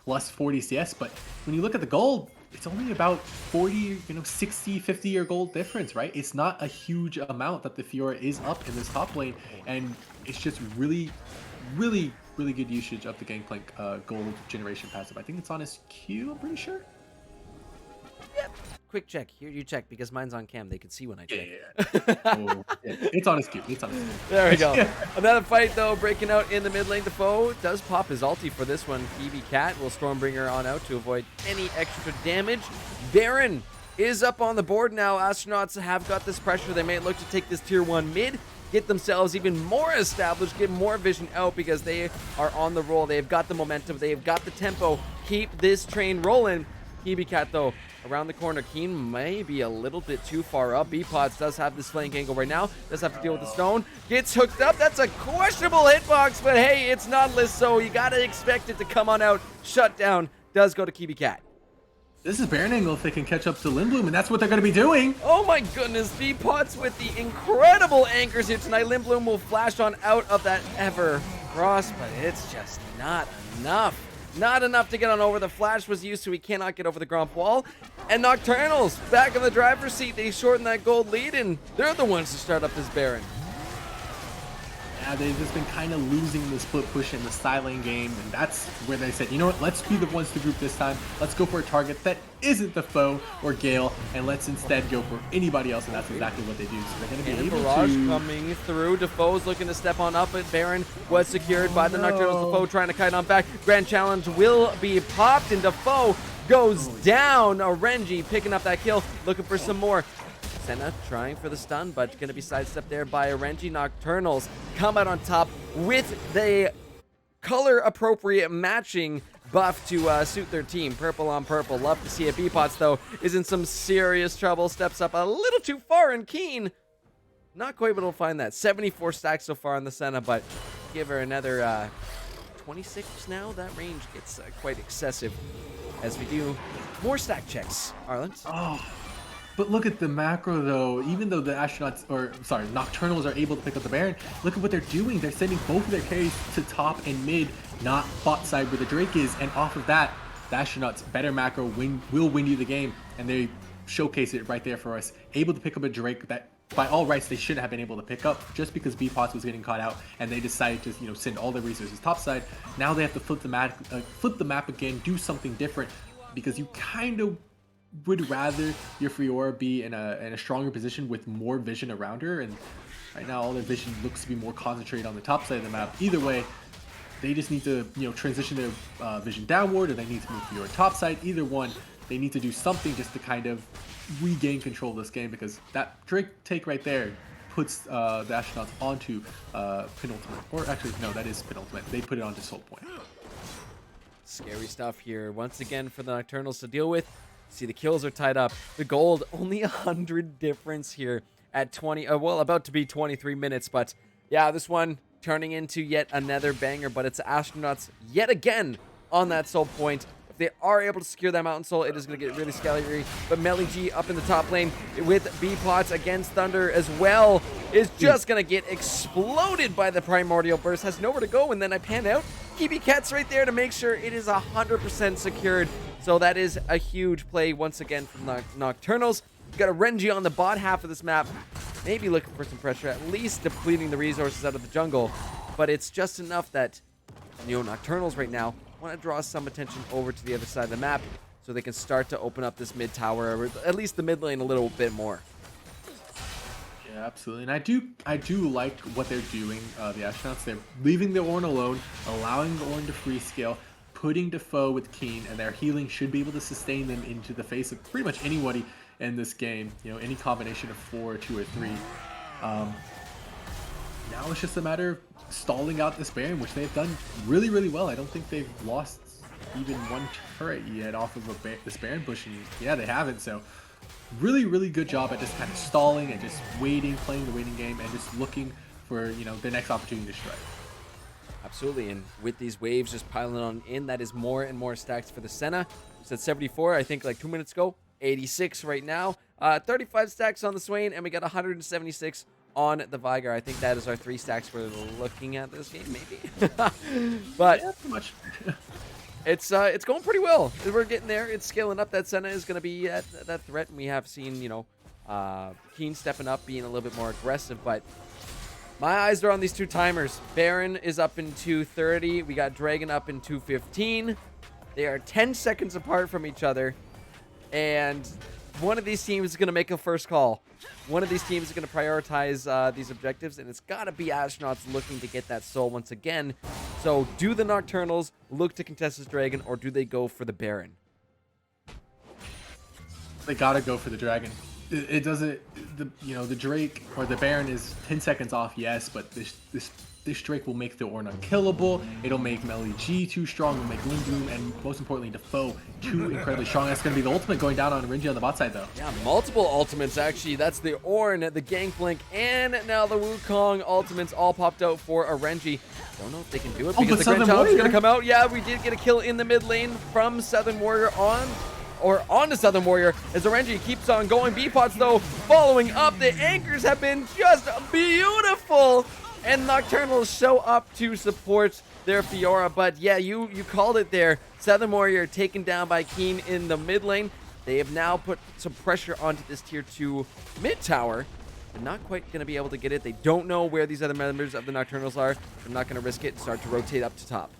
plus 40 CS, but when you look at the gold, it's only about 40, you know, 60, 50 year gold difference, right? It's not a huge amount that the Fiora is up in this top lane, and it's just really good usage of the Gangplank gold generation passive. I think it's on his Q, I'm pretty sure. Yep. Quick check. Here, you check, because mine's on cam. They can see when I check. Oh, yeah. It's on his Q. It's on his Q. There we go. Another fight, though, breaking out in the mid lane. Defoe does pop his ulti for this one. Kiwi Cat will Stormbringer on out to avoid any extra damage. Baron is up on the board now. Astronauts have got this pressure. They may look to take this tier 1 mid. get themselves even more established, get more vision out, because they are on the roll. They've got the momentum. They've got the tempo. Keep this train rolling. Kibikat, though, around the corner. Keen may be a little bit too far up. B-Pots does have this flank angle right now. Does have to deal with the stone. Gets hooked up. That's a questionable hitbox, but hey, it's Nautilus, so you got to expect it to come on out. Shutdown does go to Kibikat. This is Baron angle if they can catch up to Lindblom, and that's what they're going to be doing. Oh my goodness, B-Pots with the incredible anchors here tonight. Lindblom will flash on out of that Ever Cross, but it's just not enough. Not enough to get on over. The flash was used, so he cannot get over the Gromp wall. And Nocturnals back in the driver's seat. They shorten that gold lead, and they're the ones to start up this Baron. Yeah, they've just been kind of losing the split push in the styling game, and that's where they said, you know what, let's be the ones to group this time. Let's go for a target that isn't the foe or Gale, and let's instead go for anybody else, and that's exactly what they do. So they're going to be able Barrage to... coming through. Defoe's looking to step on up, but Baron was secured by the Nocturnals. Defoe trying to kite on back. Grand Challenge will be popped, and Defoe goes down. Renji picking up that kill, looking for some more. Senna trying for the stun, but going to be sidestepped there by Renji. Nocturnals come out on top with the color-appropriate matching buff to suit their team. Purple on purple. Love to see it. B-Pots, though, is in some serious trouble. Steps up a little too far, and Keen not quite able to find that. 74 stacks so far on the Senna, but give her another 26 now. That range gets quite excessive as we do more stack checks. Arlen? Oh. But look at the macro, though. Even though the Nocturnals are able to pick up the Baron, look at what they're doing. They're sending both of their carries to top and mid, not bot side where the Drake is. And off of that, the Astronauts, better macro, will win you the game. And they showcase it right there for us. Able to pick up a Drake that, by all rights, they shouldn't have been able to pick up just because B-Pots was getting caught out, and they decided to, send all their resources topside. Now they have to flip the map again, do something different, because you kind of would rather your Fiora be in a stronger position with more vision around her, and right now all their vision looks to be more concentrated on the top side of the map. Either way, they just need to transition their vision downward, or they need to move Fiora top side. Either one, they need to do something just to kind of regain control of this game, because that Drake take right there puts the Astronauts onto penultimate, or actually no, that is penultimate. They put it onto Soul Point. Scary stuff here once again for the Nocturnals to deal with. See, the kills are tied up. The gold, only 100 difference here at 20, well, about to be 23 minutes. But yeah, this one turning into yet another banger, but it's Astronauts yet again on that Soul Point. If they are able to secure that Mountain Soul, it is going to get really scary. But Melly G up in the top lane with B-Pots against Thunder as well is just going to get exploded by the Primordial Burst. Has nowhere to go, and then I pan out. Kibikat's right there to make sure it is 100% secured. So that is a huge play once again from Nocturnals. We've got a Renji on the bot half of this map. Maybe looking for some pressure, at least depleting the resources out of the jungle. But it's just enough that, Nocturnals right now want to draw some attention over to the other side of the map so they can start to open up this mid tower, or at least the mid lane, a little bit more. Yeah, absolutely. And I do like what they're doing, the Astronauts. They're leaving the Ornn alone, allowing the Ornn to free scale, putting Defoe with Keen, and their healing should be able to sustain them into the face of pretty much anybody in this game. Any combination of 4, 2, or 3. Now it's just a matter of stalling out this Baron, which they've done really, really well. I don't think they've lost even one turret yet off of this Baron push, and yeah, they haven't. So really, really good job at just kind of stalling and just waiting, playing the waiting game, and just looking for their next opportunity to strike. Absolutely, and with these waves just piling on in, that is more and more stacks for the Senna. It's at 74, I think, like 2 minutes ago. 86 right now. 35 stacks on the Swain, and we got 176 on the Vigar. I think that is our 3 stacks we're looking at this game, maybe. But yeah, pretty much. it's going pretty well. We're getting there. It's scaling up. That Senna is going to be that threat, and we have seen, Keen stepping up, being a little bit more aggressive, but my eyes are on these 2 timers. Baron is up in 230. We got Dragon up in 215. They are 10 seconds apart from each other. And one of these teams is going to make a first call. One of these teams is going to prioritize these objectives. And it's got to be Astronauts looking to get that soul once again. So do the Nocturnals look to contest this Dragon, or do they go for the Baron? They got to go for the Dragon. it doesn't. The Drake or the Baron is 10 seconds off, yes, but this Drake will make the Ornn unkillable. It'll make Melly G too strong. It'll make Bloom, and most importantly, Defoe too incredibly strong. That's going to be the ultimate going down on Renji on the bot side, though. Yeah, multiple ultimates, actually. That's the Ornn, the Gangplank, and now the Wukong ultimates all popped out for a Renji. Don't know if they can do it because the Grand Challenge is going to come out. Yeah, we did get a kill in the mid lane from Southern Warrior on to Southern Warrior as Renji keeps on going. B-Pots, though, following up. The anchors have been just beautiful. And Nocturnals show up to support their Fiora. But yeah, you called it there. Southern Warrior taken down by Keen in the mid lane. They have now put some pressure onto this tier 2 mid tower. They're not quite going to be able to get it. They don't know where these other members of the Nocturnals are. They're not going to risk it and start to rotate up to top.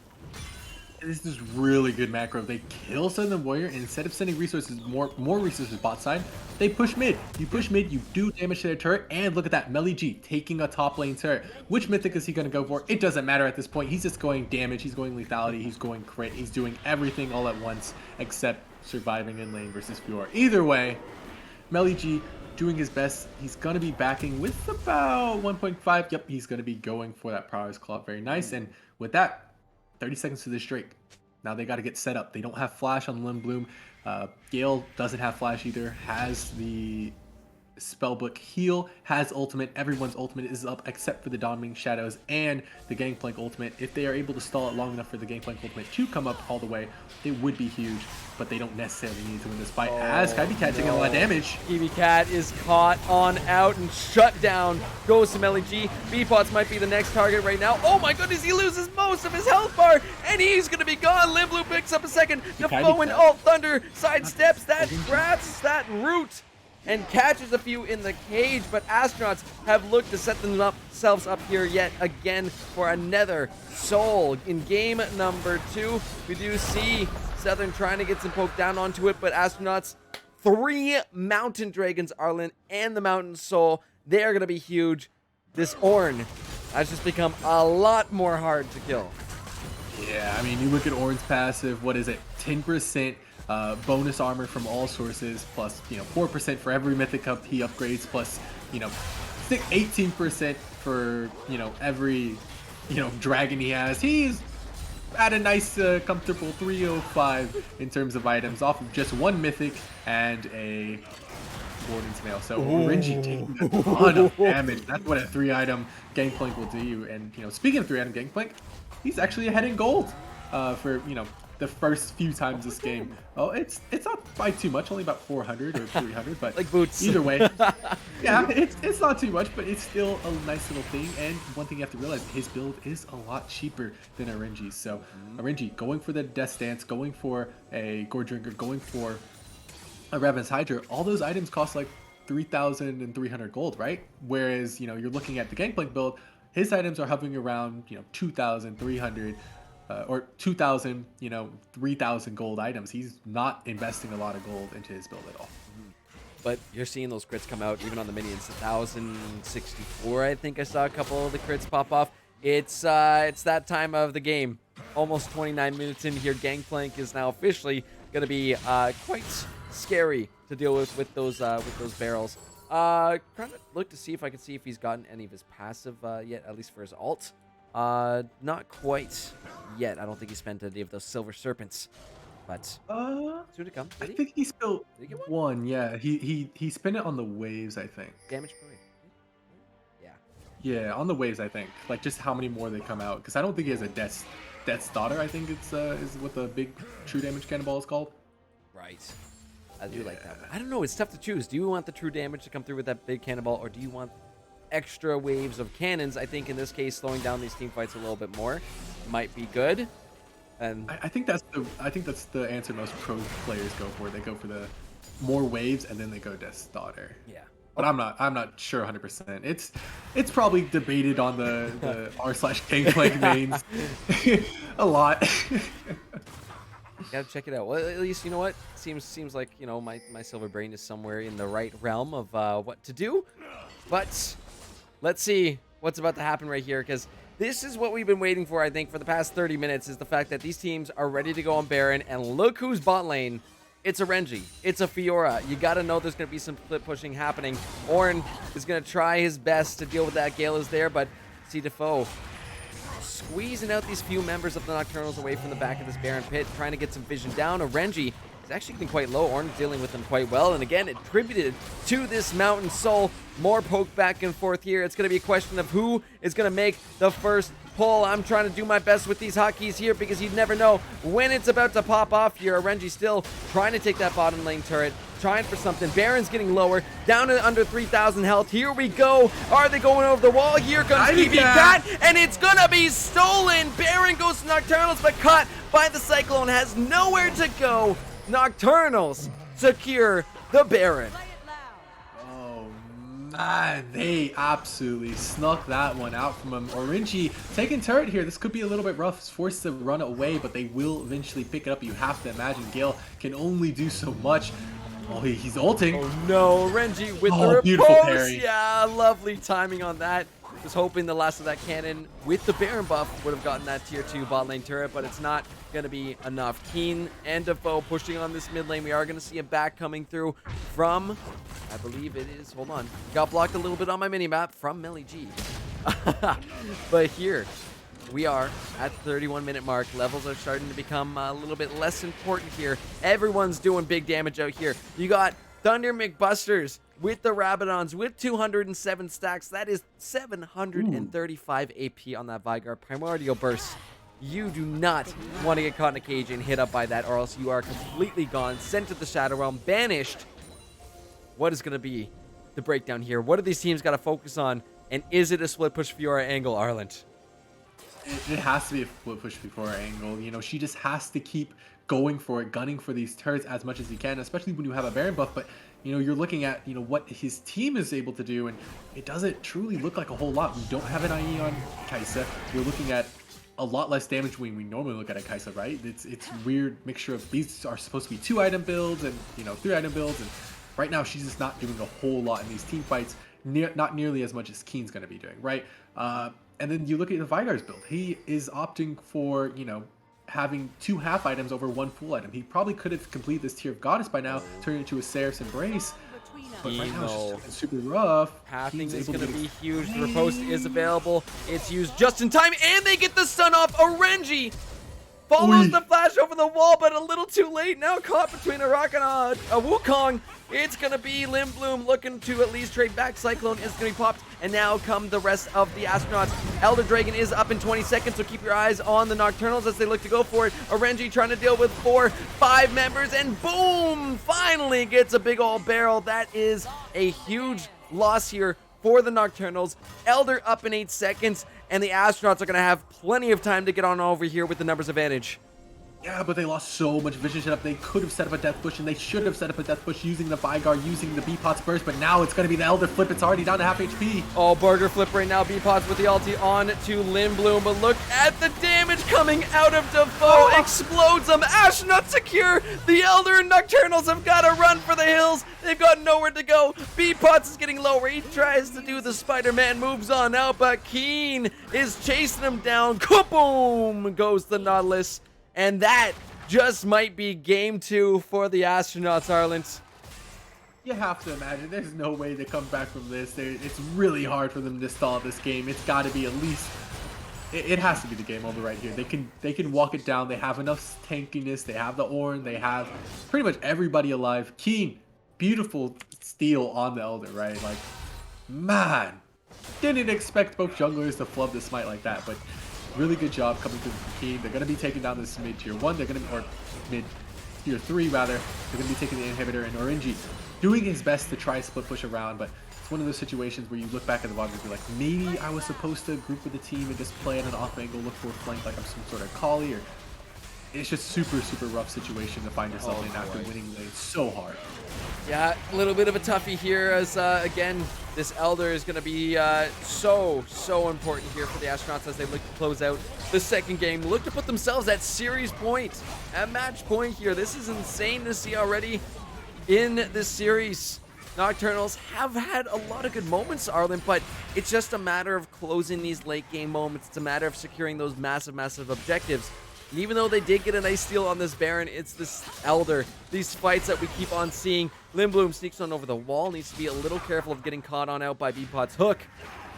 This is really good macro. They kill Southern Warrior, and instead of sending resources, more resources bot side, they push mid. You push mid, you do damage to their turret, and look at that, Melly G taking a top lane turret. Which mythic is he going to go for? It doesn't matter at this point. He's just going damage, he's going lethality, he's going crit, he's doing everything all at once except surviving in lane versus Fiora. Either way, Melly G doing his best. He's going to be backing with about 1.5. Yep, he's going to be going for that Prowess Claw. Very nice. And with that, 30 seconds to this Drake. Now they got to get set up. They don't have flash on Limb Bloom. Gale doesn't have flash either. Has the Spellbook heal, has ultimate. Everyone's ultimate is up except for the Dominating Shadows and the Gangplank ultimate. If they are able to stall it long enough for the Gangplank ultimate to come up all the way, it would be huge, but they don't necessarily need to win this fight as Kybe Cat taking a lot of damage. Kybe Cat is caught on out and shut down. Goes to Melly G. B-Pots might be the next target right now. Oh my goodness, he loses most of his health bar and he's going to be gone. Limb Bloom picks up a second. Defoe and Alt Thunder sidesteps that, grabs that root and catches a few in the cage, but Astronauts have looked to set themselves up here yet again for another soul. In game number 2, we do see Southern trying to get some poke down onto it, but Astronauts, 3 Mountain Dragons, Arlen, and the Mountain Soul, they are going to be huge. This Ornn has just become a lot more hard to kill. Yeah, I mean, you look at Ornn's passive, what is it, 10% bonus armor from all sources, plus 4% for every mythic up he upgrades, plus 18% for every dragon he has. He's at a nice comfortable 305 in terms of items off of just 1 mythic and a Warden's Mail. So Renji taking a ton of damage. That's what a 3-item Gangplank will do. And speaking of 3-item Gangplank, he's actually ahead in gold for the first few times this game. Oh, it's not by too much, only about 400 or 300, but like boots. Either way, yeah, it's not too much, but it's still a nice little thing. And one thing you have to realize, his build is a lot cheaper than a Renji's. So a Renji going for the Death Stance, going for a Gore Drinker, going for a Raven's Hydra, all those items cost like 3,300 gold, right? Whereas you're looking at the Gangplank build, his items are hovering around 2,300. Or 2,000, 3,000 gold items. He's not investing a lot of gold into his build at all. But you're seeing those crits come out even on the minions. 1,064, I think I saw a couple of the crits pop off. It's that time of the game. Almost 29 minutes in here. Gangplank is now officially going to be quite scary to deal with those barrels. Trying to look to see if I can see if he's gotten any of his passive yet, at least for his ult. Not quite yet. I don't think he spent any of those Silver Serpents, but soon to come. I think he spilled one. Yeah, he spent it on the waves, I think. Damage per wave. Yeah. Yeah, on the waves, I think. Like just how many more they come out, because I don't think he has a Death's Daughter. I think it's is what the big true damage cannonball is called. Right. I do like that one. I don't know. It's tough to choose. Do you want the true damage to come through with that big cannonball, or do you want extra waves of cannons? I think in this case, slowing down these team fights a little bit more might be good. And I think that's the answer most pro players go for. They go for the more waves and then they go Death's Daughter. Yeah. But I'm not sure 100%. It's probably debated on the r/Gangplank mains a lot. Gotta check it out. Well, at least you know what? Seems like my silver brain is somewhere in the right realm of what to do. But let's see what's about to happen right here, because this is what we've been waiting for, I think, for the past 30 minutes, is the fact that these teams are ready to go on Baron, and look who's bot lane. It's a Renji. It's a Fiora. You got to know there's going to be some split pushing happening. Ornn is going to try his best to deal with that. Gale is there, but see Defoe squeezing out these few members of the Nocturnals away from the back of this Baron pit, trying to get some vision down. A Renji is actually getting quite low. Ornn dealing with them quite well, and again, attributed to this Mountain Soul. More poke back and forth here. It's going to be a question of who is going to make the first pull. I'm trying to do my best with these hotkeys here because you never know when it's about to pop off here. Renji still trying to take that bottom lane turret, trying for something. Baron's getting lower, down to under 3,000 health. Here we go. Are they going over the wall? Here comes BB Cat, and it's gonna be stolen. Baron goes to Nocturnals, but caught by the Cyclone, has nowhere to go. Nocturnals secure the Baron. Man, they absolutely snuck that one out from him. Orinji taking turret here. This could be a little bit rough. He's forced to run away, but they will eventually pick it up. You have to imagine Gale can only do so much. Oh, he's ulting. Oh no, Renji with the beautiful repose. parry. Yeah, lovely timing on that. Was hoping the last of that cannon with the Baron buff would have gotten that tier 2 bot lane turret, but it's not going to be enough. Keen and Defoe pushing on this mid lane. We are going to see a back coming through from, I believe it is, hold on, got blocked a little bit on my mini-map from Melly G. But here we are at the 31-minute mark. Levels are starting to become a little bit less important here. Everyone's doing big damage out here. You got Thunder McBusters with the Rabadons with 207 stacks. That is 735 AP on that Vygar Primordial Burst. You do not want to get caught in a cage and hit up by that, or else you are completely gone, sent to the Shadow Realm, banished. What is going to be the breakdown here? What do these teams got to focus on? And is it a split push Fiora angle, Arland? It has to be a split push before our angle. You know, she just has to keep going for it, gunning for these turrets as much as he can, especially when you have a Baron buff. But, you know, you're looking at, you know, what his team is able to do, and it doesn't truly look like a whole lot. We don't have an IE on Kai'Sa. You're looking at a lot less damage when we normally look at a Kai'Sa, right? It's weird mixture of, these are supposed to be 2-item builds and, you know, 3-item builds, and right now she's just not doing a whole lot in these team fights, not nearly as much as Keen's going to be doing, right? And then you look at the Vygar's build. He is opting for, you know, having 2 half items over 1 full item. He probably could have completed this tier of Goddess by now, turning into a Seraph's Embrace. But right now it's just super rough. Pathing is going to be huge. The riposte is available. It's used just in time, and they get the stun off. Orenji follows the flash over the wall, but a little too late. Now caught between a rock and a Wukong. It's going to be Limbloom looking to at least trade back. Cyclone is going to be popped, and now come the rest of the astronauts. Elder Dragon is up in 20 seconds, so keep your eyes on the Nocturnals as they look to go for it. Orenji trying to deal with 4-5 members, and boom! Finally gets a big old barrel. That is a huge loss here for the Nocturnals. Elder up in 8 seconds, and the astronauts are going to have plenty of time to get on over here with the numbers advantage. Yeah, but they lost so much vision setup. They could have set up a death push, and they should have set up a death push using the Vygar, using the B-Pot's burst, but now it's going to be the Elder Flip. It's already down to half HP. Oh, Burger Flip right now. B-Pots with the ulti on to Limbloom, but look at the damage coming out of Defoe. Explodes them. Astronaut secure. The Elder and Nocturnals have got to run for the hills. They've got nowhere to go. B-Pots is getting lower. He tries to do the Spider-Man moves on out, but Keen is chasing him down. Kaboom goes the Nautilus. And that just might be game 2 for the astronauts, Arland. You have to imagine there's no way to come back from this. It's really hard for them to stall this game. It's got to be at least, it has to be the game over right here. They can walk it down. They have enough tankiness. They have the Ornn. They have pretty much everybody alive. Keen, beautiful steal on the Elder, right? Like, man, didn't expect both junglers to flub the smite like that, but really good job coming through the team. They're going to be taking down this mid tier 1. They're going to be, or mid tier 3 rather. They're going to be taking the inhibitor, and Orenji doing his best to try split push around, but it's one of those situations where you look back at the VOD and be like, maybe I was supposed to group with the team and just play at an off angle, look for a flank like I'm some sort of collie, or it's just super rough situation to find yourself in after winning lane so hard. Yeah, a little bit of a toughie here as, again, this Elder is going to be so important here for the astronauts as they look to close out the second game. Look to put themselves at series point, at match point here. This is insane to see already in this series. Nocturnals have had a lot of good moments, Arlen, but it's just a matter of closing these late game moments. It's a matter of securing those massive objectives. And even though they did get a nice steal on this Baron, it's this Elder. These fights that we keep on seeing. Lindblom sneaks on over the wall. Needs to be a little careful of getting caught on out by Beepot's hook.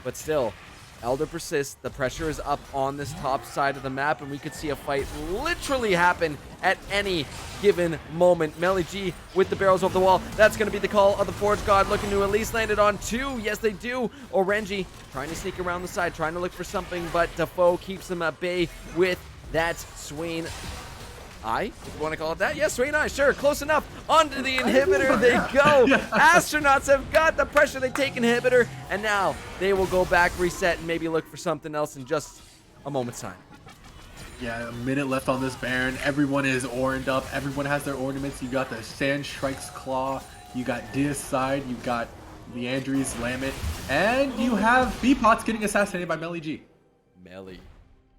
But still, Elder persists. The pressure is up on this top side of the map, and we could see a fight literally happen at any given moment. Melly G with the barrels over the wall. That's going to be the call of the Forge God, looking to at least land it on 2. Yes, they do. Orenji trying to sneak around the side, trying to look for something, but Defoe keeps them at bay with that Swain Eye, if you want to call it that. Yes, Swain Eye, sure, close enough. Onto the inhibitor they go. Astronauts have got the pressure. They take inhibitor, and now they will go back, reset, and maybe look for something else in just a moment's time. Yeah, a minute left on this Baron. Everyone is oraned up. Everyone has their ornaments. You got the Sand Strike's Claw. You got Dia's Side. You got Leandri's Lamet. And you have Beepots getting assassinated by Melly G. Melly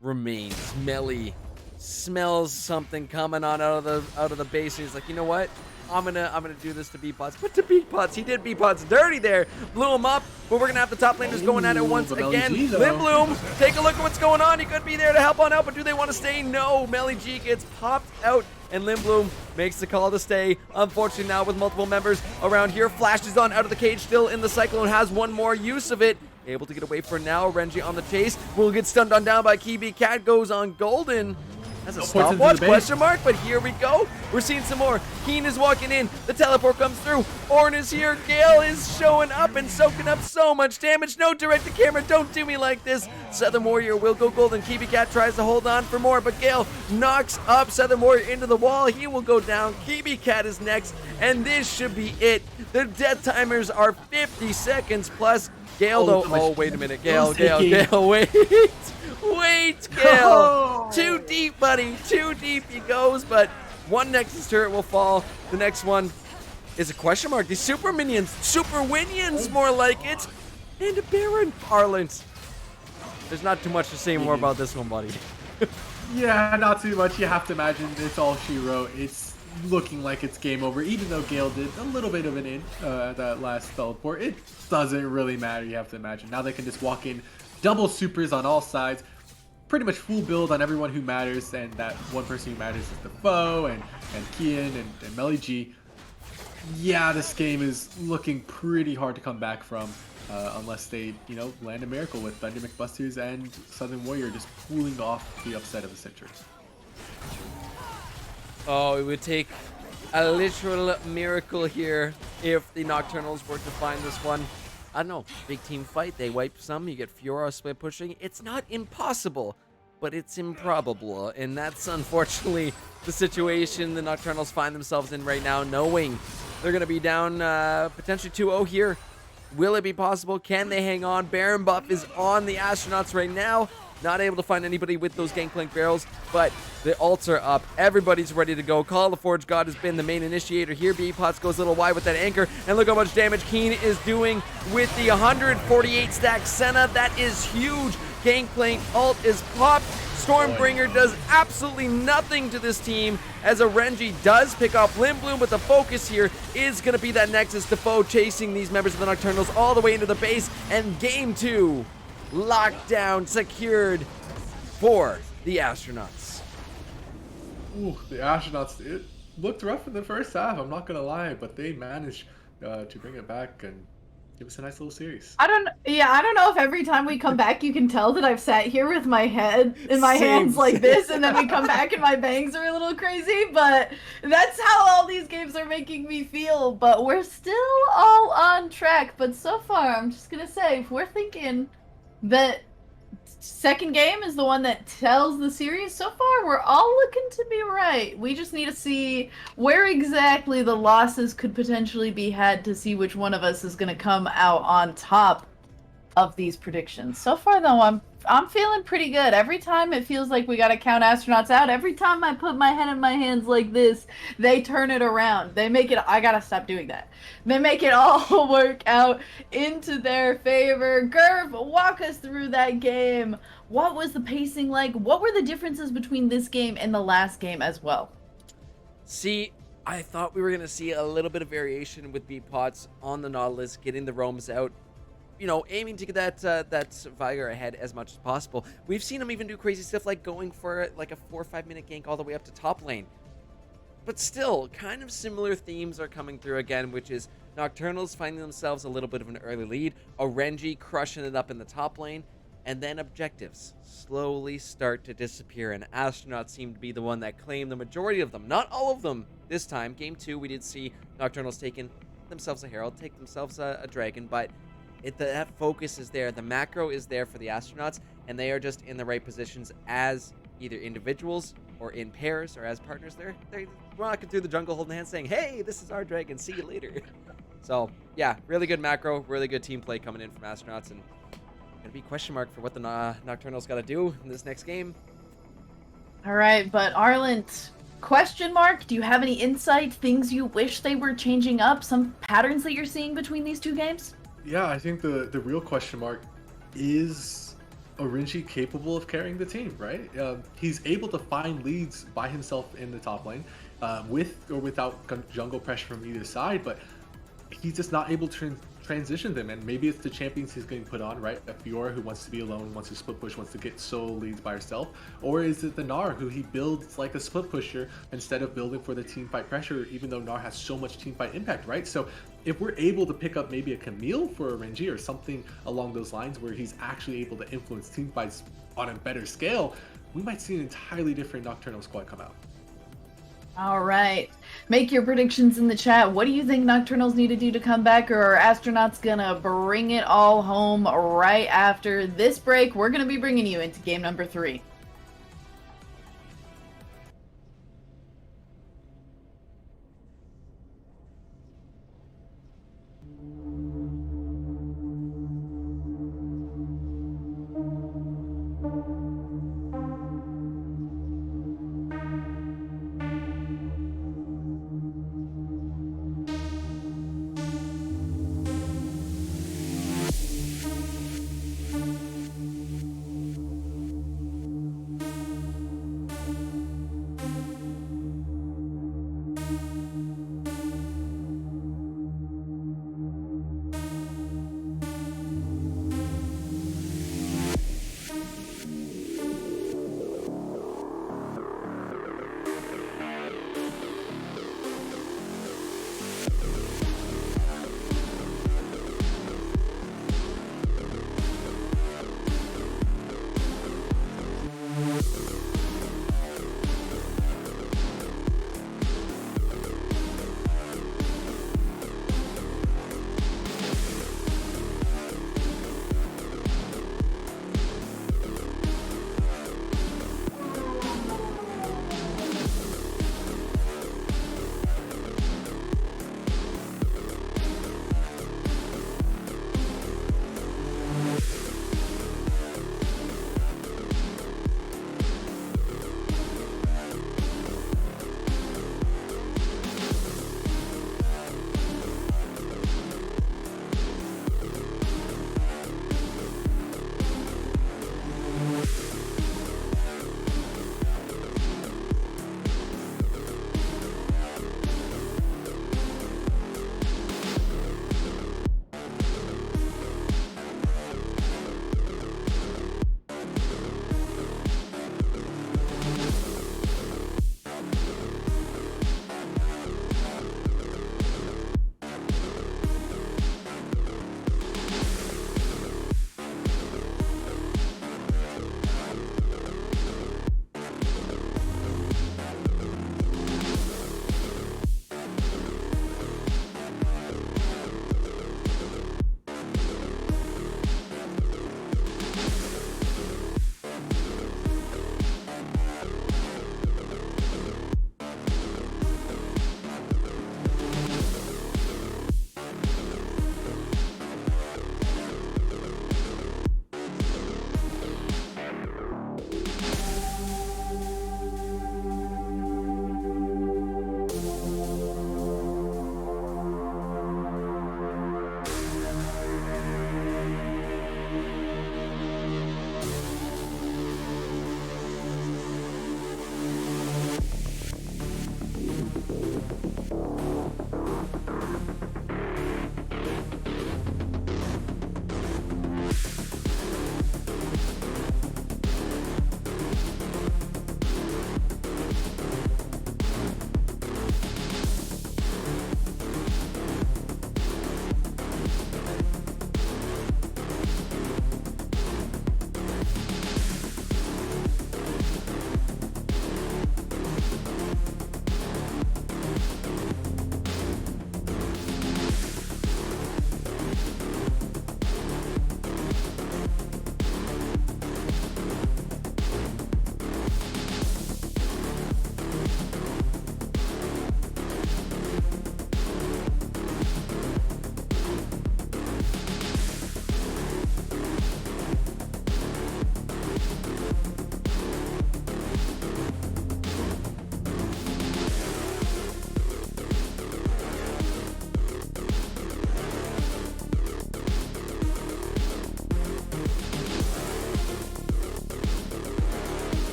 remains. Melly smells something coming on out of the base, and he's like, you know what? I'm gonna do this to Beepots. But to Beepots, he did Beepots dirty there. Blew him up, but we're gonna have the top laners going at it once again. Lindblom, take a look at what's going on. He could be there to help on out, but do they want to stay? No. Melly G gets popped out, and Lindblom makes the call to stay. Unfortunately, now with multiple members around here, flashes on out of the cage, still in the Cyclone, has one more use of it. Able to get away for now. Renji on the chase. Will get stunned on down by Kibi. Cat goes on Golden. That's a stopwatch, question mark, but here we go. We're seeing some more. Keen is walking in. The teleport comes through. Ornn is here. Gale is showing up and soaking up so much damage. No direct to camera. Don't do me like this. Southern Warrior will go golden. Kibi Cat tries to hold on for more, but Gale knocks up Southern Warrior into the wall. He will go down. Kibi Cat is next, and this should be it. The death timers are 50 seconds plus. Gale, though. Oh, wait a minute. Gale, wait. Wait, Gale. Too deep, buddy. Too deep he goes, but one Nexus turret will fall. The next one is a question mark. These super minions. Super winions, more like it. And a Baron Parlance. There's not too much to say more about this one, buddy. Yeah, not too much. You have to imagine it's all she wrote. It's looking like it's game over, even though Gale did a little bit of an in that last teleport. It doesn't really matter, you have to imagine. Now they can just walk in, double supers on all sides, pretty much full build on everyone who matters, and that one person who matters is Defoe and Kian and Melly G. Yeah, this game is looking pretty hard to come back from, unless they, land a miracle with Thunder McBusters and Southern Warrior just pulling off the upset of the century. Oh, it would take a literal miracle here if the Nocturnals were to find this one. I don't know, big team fight, they wipe some, you get Fiora split pushing. It's not impossible, but it's improbable, and that's unfortunately the situation the Nocturnals find themselves in right now, knowing they're going to be down potentially 2-0 here. Will it be possible? Can they hang on? Baron buff is on the Astronauts right now. Not able to find anybody with those Gangplank barrels, but the ults are up. Everybody's ready to go. Call of the Forge God has been the main initiator here. Beepots goes a little wide with that anchor, and look how much damage Keen is doing with the 148 stack Senna. That is huge. Gangplank ult is popped. Stormbringer does absolutely nothing to this team, as Orenji does pick off Lindblom, but the focus here is going to be that Nexus Defoe chasing these members of the Nocturnals all the way into the base, and game 2 locked down, secured for the Astronauts. Ooh, the Astronauts, it looked rough in the first half, I'm not going to lie, but they managed to bring it back and give us a nice little series. I don't know if every time we come back you can tell that I've sat here with my head in my hands like this, and then we come back and my bangs are a little crazy, but that's how all these games are making me feel. But we're still all on track. But so far, I'm just going to say, if we're thinking that second game is the one that tells the series, so far we're all looking to be right. We just need to see where exactly the losses could potentially be had to see which one of us is going to come out on top of these predictions. So far though, I'm feeling pretty good. Every time it feels like we got to count Astronauts out, every time I put my head in my hands like this, they turn it around. They make it, I got to stop doing that. They make it all work out into their favor. Gerv, walk us through that game. What was the pacing like? What were the differences between this game and the last game as well? See, I thought we were going to see a little bit of variation with Beepots on the Nautilus, getting the roams out. aiming to get that Viger ahead as much as possible. We've seen him even do crazy stuff like going for like a 4 or 5 minute gank all the way up to top lane. But still, kind of similar themes are coming through again, which is Nocturnals finding themselves a little bit of an early lead, Orenji crushing it up in the top lane, and then objectives slowly start to disappear, and Astronauts seem to be the one that claimed the majority of them. Not all of them this time. Game 2, we did see Nocturnals taking themselves a Herald, take themselves a Dragon, but that focus is there. The macro is there for the Astronauts, and they are just in the right positions as either individuals or in pairs or as partners. They're rocking through the jungle holding hands saying, hey, this is our dragon, see you later. So yeah, really good macro, really good team play coming in from Astronauts, and gonna be question mark for what the Nocturnals gotta do in this next game. All right, but Arlant, question mark, do you have any insight, things you wish they were changing up, some patterns that you're seeing between these two games? Yeah, I think the real question mark is Orenji capable of carrying the team, right? He's able to find leads by himself in the top lane, with or without jungle pressure from either side, but he's just not able to transition them. And maybe it's the champions he's getting put on, right? A Fiora who wants to be alone, wants to split push, wants to get solo leads by herself, or is it the Gnar who he builds like a split pusher instead of building for the team fight pressure, even though Gnar has so much team fight impact, right? So if we're able to pick up maybe a Camille for a Renji or something along those lines where he's actually able to influence team fights on a better scale, we might see an entirely different Nocturnal squad come out. All right. Make your predictions in the chat. What do you think Nocturnals need to do to come back, or are Astronauts gonna bring it all home right after this break? We're gonna be bringing you into game number 3.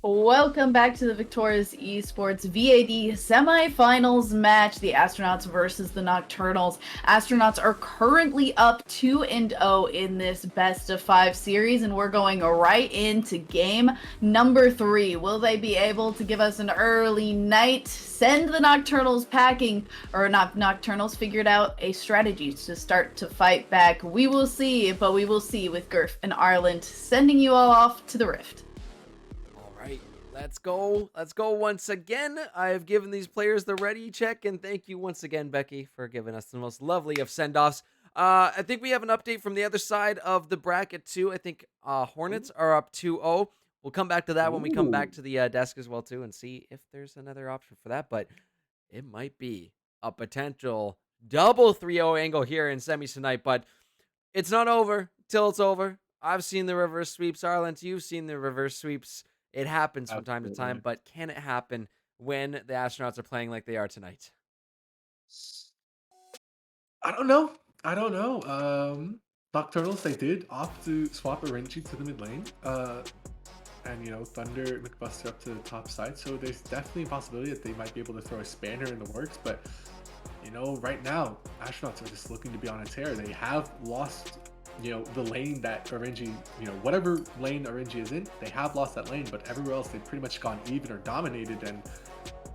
Welcome back to the Victoris Esports VAD semifinals match, the Astronauts versus the Nocturnals. Astronauts are currently up 2-0 in this best of 5 series, and we're going right into game number 3. Will they be able to give us an early night, send the Nocturnals packing, or not Nocturnals figured out a strategy to start to fight back? We will see, but we will see with Gurf and Arland sending you all off to the Rift. Right, let's go once again. I've given these players the ready check, and thank you once again, Becky, for giving us the most lovely of send-offs. I think we have an update from the other side of the bracket too. I think Hornets are up 2-0. We'll come back to that when we come back to the desk as well too, and see if there's another option for that, but it might be a potential double 3-0 angle here in semis tonight, but it's not over till it's over. I've seen the reverse sweeps. Arlen, you've seen the reverse sweeps. It happens from time to time, but can it happen when the Astronauts are playing like they are tonight? I don't know. Nocturnals, they did opt to swap RNG to the mid lane. And Thunder McBuster up to the top side. So there's definitely a possibility that they might be able to throw a spanner in the works. But right now, Astronauts are just looking to be on a tear. They have lost the lane that RNG, whatever lane RNG is in, they have lost that lane, but everywhere else they've pretty much gone even or dominated. And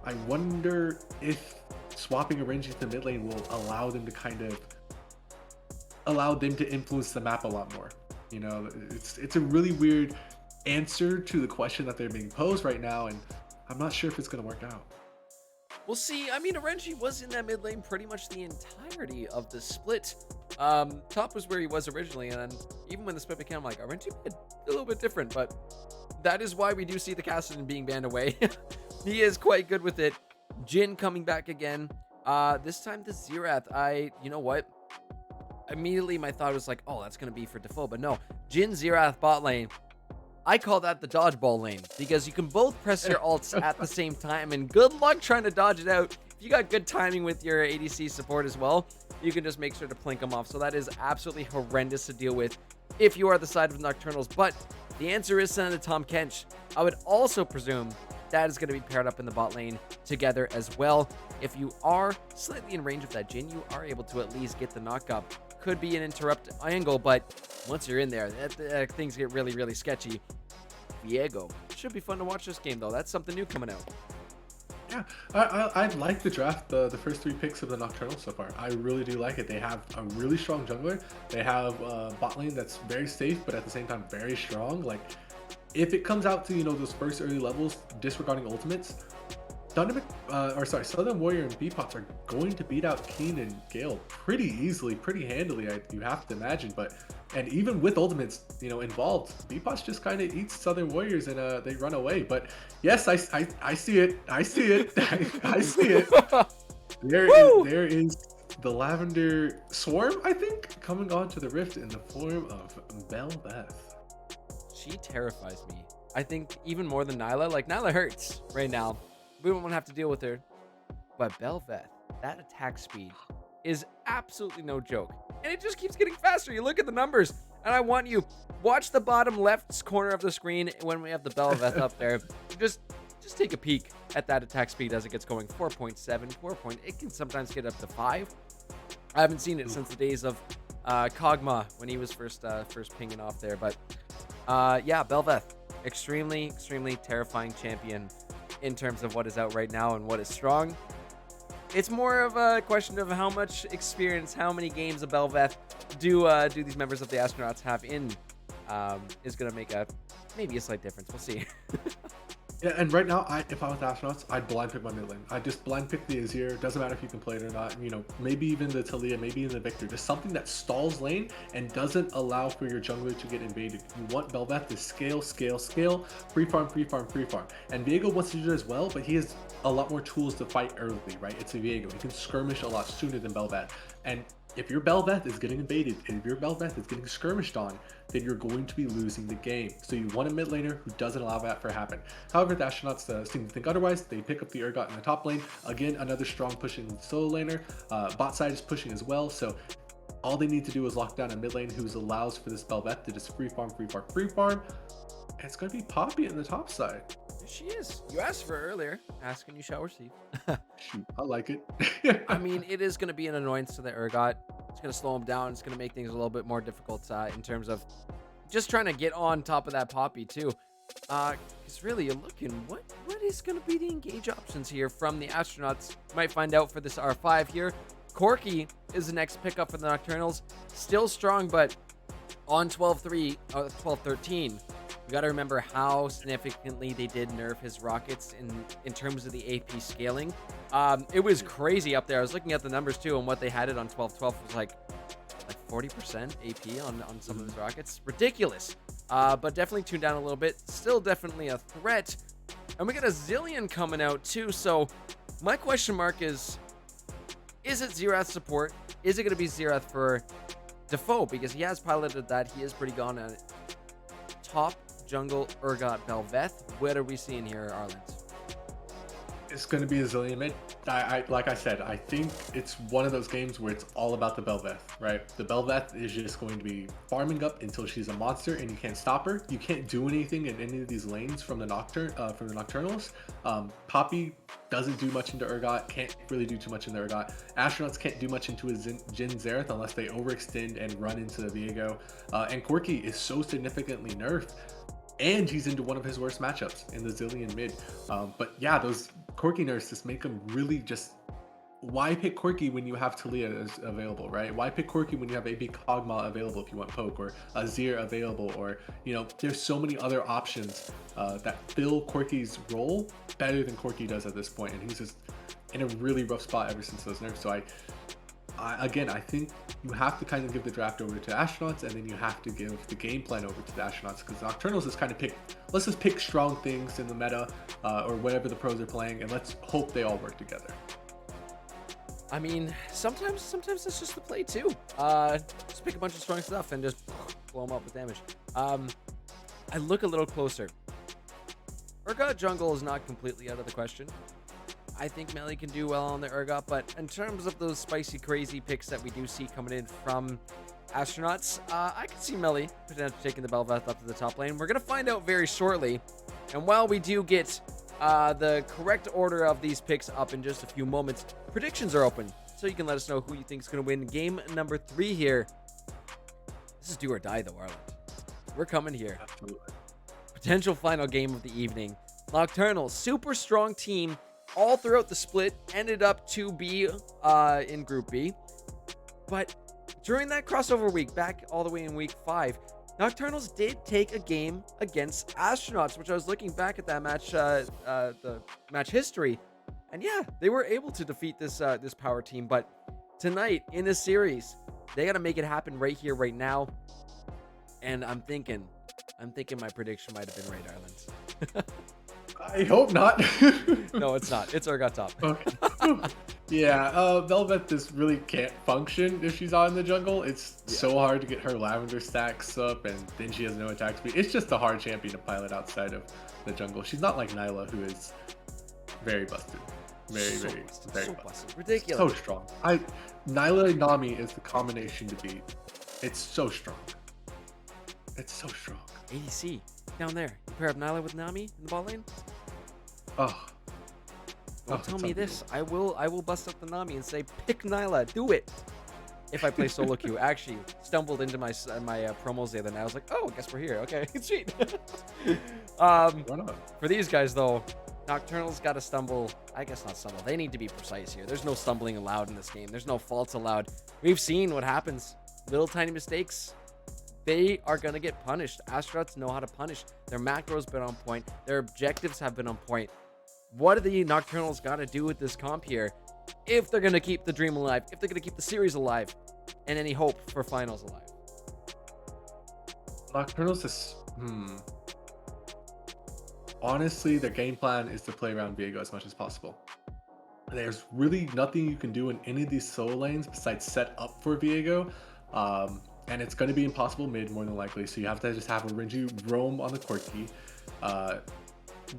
I wonder if swapping RNG to the mid lane will allow them to influence the map a lot more. It's a really weird answer to the question that they're being posed right now, and I'm not sure if it's going to work out. We'll see. I mean, Renji was in that mid lane pretty much the entirety of the split. Top was where he was originally, and then even when the split became, I'm like, Renji a little bit different, but that is why we do see the Cassidy being banned away. He is quite good with it. Jin coming back again. This time the Xerath. You know what? Immediately my thought was like, oh, that's going to be for Defoe, but no. Jin Xerath bot lane. I call that the dodgeball lane, because you can both press your ults at the same time, and good luck trying to dodge it out. If you got good timing with your ADC support as well, you can just make sure to plink them off. So that is absolutely horrendous to deal with if you are the side of Nocturnals. But the answer is Senator Tom Kench. I would also presume that is going to be paired up in the bot lane together as well. If you are slightly in range of that Jin, you are able to at least get the knock up. Could be an interrupt angle, but once you're in there, things get really, really sketchy. Viego. Should be fun to watch this game, though. That's something new coming out. Yeah, I like the draft, the first 3 picks of the Nocturnal so far. I really do like it. They have a really strong jungler. They have a bot lane that's very safe, but at the same time very strong. Like, if it comes out to those first early levels, disregarding ultimates, Southern Warrior and Beepots are going to beat out Keen and Gale pretty easily, pretty handily, you have to imagine. And even with ultimates, involved, Beepots just kind of eats Southern Warriors and they run away. But yes, I see it. I see it. I see it. There is the Lavender Swarm, I think, coming onto the Rift in the form of Bel'Veth. She terrifies me. I think even more than Nyla. Like, Nyla hurts right now. We don't want to have to deal with her. But Bel'Veth, that attack speed is absolutely no joke. And it just keeps getting faster. You look at the numbers, and I want you watch the bottom left corner of the screen when we have the Bel'Veth up there. Just take a peek at that attack speed as it gets going. 4.7, it can sometimes get up to 5. I haven't seen it since the days of Kog'Maw when he was first pinging off there. But yeah, Bel'Veth, extremely, extremely terrifying champion in terms of what is out right now and what is strong. It's more of a question of how much experience, how many games of Bel'Veth do these members of the Astronauts have in, is going to make maybe a slight difference. We'll see. Yeah, and right now, if I was Astronauts, I'd blind pick my mid lane. I'd just blind pick the Azir. Doesn't matter if you can play it or not. Maybe even the Talia, maybe even the Victor. Just something that stalls lane and doesn't allow for your jungler to get invaded. You want Bel'Veth to scale, free farm. And Viego wants to do it as well, but he has a lot more tools to fight early, right? It's a Viego. He can skirmish a lot sooner than Bel'Veth. And if your Bel'Veth is getting invaded, and if your Bel'Veth is getting skirmished on, then you're going to be losing the game. So you want a mid laner who doesn't allow that to happen. However, the Astronauts seem to think otherwise. They pick up the Urgot in the top lane. Again, another strong pushing solo laner. Bot side is pushing as well. So all they need to do is lock down a mid lane who allows for this Bel'Veth to just free farm. And it's going to be Poppy in the top side. She is. You asked for her earlier. Ask and you shall receive. Shoot, I like it. I mean, it is going to be an annoyance to the Urgot. It's going to slow him down. It's going to make things a little bit more difficult in terms of just trying to get on top of that Poppy too. Because really, you're looking, what is going to be the engage options here from the Astronauts? Might find out for this R5 here. Corki is the next pickup for the Nocturnals. Still strong, but on 12-3, 12-13, you got to remember how significantly they did nerf his rockets in terms of the AP scaling. It was crazy up there. I was looking at the numbers too, and what they had it on 12-12 was like 40% AP on some of his rockets. Ridiculous. But definitely tuned down a little bit. Still definitely a threat. And we got a Zillion coming out too. So my question mark is it Xerath support? Is it going to be Xerath for Defoe? Because he has piloted that. He is pretty gone at it. Top jungle Urgot Belveth. What are we seeing here, Arlens? It's going to be a Zillion mid. Like I said, I think it's one of those games where it's all about the Belveth, right? The Belveth is just going to be farming up until she's a monster, and you can't stop her. You can't do anything in any of these lanes from the Nocturnals. Poppy doesn't do much into Urgot, can't really do too much into Urgot. Astronauts can't do much into a Jhin Xerath unless they overextend and run into the Viego. And Corki is so significantly nerfed, and he's into one of his worst matchups in the Zillion mid. But yeah, those Corki nerfs just make him really just... Why pick Corki when you have Talia available, right? Why pick Corki when you have AB Kog'Maw available if you want poke, or Azir available, or, you know, there's so many other options that fill Corki's role better than Corki does at this point, and he's just in a really rough spot ever since those nerfs. So again, I think you have to kind of give the draft over to Astronauts, and then you have to give the game plan over to the Astronauts, because Nocturnals is kind of let's just pick strong things in the meta, or whatever the pros are playing, and let's hope they all work together. I mean, sometimes that's just the play too. Just pick a bunch of strong stuff and just blow them up with damage. I look a little closer. Urgot jungle is not completely out of the question. I think Melee can do well on the Urgot, but in terms of those spicy, crazy picks that we do see coming in from Astronauts, I can see Melee potentially taking the Belveth up to the top lane. We're going to find out very shortly. And while we do get the correct order of these picks up in just a few moments, predictions are open, so you can let us know who you think is going to win game number 3 here. This is do or die, though, Arlen. We're coming here. Absolutely. Potential final game of the evening. Nocturnal, super strong team all throughout the split, ended up to be in Group B. But during that crossover week, back all the way in week 5, Nocturnals did take a game against Astronauts, which I was looking back at that match, the match history, and yeah, they were able to defeat this power team. But tonight in a series, they got to make it happen right here, right now. And I'm thinking my prediction might have been right, Arlen. I hope not. No, it's not. It's Urgot top. Okay. Yeah, Belveth just really can't function if she's out in the jungle. It's so hard to get her Lavender stacks up, and then she has no attack speed. It's just a hard champion to pilot outside of the jungle. She's not like Nyla, who is very busted. Very busted. Ridiculous. So strong. Nyla and Nami is the combination to beat. It's so strong. It's so strong. ADC down there. You pair up Nyla with Nami in the bot lane. Oh. Don't tell me this. I will bust up the Nami and say, pick Nyla. Do it. If I play solo queue. Actually, stumbled into my promos the other night. I was like, oh, I guess we're here. Okay, sweet. For these guys though, Nocturnals got to stumble. I guess not stumble. They need to be precise here. There's no stumbling allowed in this game. There's no faults allowed. We've seen what happens. Little tiny mistakes. They are going to get punished. Astronauts know how to punish. Their macro's been on point. Their objectives have been on point. What are the Nocturnals got to do with this comp here if they're going to keep the dream alive, if they're going to keep the series alive, and any hope for finals alive? Nocturnals is... Honestly, their game plan is to play around Viego as much as possible. There's really nothing you can do in any of these solo lanes besides set up for Viego. And it's going to be impossible mid, more than likely. So you have to just have a Renju roam on the Corki.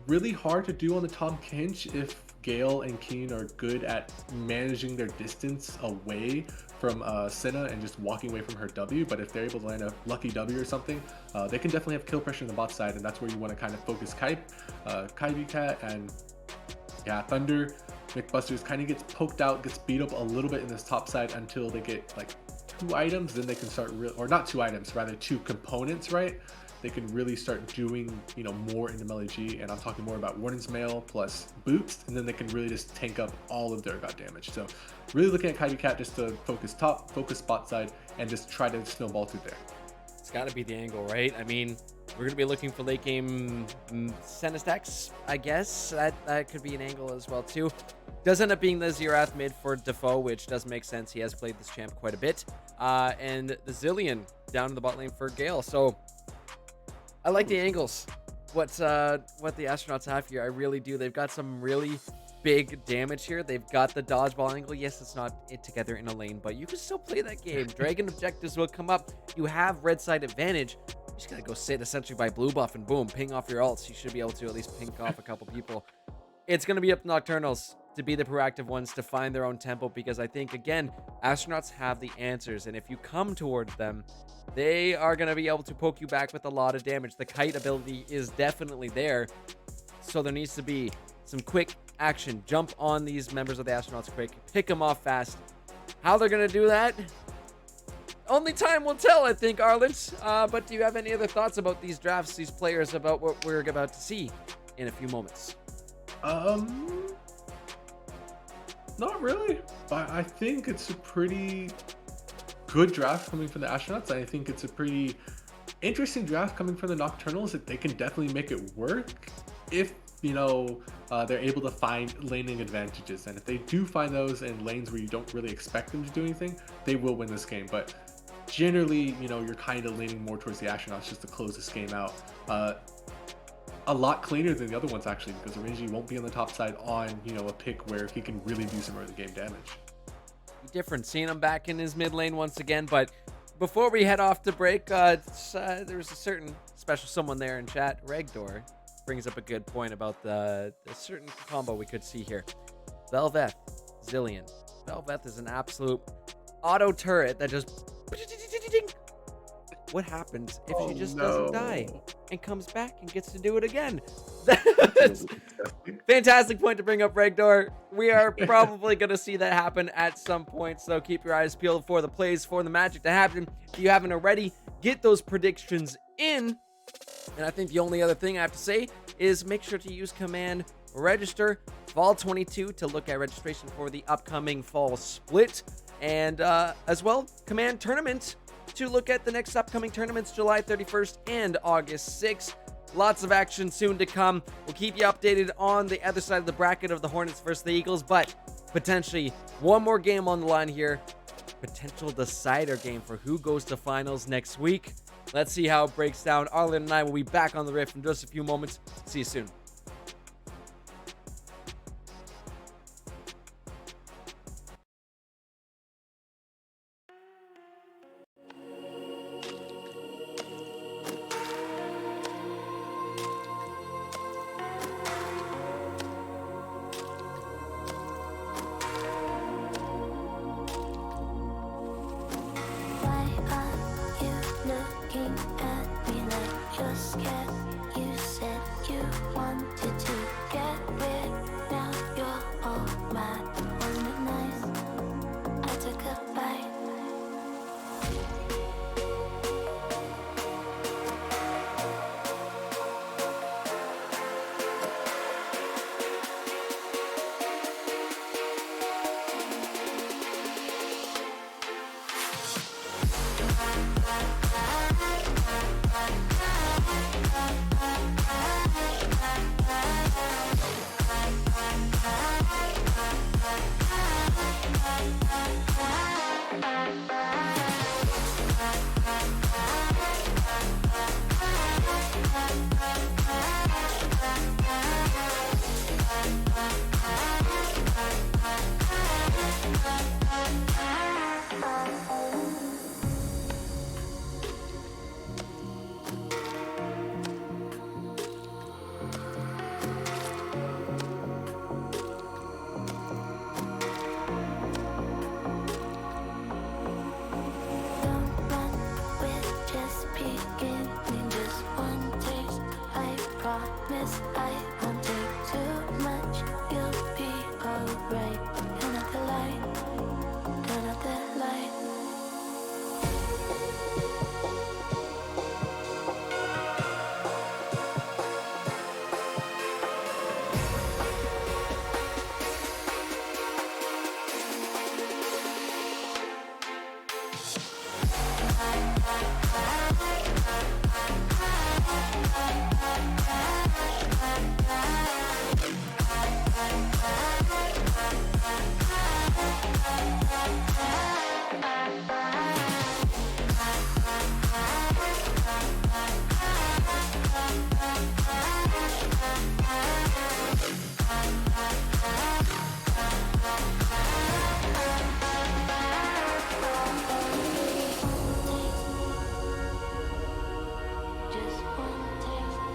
Really hard to do on the Tom Kinch if Gale and Keen are good at managing their distance away from Senna and just walking away from her W, but if they're able to land a lucky W or something, they can definitely have kill pressure in the bot side, and that's where you want to kind of focus Kaiby Cat, and yeah, Thunder. McBusters kind of gets poked out, gets beat up a little bit in this top side until they get like 2 items, then they can start or not 2 items, rather 2 components, right? They can really start doing, you know, more in the melee G, and I'm talking more about Warden's Mail plus Boost, and then they can really just tank up all of their god damage. So really looking at Kaiby Cat just to focus top, focus spot side, and just try to snowball through there. It's got to be the angle, right? I mean, we're going to be looking for late game Senna stacks, I guess. That could be an angle as well, too. Does end up being the Xerath mid for Defoe, which does make sense. He has played this champ quite a bit. And the Zillion down in the bot lane for Gale. So I like the angles. What the Astronauts have here, I really do. They've got some really big damage here. They've got the dodgeball angle. Yes, it's not it together in a lane, but you can still play that game. Dragon objectives will come up. You have red side advantage. You just gotta go sit essentially by blue buff and boom, ping off your ults. You should be able to at least ping off a couple people. It's gonna be up to Nocturnals to be the proactive ones to find their own tempo, because I think, again, Astronauts have the answers, and if you come towards them, they are going to be able to poke you back with a lot of damage. The kite ability is definitely there, so there needs to be some quick action. Jump on these members of the Astronauts quick, pick them off fast. How they're going to do that? Only time will tell, I think, Arlen. But do you have any other thoughts about these drafts, these players, about what we're about to see in a few moments? Not really, but I think it's a pretty good draft coming from the Astronauts. I think it's a pretty interesting draft coming from the Nocturnals, that they can definitely make it work if, you know, they're able to find laning advantages. And if they do find those in lanes where you don't really expect them to do anything, they will win this game. But generally, you know, you're kind of leaning more towards the Astronauts just to close this game out. A lot cleaner than the other ones, actually, because Orange won't be on the top side on, you know, a pick where he can really do some early game damage. Different seeing him back in his mid lane once again, but before we head off to break, there's a certain special someone there in chat. Regdor brings up a good point about the certain combo we could see here. Velveth, Zillion. Velveth is an absolute auto turret that just... What happens if she just doesn't die and comes back and gets to do it again? That's fantastic point to bring up, Regdor. We are probably going to see that happen at some point, so keep your eyes peeled for the plays, for the magic to happen. If you haven't already, get those predictions in. And I think the only other thing I have to say is make sure to use command register fall22 to look at registration for the upcoming fall split, and as well command tournament to look at the next upcoming tournaments, July 31st and August 6th. Lots of action soon to come. We'll keep you updated on the other side of the bracket of the Hornets versus the Eagles, but potentially one more game on the line here. Potential decider game for who goes to finals next week. Let's see how it breaks down. Arlen and I will be back on the rift in just a few moments. See you soon. promise I won't take too much. You'll be alright. Turn out the light. Turn out the light. Just one taste.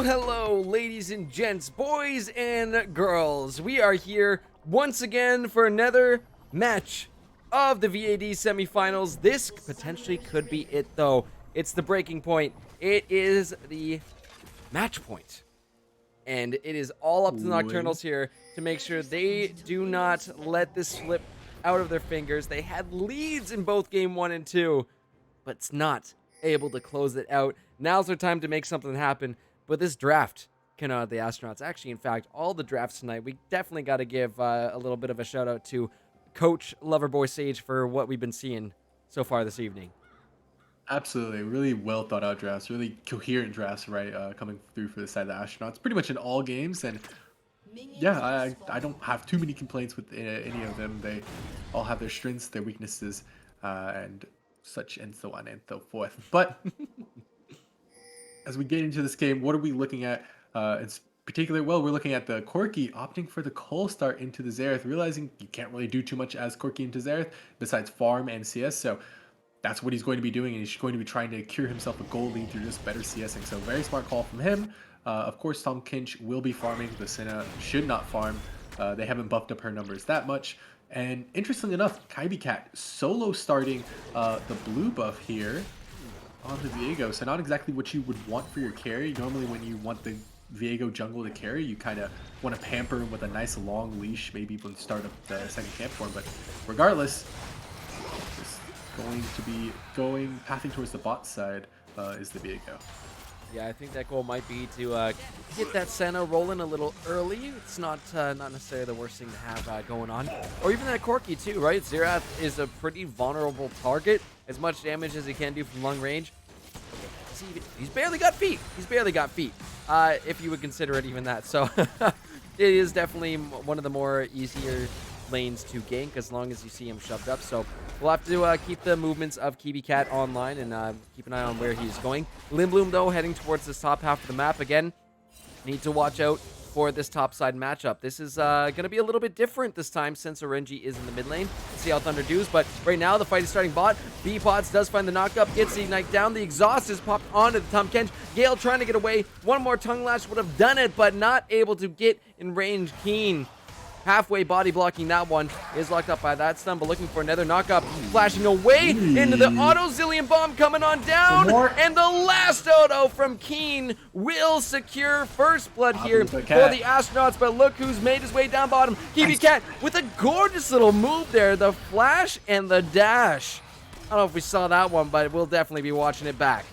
Hello, ladies and gents, boys and girls. We are here once again for another match of the VAD semifinals. This potentially could be it, though. It's the breaking point. It is the match point. And it is all up to the Nocturnals here to make sure they do not let this slip out of their fingers. They had leads in both game 1 and 2, but it's not able to close it out. Now's their time to make something happen. But this draft cannot the Astronauts. Actually, in fact, all the drafts tonight, we definitely got to give a little bit of a shout out to Coach Loverboy Sage for what we've been seeing so far this evening. Absolutely, really well thought out drafts, really coherent drafts, right? Coming through for the side of the Astronauts, pretty much in all games, and yeah, I don't have too many complaints with any of them. They all have their strengths, their weaknesses, and such, and so on and so forth. But as we get into this game, what are we looking at? It's particularly, well, we're looking at the Corki opting for the Coal Start into the Xerath, realizing you can't really do too much as Corki into Xerath besides farm and CS, so that's what he's going to be doing, and he's going to be trying to cure himself a gold lead through just better CSing. So very smart call from him. Of course, Tom Kinch will be farming. The Senna should not farm. They haven't buffed up her numbers that much. And interestingly enough, Kaibi Cat solo starting the blue buff here. on the Viego. So not exactly what you would want for your carry. Normally when you want the Viego jungle to carry, you kind of want to pamper him with a nice long leash, maybe even start up the second camp for him. But regardless, just going to be pathing towards the bot side is the Viego. Yeah, I think that goal might be to get that Senna rolling a little early. It's not necessarily the worst thing to have going on. Or even that Corki too, right? Xerath is a pretty vulnerable target. As much damage as he can do from long range. He's barely got feet. He's barely got feet, if you would consider it even that. So it is definitely one of the more easier lanes to gank as long as you see him shoved up. So we'll have to keep the movements of Cat online and keep an eye on where he's going. Limblum, though, heading towards this top half of the map again. Need to watch out for this top side matchup. This is going to be a little bit different this time since RNG is in the mid lane. Let's see how Thunder does, but right now the fight is starting bot. B-Pots does find the knockup, gets the Ignite down. The exhaust is popped onto the Tahm Kench. Gale trying to get away. One more Tongue Lash would have done it, but not able to get in range. Keen halfway body blocking that one, is locked up by that stun, but looking for another knockup, flashing away into the auto Zillion bomb coming on down, and the last auto from Keen will secure first blood here for the Astronauts, but look who's made his way down bottom. Cat with a gorgeous little move there, the flash and the dash. I don't know if we saw that one, but we'll definitely be watching it back.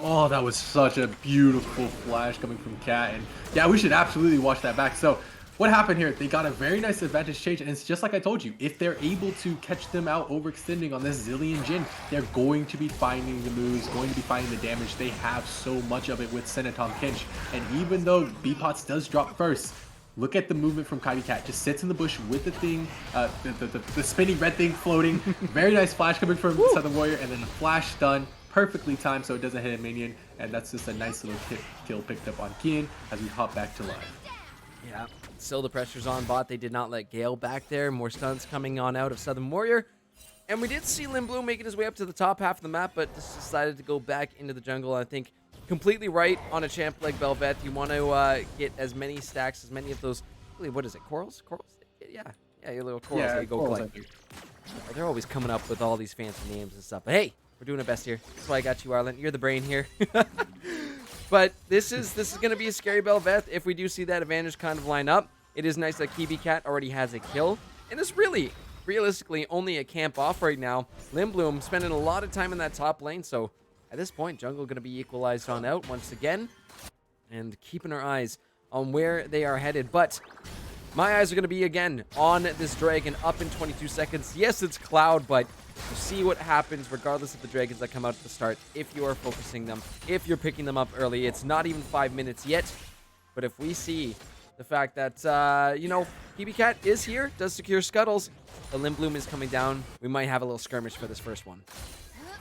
Oh, that was such a beautiful flash coming from Cat, and yeah, we should absolutely watch that back. So what happened here? They got a very nice advantage change, and it's just like I told you. If they're able to catch them out overextending on this Zillion Jhin, they're going to be finding the moves, going to be finding the damage. They have so much of it with Senna Tahm Kench, and even though B-Pots does drop first, look at the movement from Cat. Just sits in the bush with the thing, the spinning red thing floating. Very nice flash coming from Southern Warrior, and then the flash stun. Perfectly timed so it doesn't hit a minion, and that's just a nice little kill picked up on Kian as we hop back to live. Yeah, still the pressure's on bot. They did not let Gale back there. More stuns coming on out of Southern Warrior. And we did see Limblum making his way up to the top half of the map, but just decided to go back into the jungle. I think completely right on a champ like Bel'Veth. You want to get as many stacks, as many of those, what is it, corals? Corals? Yeah, your little corals that you go collect. They're always coming up with all these fancy names and stuff. But hey, we're doing our best here. That's why I got you, Arlen. You're the brain here. But this is going to be a scary Bel'Veth if we do see that advantage kind of line up. It is nice that Cat already has a kill. And it's really, realistically, only a camp off right now. Limblum spending a lot of time in that top lane. So at this point, jungle going to be equalized on out once again. And keeping our eyes on where they are headed. But my eyes are going to be, again, on this dragon up in 22 seconds. Yes, it's Cloud, but you see what happens regardless of the dragons that come out at the start if you are focusing them, if you're picking them up early. It's not even 5 minutes yet, but if we see the fact that, Cat is here, does secure scuttles, the Limblum is coming down, we might have a little skirmish for this first one.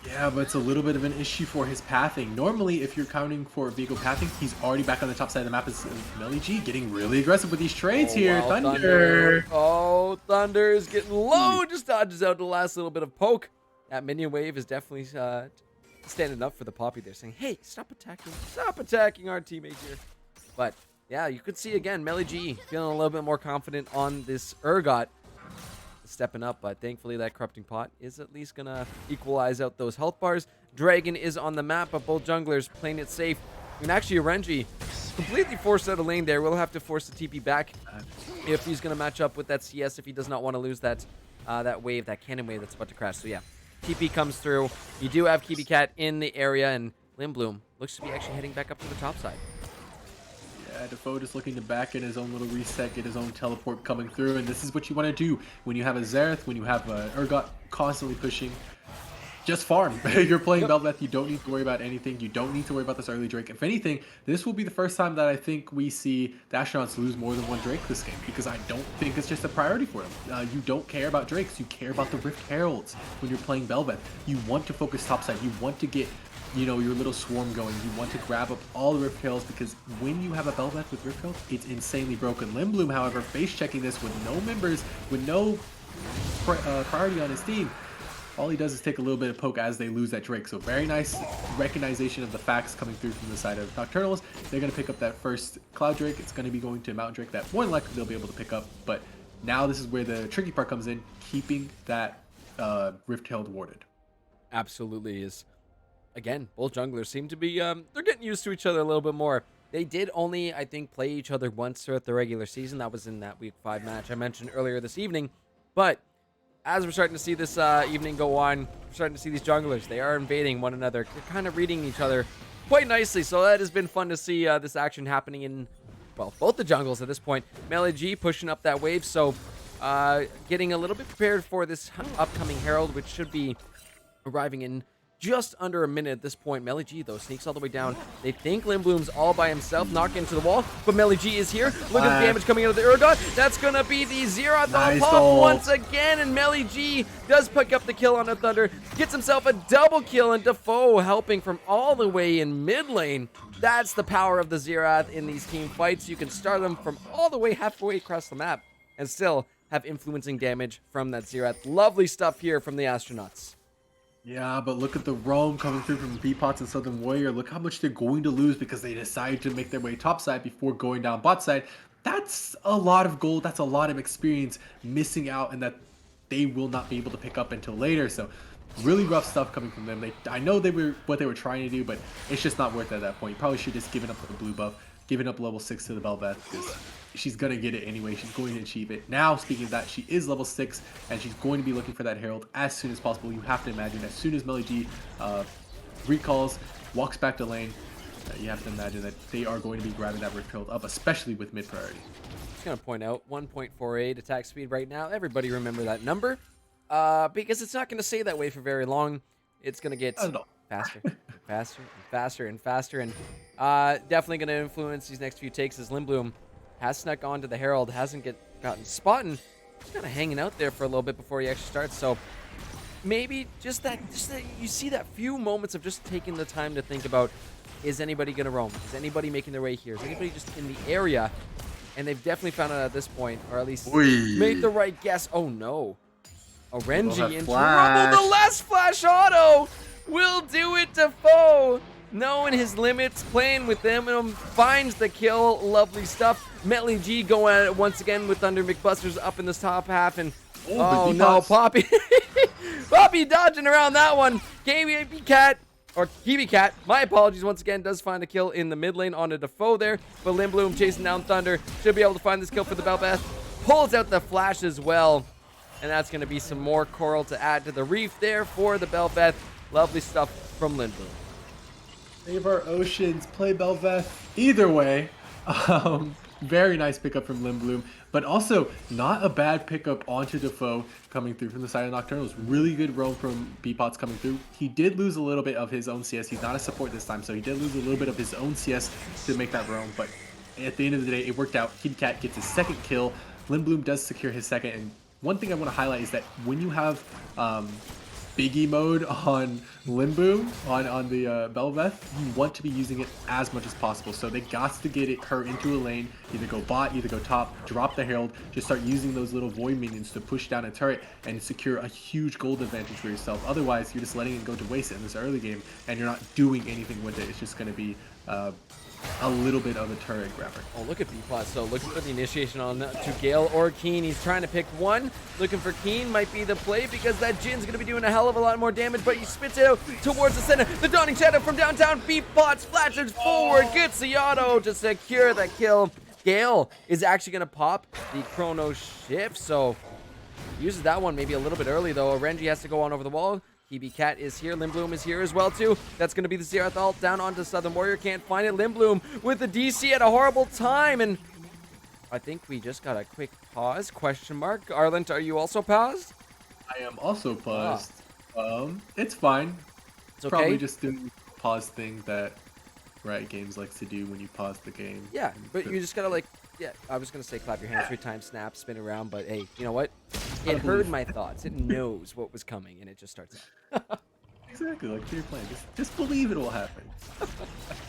Yeah, but it's a little bit of an issue for his pathing. Normally, if you're counting for Viego pathing, he's already back on the top side of the map. As Meli getting really aggressive with these trades here. Wow, Thunder. Oh, Thunder is getting low. Just dodges out the last little bit of poke. That minion wave is definitely standing up for the Poppy there, saying, hey, stop attacking our teammate here. But yeah, you could see again, Meli feeling a little bit more confident on this Urgot. Stepping up, but thankfully that corrupting pot is at least gonna equalize out those health bars. Dragon is on the map, but both junglers playing it safe. And actually RNG completely forced out of lane there. We'll have to force the TP back if he's gonna match up with that CS, if he does not want to lose that wave, that cannon wave that's about to crash. So yeah, TP comes through. You do have Cat in the area, and Limblum looks to be actually heading back up to the top side. Yeah, Defoe just looking to back in his own little reset, get his own teleport coming through, and this is what you want to do when you have a Xerath, when you have a Urgot constantly pushing. Just farm. You're playing Bel'Veth, you don't need to worry about anything. You don't need to worry about this early Drake. If anything, this will be the first time that I think we see the Astronauts lose more than one Drake this game, because I don't think it's just a priority for them. You don't care about Drakes, you care about the Rift Heralds when you're playing Bel'Veth. You want to focus topside, you want to get your little swarm going. You want to grab up all the Rift Heralds, because when you have a Bel'Veth with Rift Herald, it's insanely broken. Limblum, however, face checking this with no members, with no priority on his team. All he does is take a little bit of poke as they lose that Drake. So very nice recognition of the facts coming through from the side of Nocturnals. They're going to pick up that first Cloud Drake. It's going to be going to Mountain Drake that more than likely they'll be able to pick up. But now this is where the tricky part comes in, keeping that Rift Herald warded. Absolutely is. again, both junglers seem to be, they're getting used to each other a little bit more. They did only, I think, play each other once throughout the regular season. That was in that Week 5 match I mentioned earlier this evening. But as we're starting to see this evening go on, we're starting to see these junglers. They are invading one another. They're kind of reading each other quite nicely. So that has been fun to see this action happening in, well, both the jungles at this point. Melee pushing up that wave. So getting a little bit prepared for this upcoming Herald, which should be arriving in just under a minute at this point. Melly G, though, sneaks all the way down. They think Lindblom's all by himself, knocked into the wall, but Melly G is here. Look at the damage coming out of the Urdot. That's going to be the Zeroth Nice pop ult. once again, and Melly G does pick up the kill on the Thunder, gets himself a double kill, and Defoe helping from all the way in mid lane. That's the power of the Zeroth in these team fights. You can start them from all the way halfway across the map and still have influencing damage from that Zeroth. Lovely stuff here from the Astronauts. Yeah, but look at the roam coming through from B-Pots and Southern Warrior. Look how much they're going to lose because they decide to make their way topside before going down bot side. That's a lot of gold. That's a lot of experience missing out, and that they will not be able to pick up until later. So really rough stuff coming from them. I know they were what they were trying to do, but it's just not worth it at that point. You probably should just given up the blue buff, given up level 6 to the Bel'Veth, because she's going to get it anyway. She's going to achieve it. Now, speaking of that, she is level 6, and she's going to be looking for that Herald as soon as possible. You have to imagine as soon as Melly G recalls, walks back to lane, you have to imagine that they are going to be grabbing that Rift Herald up, especially with mid priority. Just going to point out 1.48 attack speed right now. Everybody remember that number because it's not going to stay that way for very long. It's going to get faster, faster, and faster, and faster, and definitely going to influence these next few takes as Lindblom has snuck onto the Herald, hasn't gotten spotted. He's kind of hanging out there for a little bit before he actually starts. So maybe just that you see that few moments of just taking the time to think about, is anybody going to roam? Is anybody making their way here? Is anybody just in the area? And they've definitely found out at this point, or at least made the right guess. Oh no. Orenji in trouble. The last flash auto will do it to Foe. Knowing his limits, playing with them, and finds the kill. Lovely stuff. Metley G going at it once again with Thunder McBusters up in this top half, and oh no, Poppy. Poppy dodging around that one. KB Cat, my apologies, once again does find a kill in the mid lane on a Defoe there, but Lindblom chasing down Thunder should be able to find this kill for the Bel'Veth. Pulls out the flash as well, and that's going to be some more coral to add to the reef there for the Bel'Veth. Lovely stuff from Lindblom. Save our oceans, play Bel'Veth. Either way, very nice pickup from Lindblom, but also not a bad pickup onto Defoe coming through from the side of Nocturnals. Really good roam from B-Pots coming through. He did lose a little bit of his own CS. He's not a support this time, so he did lose a little bit of his own CS to make that roam, but at the end of the day, it worked out. Kitty Cat gets his second kill. Lindblom does secure his second, and one thing I want to highlight is that when you have Biggie mode on Lindblom on the Bel'Veth, you want to be using it as much as possible. So they got to get her into a lane, either go bot, either go top, drop the Herald, just start using those little void minions to push down a turret and secure a huge gold advantage for yourself. Otherwise, you're just letting it go to waste in this early game, and you're not doing anything with it. It's just going to be a little bit of a turret grabber. Oh, look at B-Plot. So looking for the initiation on to Gale or Keen. He's trying to pick one. Looking for Keen might be the play because that Jin's going to be doing a hell of a lot more damage, but he spits it out towards the center. The Dawning Shadow from downtown. B-Plot splashes forward. Gets the auto to secure the kill. Gale is actually going to pop the Chrono Shift, so uses that one maybe a little bit early, though. Renji has to go on over the wall. Kibi Cat is here. Lindblom is here as well, too. That's going to be the Zeroth ult down onto Southern Warrior. Can't find it. Lindblom with the DC at a horrible time. And I think we just got a quick pause. Question mark. Arlent, are you also paused? I am also paused. It's fine. It's okay. Probably just doing the pause thing that Riot Games likes to do when you pause the game. Yeah, but you just got to like, yeah, I was going to say clap your hands 3 times, snap, spin around, but hey, you know what? It heard my thoughts. It knows what was coming, and it just starts out. Exactly, like you're playing. Just believe it will happen.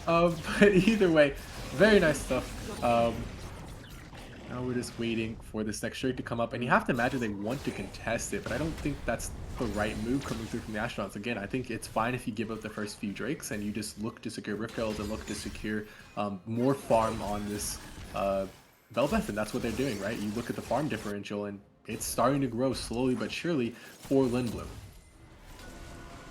But either way, very nice stuff. Now we're just waiting for this next strike to come up, and you have to imagine they want to contest it, but I don't think that's the right move coming through from the Astronauts. Again, I think it's fine if you give up the first few Drakes and you just look to secure Rift Heralds and look to secure more farm on this Bel'Veth, and that's what they're doing, right? You look at the farm differential, and it's starting to grow slowly but surely for Lindblom.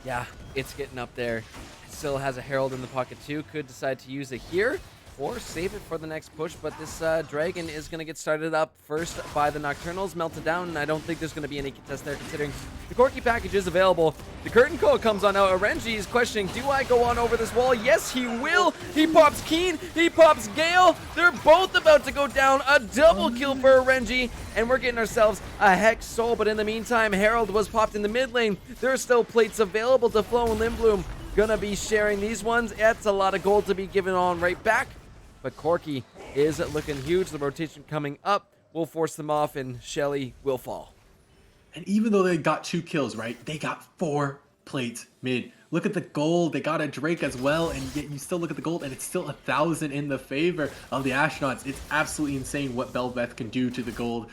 Yeah, it's getting up there. Still has a Herald in the pocket too. Could decide to use it here or save it for the next push, but this Dragon is going to get started up first by the Nocturnals, melted down, and I don't think there's going to be any contest there considering the Corki package is available. The curtain call comes on out. Orenji is questioning, do I go on over this wall? Yes, he will. He pops Keen. He pops Gale. They're both about to go down. A double kill for Orenji, and we're getting ourselves a Hex Soul, but in the meantime, Herald was popped in the mid lane. There are still plates available to Flo and Lindblom. Gonna be sharing these ones. That's a lot of gold to be given on right back. But Corki is looking huge. The rotation coming up will force them off, and Shelly will fall. And even though they got 2 kills, right, they got 4 plates mid. Look at the gold. They got a Drake as well, and yet you still look at the gold, and it's still 1,000 in the favor of the Astronauts. It's absolutely insane what Belveth can do to the gold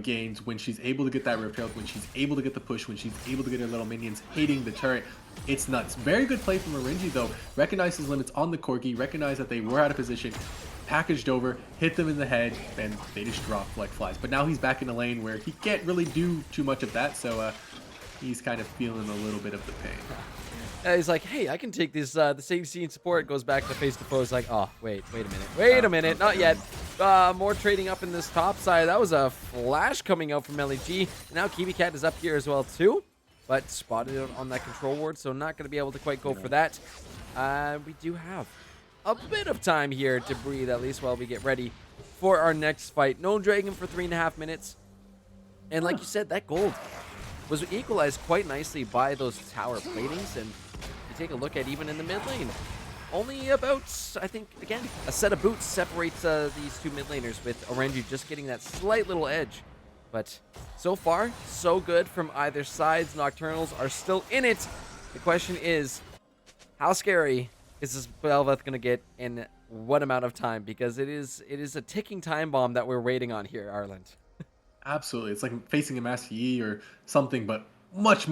gains when she's able to get that Rift Herald, when she's able to get the push, when she's able to get her little minions hitting the turret. It's nuts. Very good play from Orenji, though. Recognized his limits on the Corki, recognized that they were out of position, packaged over, hit them in the head, and they just dropped like flies. But now he's back in the lane where he can't really do too much of that, so he's kind of feeling a little bit of the pain. He's like, hey, I can take this, the same scene support, goes back to face to foes, like, oh, wait a minute, not yet. More trading up in this top side. That was a flash coming out from LEG. Now Kiwi Cat is up here as well, too, but spotted it on that control ward, so not going to be able to quite go for that. We do have a bit of time here to breathe, at least while we get ready for our next fight. No Dragon for 3.5 minutes. And like you said, that gold was equalized quite nicely by those tower platings, and you take a look at even in the mid lane, only about, I think, again, a set of boots separates these two mid laners, with Orenji just getting that slight little edge. But so far, so good from either side. Nocturnals are still in it. The question is, how scary is this Belveth going to get in what amount of time? Because it is a ticking time bomb that we're waiting on here, Arland. Absolutely. It's like facing a Master Yi or something, but much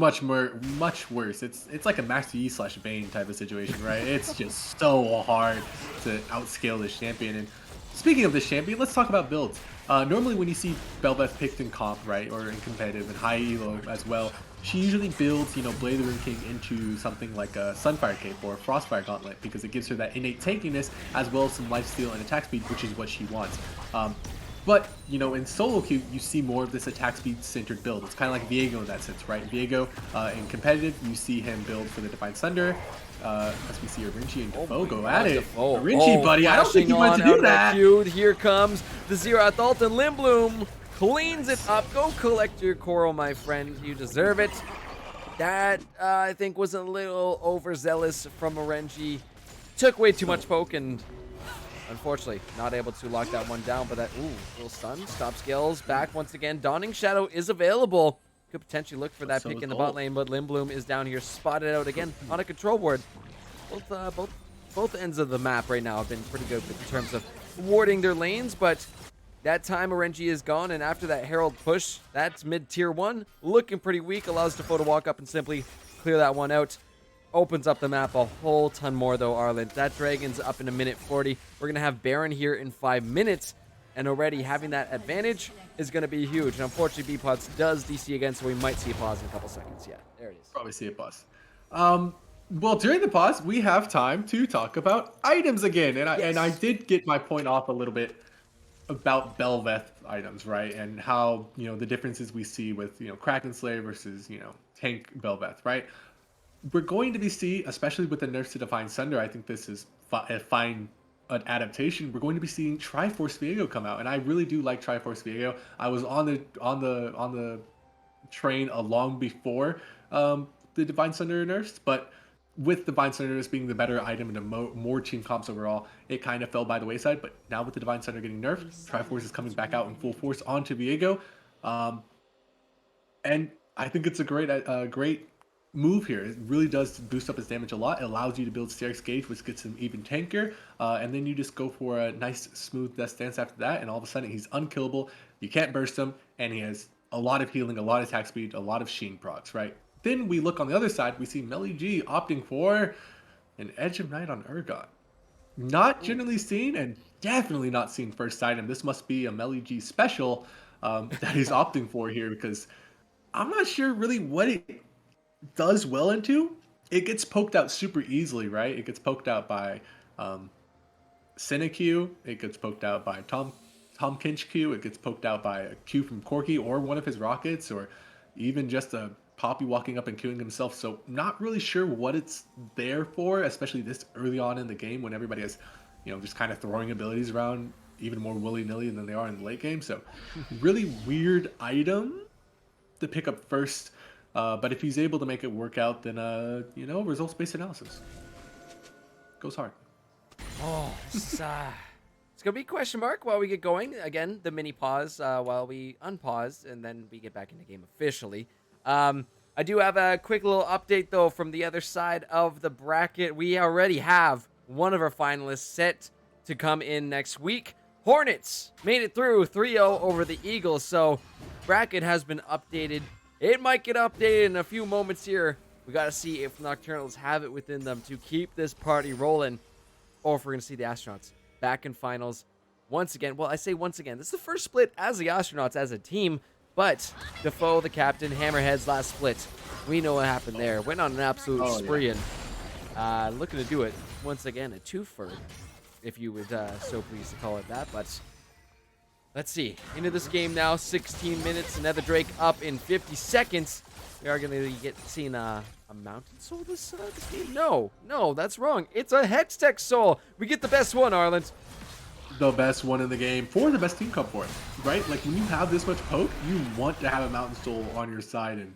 worse. It's like a Master Yi / Bane type of situation, right? It's just so hard to outscale this champion. And speaking of this champion, let's talk about builds. Normally when you see Belveth picked in comp, right, or in competitive and high elo as well, she usually builds, Blade of the Ruined King into something like a Sunfire Cape or a Frostfire Gauntlet, because it gives her that innate tankiness as well as some lifesteal and attack speed, which is what she wants. But, in solo queue, you see more of this attack speed centered build. It's kind of like Viego in that sense, right? Viego, in competitive, you see him build for the Divine Thunder. As we see Orenji and Defoe go at it. Orenji, buddy, I don't think he went to do that. Here comes the Zeroth ult, and Lindblom cleans it up. Go collect your coral, my friend. You deserve it. That, I think, was a little overzealous from Orenji. Took way too much poke, and unfortunately, not able to lock that one down, but that, little stun, stop skills, back once again. Dawning Shadow is available. Could potentially look for that pick in the bot lane, but Lindblom is down here, spotted out again on a control ward. Both ends of the map right now have been pretty good in terms of warding their lanes, but that time Orenji is gone, and after that Herald push, that's mid-tier 1, looking pretty weak, allows Defoe to walk up and simply clear that one out. Opens up the map a whole ton more, though, Arlen. That Dragon's up in a minute 40. We're going to have Baron here in 5 minutes, and already having that advantage is going to be huge. And unfortunately, B-Pots does DC again, so we might see a pause in a couple seconds. Yeah, there it is. Probably see a pause. Well, during the pause, we have time to talk about items again. And I did get my point off a little bit about Belveth items, right? And how, the differences we see with, Kraken Slayer versus, Tank Belveth, right? We're going to be seeing, especially with the nerfs to Divine Thunder, I think this is a fine adaptation. We're going to be seeing Triforce Viego come out, and I really do like Triforce Viego. I was on the train long before the Divine Thunder nerfs, but with Divine Thunder nerfs being the better item and more team comps overall, it kind of fell by the wayside. But now with the Divine Thunder getting nerfed, Triforce is coming back out in full force onto Viego, and I think it's a great move here. It really does boost up his damage a lot. It allows you to build Sterak's Gauge, which gets him even tankier, and then you just go for a nice smooth death stance after that, and all of a sudden he's unkillable. You can't burst him, and he has a lot of healing, a lot of attack speed, a lot of Sheen procs, right? Then we look on the other side, we see Melly G opting for an Edge of Night on Urgot. Not generally seen, and definitely not seen first item. This must be a Melly G special that he's opting for here, because I'm not sure really what it does well into. it gets poked out super easily, right? It gets poked out by Cineq, it gets poked out by Tom Kinch Q, it gets poked out by a Q from Corky or one of his rockets, or even just a Poppy walking up and queuing himself. So not really sure what it's there for, especially this early on in the game when everybody has, just kind of throwing abilities around even more willy-nilly than they are in the late game. So really weird item to pick up first. But if he's able to make it work out, then, results-based analysis goes hard. Oh, it's gonna be a question mark while we get going. Again, the mini pause while we unpause, and then we get back into the game officially. I do have a quick little update, though, from the other side of the bracket. We already have one of our finalists set to come in next week. Hornets made it through 3-0 over the Eagles, so bracket has been updated. It might get updated in a few moments here. We got to see if Nocturnals have it within them to keep this party rolling, or if we're going to see the Astronauts back in finals once again. Well, I say once again. This is the first split as the Astronauts as a team, but Defoe, the captain, Hammerhead's last split, we know what happened there. Went on an absolute spree, and looking to do it once again, a twofer, if you would so please to call it that. But let's see. Into this game now, 16 minutes, Nether Drake up in 50 seconds. We are going to get seen a Mountain Soul this game? No, that's wrong. It's a Hextech Soul. We get the best one, Arlen. The best one in the game for the best team come for it, right? Like when you have this much poke, you want to have a Mountain Soul on your side, and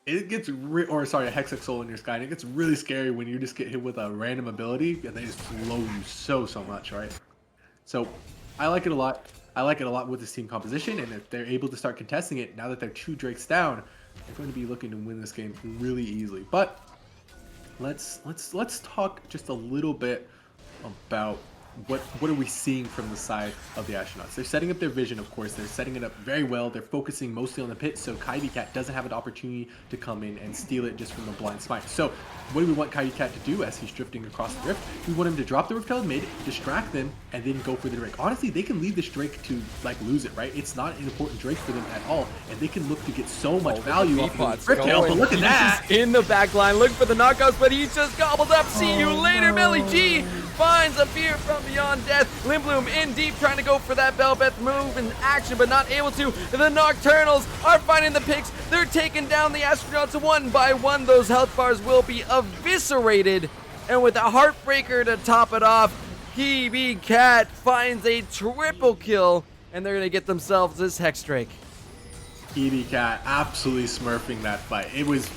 it gets a Hextech Soul in your sky, and it gets really scary when you just get hit with a random ability and they just blow you so much, right? So I like it a lot. I like it a lot with this team composition, and if they're able to start contesting it now that they're 2 Drakes down, they're going to be looking to win this game really easily. But let's talk just a little bit about what are we seeing from the side of the Astronauts. They're setting up their vision, of course. They're setting it up very well. They're focusing mostly on the pit, so Cat doesn't have an opportunity to come in and steal it just from the blind smite. So what do we want Cat to do as he's drifting across the rift? We want him to drop the rift tail mid, distract them, and then go for the Drake. Honestly, they can leave this Drake to lose it, right? It's not an important Drake for them at all, and they can look to get so much value off of the rift tail. But look at that! In the back line, looking for the knockouts, but he just gobbled up. See you later, Melly G finds a fear from beyond death. Lindblom in deep, trying to go for that Belbeth move in action, but not able to. The Nocturnals are finding the picks. They're taking down the Astronauts one by one. Those health bars will be eviscerated. And with a Heartbreaker to top it off, Cat finds a triple kill, and they're going to get themselves this Hex Drake. Cat absolutely smurfing that fight. It was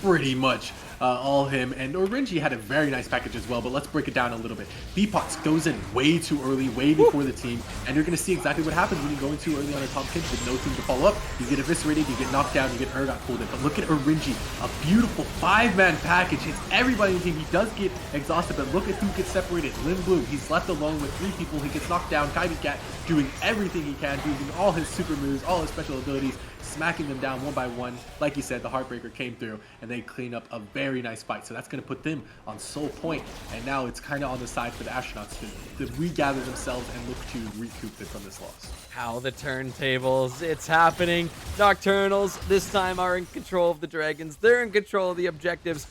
pretty much all him, and Orinji had a very nice package as well, but let's break it down a little bit. Beepots goes in way too early, way before the team, and you're going to see exactly what happens when you go in too early on a Tom Kinch with no team to follow up. You get eviscerated, you get knocked down, you get Urgot pulled in. But look at Orinji, a beautiful 5-man package, hits everybody in the team. He does get exhausted, but look at who gets separated. Lindblom, he's left alone with 3 people. He gets knocked down. Cat doing everything he can, using all his super moves, all his special abilities, smacking them down one by one. Like you said, the Heartbreaker came through, and they clean up a very nice fight. So that's going to put them on sole point, and now it's kind of on the side for the Astronauts to regather themselves and look to recoup it from this loss. How the turntables, it's happening. Nocturnals this time are in control of the Dragons. They're in control of the objectives,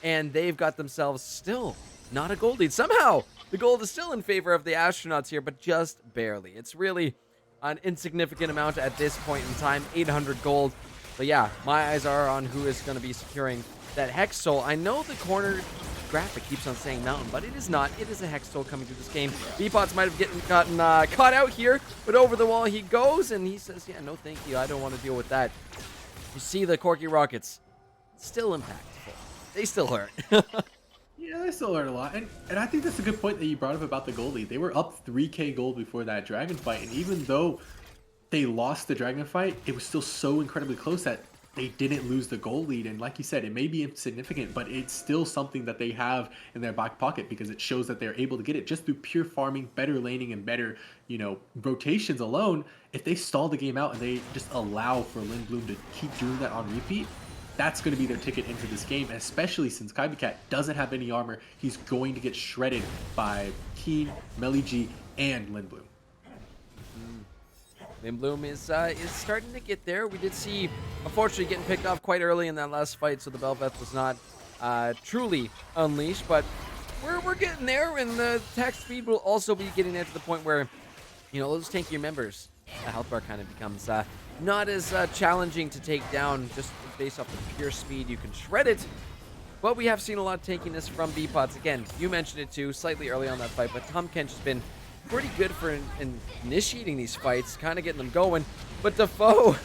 and they've got themselves still not a gold lead. Somehow, the gold is still in favor of the Astronauts here, but just barely. It's really an insignificant amount at this point in time, 800 gold. But yeah, my eyes are on who is going to be securing that Hex Soul. I know the corner graphic keeps on saying Mountain, but it is not. It is a Hex Soul coming through this game. Beepots might have gotten caught out here, but over the wall he goes, and he says, yeah, no thank you. I don't want to deal with that. You see the Corky Rockets, still impactful. They still hurt. Yeah, they still learn a lot, and I think that's a good point that you brought up about the gold lead. They were up 3k gold before that dragon fight, and even though they lost the dragon fight, it was still so incredibly close that they didn't lose the gold lead. And like you said, it may be insignificant, but it's still something that they have in their back pocket, because it shows that they're able to get it just through pure farming, better laning, and better, rotations alone. If they stall the game out and they just allow for Lindblom to keep doing that on repeat, that's going to be their ticket into this game, especially since Cat doesn't have any armor. He's going to get shredded by Keen, Melly G, and Lindblom. Lindblom is starting to get there. We did see, unfortunately, getting picked off quite early in that last fight, so the Belveth was not truly unleash, but we're getting there, and the attack speed will also be getting there to the point where, those tankier members, the health bar kind of becomes not as challenging to take down just based off the pure speed. You can shred it, but we have seen a lot of tankiness from B-Pots. Again, you mentioned it too, slightly early on that fight, but Tom Kench has been pretty good for initiating these fights, kind of getting them going, but Defoe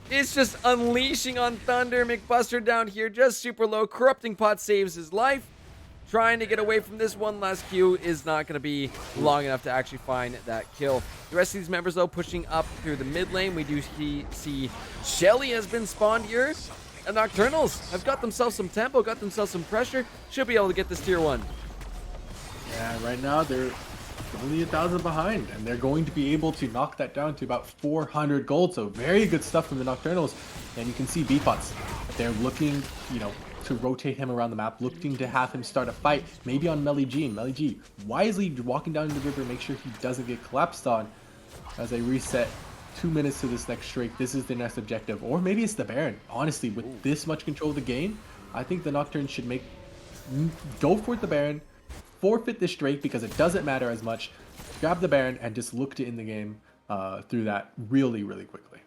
is just unleashing on Thunder. McBuster down here, just super low. Corrupting Pot saves his life. Trying to get away from this one last Q is not going to be long enough to actually find that kill. The rest of these members, though, pushing up through the mid lane. We do see Shelly has been spawned here. And Nocturnals have got themselves some tempo, got themselves some pressure. Should be able to get this tier 1. Yeah, right now they're only 1,000 behind, and they're going to be able to knock that down to about 400 gold. So very good stuff from the Nocturnals. And you can see B-Pots. They're looking, to rotate him around the map, looking to have him start a fight, maybe on Melly G. And Melly G wisely walking down the river, make sure he doesn't get collapsed on as they reset 2 minutes to this next streak. This is the next objective, or maybe it's the Baron. Honestly, with this much control of the game, I think the Nocturne should go for the Baron, forfeit this Drake because it doesn't matter as much, grab the Baron, and just look to end the game through that really, really quickly.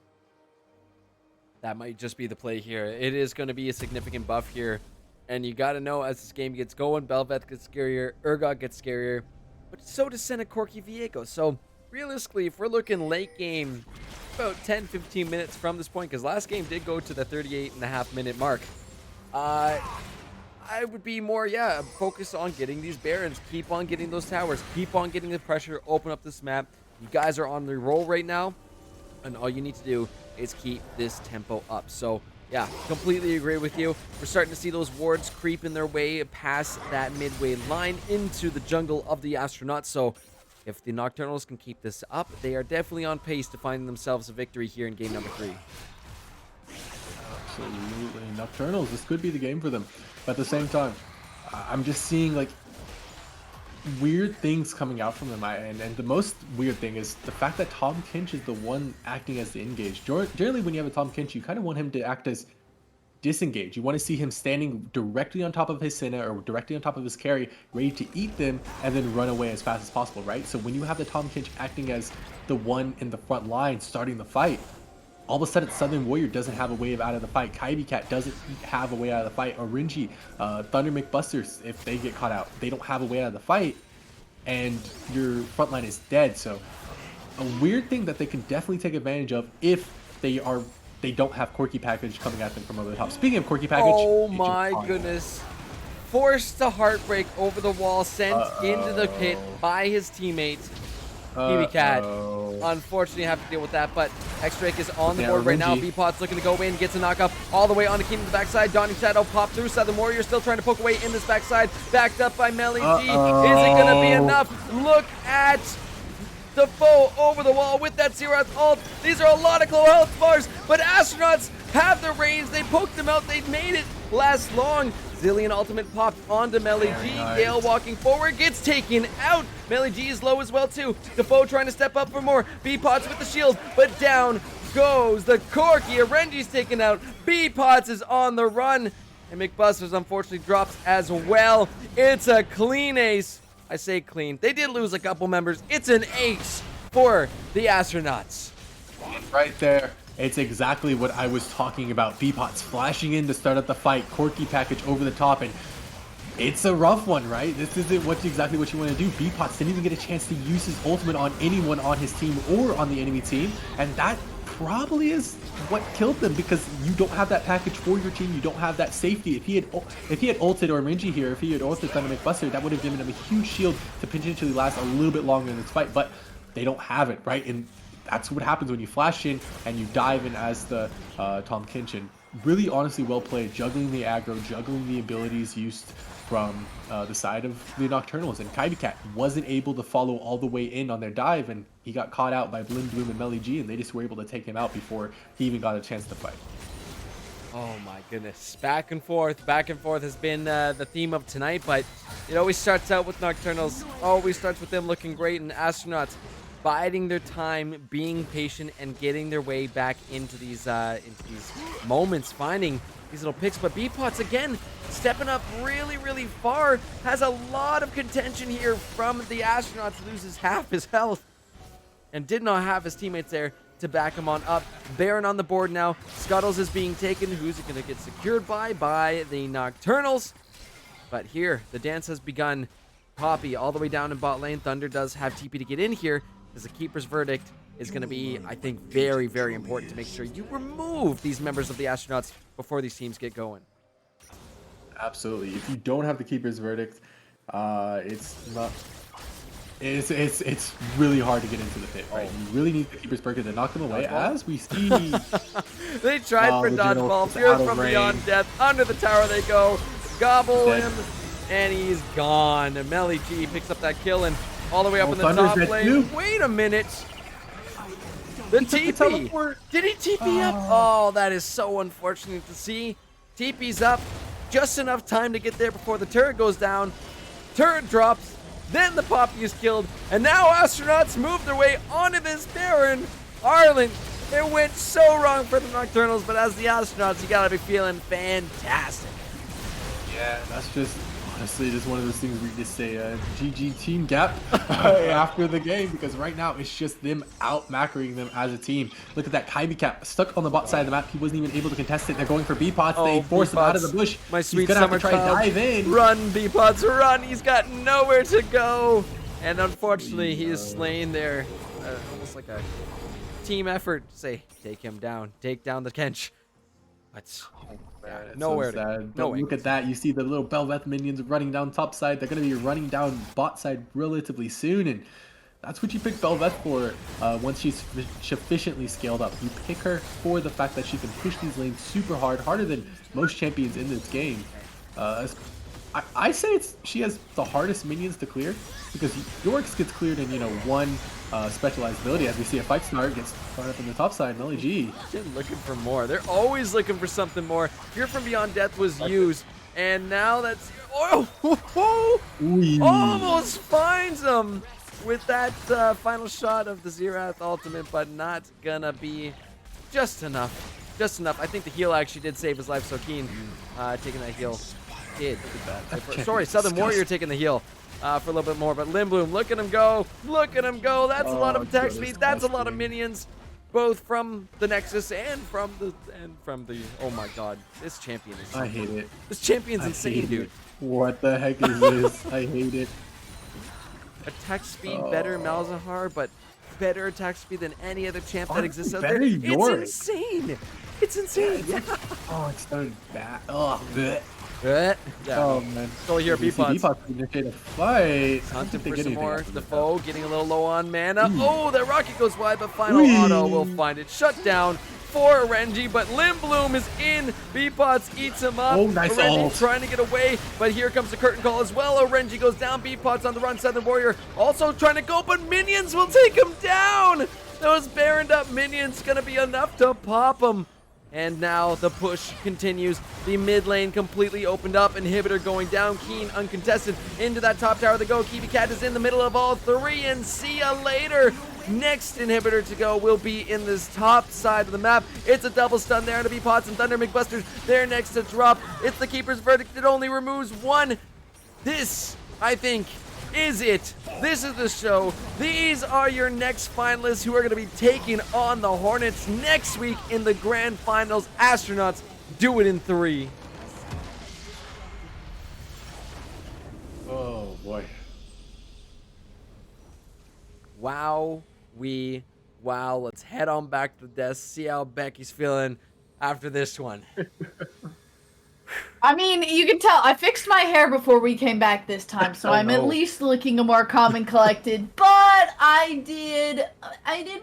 That might just be the play here. It is going to be a significant buff here. And you got to know, as this game gets going, Bel'Veth gets scarier, Urgot gets scarier, but so does Senna Corky Viego. So realistically, if we're looking late game, about 10-15 minutes from this point, because last game did go to the 38.5-minute mark, I would be more, focused on getting these Barons, keep on getting those towers, keep on getting the pressure, open up this map. You guys are on the roll right now, and all you need to do is keep this tempo up. So yeah, completely agree with you. We're starting to see those wards creeping their way past that midway line into the jungle of the Astronauts. So if the Nocturnals can keep this up, they are definitely on pace to find themselves a victory here in game number 3. Absolutely. Nocturnals, this could be the game for them. But at the same time, I'm just seeing weird things coming out from them. And the most weird thing is the fact that Tom Kinch is the one acting as the engage. Generally, when you have a Tom Kinch, you kind of want him to act as disengage. You want to see him standing directly on top of his Senna or directly on top of his carry, ready to eat them and then run away as fast as possible, right? So when you have the Tom Kinch acting as the one in the front line starting the fight, all of a sudden Southern Warrior doesn't have a way out of the fight. Kaibi Cat doesn't have a way out of the fight. Orinji, Thunder McBusters, if they get caught out, they don't have a way out of the fight, and your front line is dead. So a weird thing that they can definitely take advantage of if they don't have Corky Package coming at them from over the top. Speaking of Corky Package, oh my goodness. Forced to Heartbreak over the wall, sent into the pit by his teammate. Kiwi Cat, unfortunately, have to deal with that, but X-Drake is on the board right now. B-Pot's looking to go in, gets a knockup all the way on the Kingdom's backside. Dawning Shadow pop through. Southern Warrior still trying to poke away in this backside. Backed up by Melly G. Is it going to be enough? Look at Defoe over the wall with that Zeroth ult. These are a lot of low health bars, but Astronauts have the range. They poked them out. They made it last long. Zillion ultimate popped onto Melly G. Nice. Gale walking forward, gets taken out. Melly G is low as well too. Defoe trying to step up for more. B-Pots with the shield, but down goes the Corky. Renji's taken out. B-Pots is on the run. And McBusters unfortunately drops as well. It's a clean ace. I say clean. They did lose a couple members. It's an ace for the Astronauts. Right there. It's exactly what I was talking about. B-Pots flashing in to start up the fight. Corky Package over the top, and it's a rough one, right? This isn't exactly what you want to do. B-Pots didn't even get a chance to use his ultimate on anyone on his team or on the enemy team, and that probably is what killed them, because you don't have that package for your team. You don't have that safety. If he had ulted or Minji here, if he had ulted Thunder McBuster, that would have given him a huge shield to potentially last a little bit longer in this fight, but they don't have it, right? And that's what happens when you flash in and you dive in as the Tom Kinchin. Really, honestly, well played, juggling the aggro, juggling the abilities used from the side of the Nocturnals. And Kaibi Cat wasn't able to follow all the way in on their dive, and he got caught out by Blinn Bloom and Melly G, and they just were able to take him out before he even got a chance to fight. Oh my goodness. Back and forth has been the theme of tonight, but it always starts out with Nocturnals. Always starts with them looking great, and Astronauts biding their time, being patient, and getting their way back into these moments, finding these little picks. But Beepot's again stepping up really, really far. Has a lot of contention here from the Astronauts. Loses half his health and did not have his teammates there to back him on up. Baron on the board now. Scuttles is being taken. Who's it going to get secured by? By the Nocturnals. But here, the dance has begun. Poppy all the way down in bot lane. Thunder does have TP to get in here, as the Keeper's Verdict is going to be, I think, very, very important to make sure you remove these members of the Astronauts before these teams get going. Absolutely. If you don't have the Keeper's Verdict, it's really hard to get into the pit, right? You really need the Keeper's Verdict to knock them away, as we see. They tried for dodgeball. Fear from beyond death. Under the tower they go. Gobble him, and he's gone. Melly G picks up that kill, and all the way up in the top lane. Wait a minute. The TP. Did he TP up? Oh, that is so unfortunate to see. TP's up. Just enough time to get there before the turret goes down. Turret drops. Then the Poppy is killed. And now Astronauts move their way onto this Baron. Arlen, it went so wrong for the Nocturnals, but as the Astronauts, you gotta be feeling fantastic. Yeah, that's just honestly just one of those things where you just say GG team gap after the game, because right now it's just them out macroing them as a team. Look at that Kaibi cap stuck on the bot side of the map. He wasn't even able to contest it. They're going for B-Pots. They force him out of the bush. My sweet He's gonna have summer to try child. dive in. Run, B-Pots, run. He's got nowhere to go. And unfortunately, he is slain there. Almost like a team effort. Say, take him down. Take down the Kench. But nowhere to go. But look at that. You see the little Belveth minions running down top side. They're going to be running down bot side relatively soon. And that's what you pick Belveth for once she's sufficiently scaled up. You pick her for the fact that she can push these lanes super hard, harder than most champions in this game. I say she has the hardest minions to clear, because Yorks gets cleared in, one specialized ability. As we see a fight start, gets caught up in the top side. Melly G. They're looking for more. They're always looking for something more. Fear from Beyond Death was used, and now that's... almost finds him with that final shot of the Xerath ultimate, but not gonna be just enough. Just enough. I think the heal actually did save his life, so Keen taking that heal did. Sorry, Southern Warrior taking the heal for a little bit more, but Limbloom, look at him go. Look at him go. That's a lot of attack speed. That's a lot of minions, both from the Nexus and from the oh my god, this champion is I hate it. This champion's insane, dude. What the heck is this? I hate it. Attack speed better Malzahar, but better attack speed than any other champ that exists out there. Better Yorick. It's insane. It's insane. Oh, it started bad. Oh, bleh. Yeah. Oh man. Still here, B-Pots. B-Pots initiate a fight. Hunting for some more. The foe getting a little low on mana. Oh, that rocket goes wide, but final auto will find it. Shut down for Renji, but Limbloom is in. B-Pots eats him up. Oh, nice ult. Trying to get away, but here comes the curtain call as well. Renji goes down. B-Pots on the run. Southern Warrior also trying to go, but minions will take him down. Those baroned up minions gonna be enough to pop him. And now the push continues. The mid lane completely opened up. Inhibitor going down. Keen uncontested. Into that top tower they go. Kiwi Cat is in the middle of all three. And see ya later. Next inhibitor to go will be in this top side of the map. It's a double stun there to be Pots and Thunder McBusters. They're next to drop. It's the Keeper's Verdict. It only removes one. This, I think, is it. This is the show. These are your next finalists who are going to be taking on the Hornets next week in the grand finals. Astronauts do it in 3. Oh boy. Wow. Let's head on back to the desk, see how Becky's feeling after this one. I mean, you can tell I fixed my hair before we came back this time, so I'm at least looking more calm and collected. But I did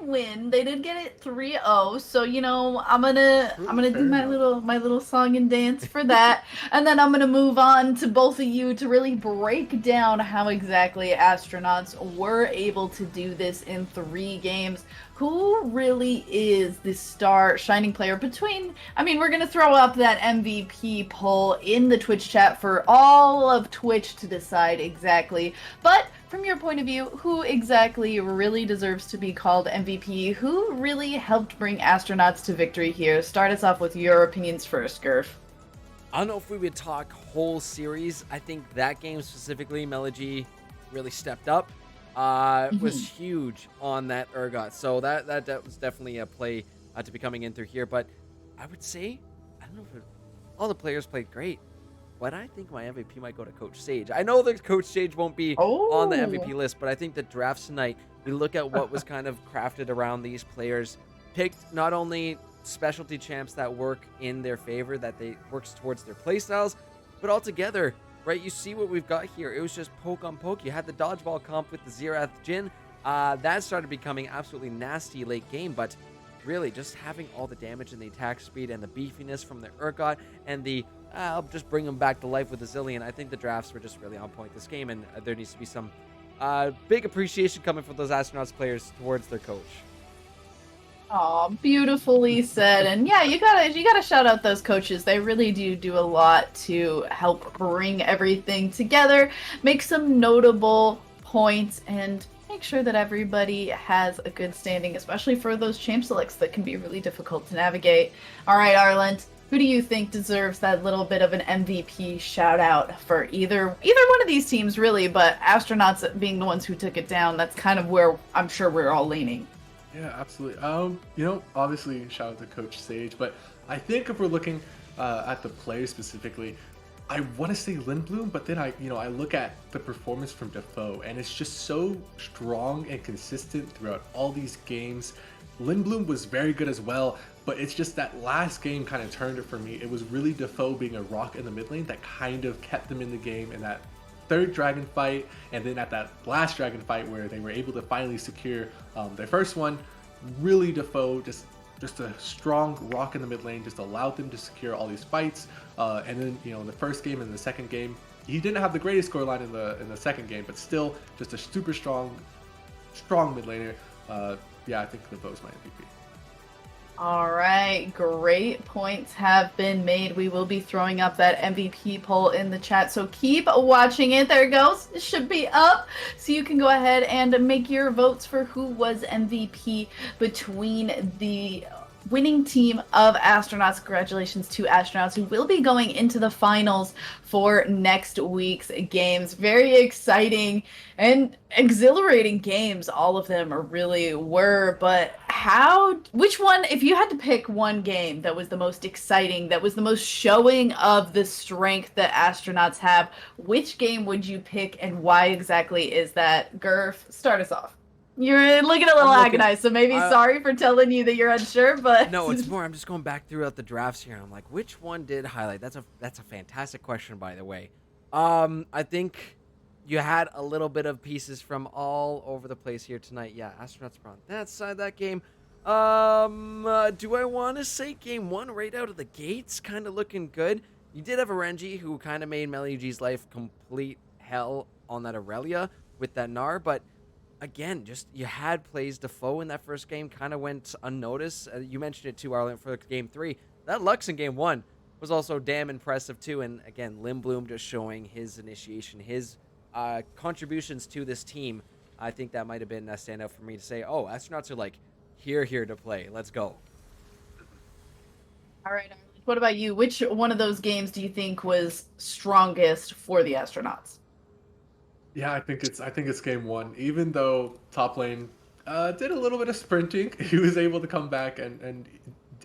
win. They did get it 3-0, so I'm gonna do my little song and dance for that, and then I'm gonna move on to both of you to really break down how exactly Astronauts were able to do this in 3 games. Who really is the star shining player between... I mean, we're going to throw up that MVP poll in the Twitch chat for all of Twitch to decide exactly. But from your point of view, who exactly really deserves to be called MVP? Who really helped bring Astronauts to victory here? Start us off with your opinions first, Gurf. I don't know if we would talk whole series. I think that game specifically, Melogy really stepped up. Was huge on that Urgot. So that was definitely a play to be coming in through here. But I would say, I don't know if all the players played great, but I think my MVP might go to Coach Sage. I know that Coach Sage won't be on the MVP list, but I think the drafts tonight, we look at what was kind of crafted around these players, picked not only specialty champs that work in their favor, that they works towards their playstyles, but altogether, right? You see what we've got here. It was just poke on poke. You had the dodgeball comp with the Xerath Jin. That started becoming absolutely nasty late game, but really just having all the damage and the attack speed and the beefiness from the Urgot and the I'll just bring them back to life with the Zillion. I think the drafts were just really on point this game, and there needs to be some big appreciation coming from those Astronauts players towards their coach. Oh, beautifully said. And yeah, you gotta shout out those coaches. They really do a lot to help bring everything together, make some notable points, and make sure that everybody has a good standing, especially for those champ selects that can be really difficult to navigate. All right, Arlen, who do you think deserves that little bit of an MVP shout out for either one of these teams, really? But Astronauts being the ones who took it down, that's kind of where I'm sure we're all leaning. Yeah, absolutely. Obviously, shout out to Coach Sage, but I think if we're looking at the players specifically, I want to say Lindblom, but then I look at the performance from Defoe, and it's just so strong and consistent throughout all these games. Lindblom was very good as well, but it's just that last game kind of turned it for me. It was really Defoe being a rock in the mid lane that kind of kept them in the game in that third dragon fight, and then at that last dragon fight where they were able to finally secure their first one. Really, Defoe just a strong rock in the mid lane, just allowed them to secure all these fights. And then in the first game and the second game, he didn't have the greatest scoreline in the second game, but still just a super strong mid laner. Yeah, I think Defoe's my MVP. All right, great points have been made. We will be throwing up that MVP poll in the chat, so keep watching it. There it goes. It should be up, so you can go ahead and make your votes for who was MVP between the winning team of Astronauts. Congratulations to Astronauts, who will be going into the finals for next week's games. Very exciting and exhilarating games, all of them really were. But which one, if you had to pick one game that was the most exciting, that was the most showing of the strength that Astronauts have, which game would you pick, and why exactly is that? Gurf, start us off. You're looking a little agonized, so maybe sorry for telling you that you're unsure, but no, it's more. I'm just going back throughout the drafts here. I'm like, which one did highlight? That's a fantastic question, by the way. I think you had a little bit of pieces from all over the place here tonight. Yeah, Astronauts were on that side of that game. Do I want to say game one right out of the gates? Kind of looking good. You did have a Renji who kind of made Melogy's life complete hell on that Aurelia with that Gnar, but again, just you had plays Defoe in that first game, kind of went unnoticed. You mentioned it too, Arlen, for game 3. That Lux in game 1 was also damn impressive too. And again, Lindblom just showing his initiation, his contributions to this team. I think that might have been a standout for me to say, oh, Astronauts are like here to play. Let's go. All right, Arlen, what about you? Which one of those games do you think was strongest for the Astronauts? Yeah, I think it's game 1. Even though top lane did a little bit of sprinting, he was able to come back and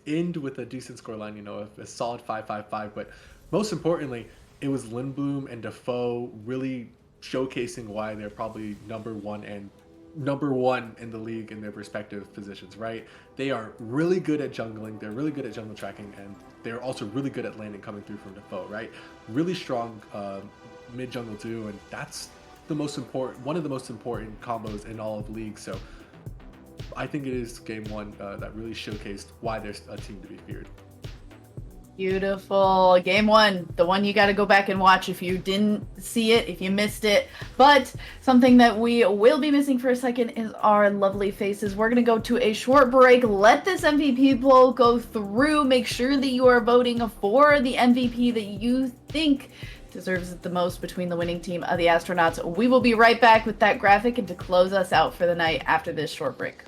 end with a decent scoreline, a solid 5-5-5. But most importantly, it was Lindblom and Defoe really showcasing why they're probably number one in the league in their respective positions, right? They are really good at jungling, they're really good at jungle tracking, and they're also really good at landing coming through from Defoe, right? Really strong mid jungle too, and that's one of the most important combos in all of league. So I think it is game 1 that really showcased why there's a team to be feared. Beautiful. Game 1, the one you got to go back and watch if you didn't see it, if you missed it. But something that we will be missing for a second is our lovely faces. We're going to go to a short break. Let this MVP poll go through. Make sure that you are voting for the MVP that you think deserves it the most between the winning team of the Astronauts. We will be right back with that graphic and to close us out for the night after this short break.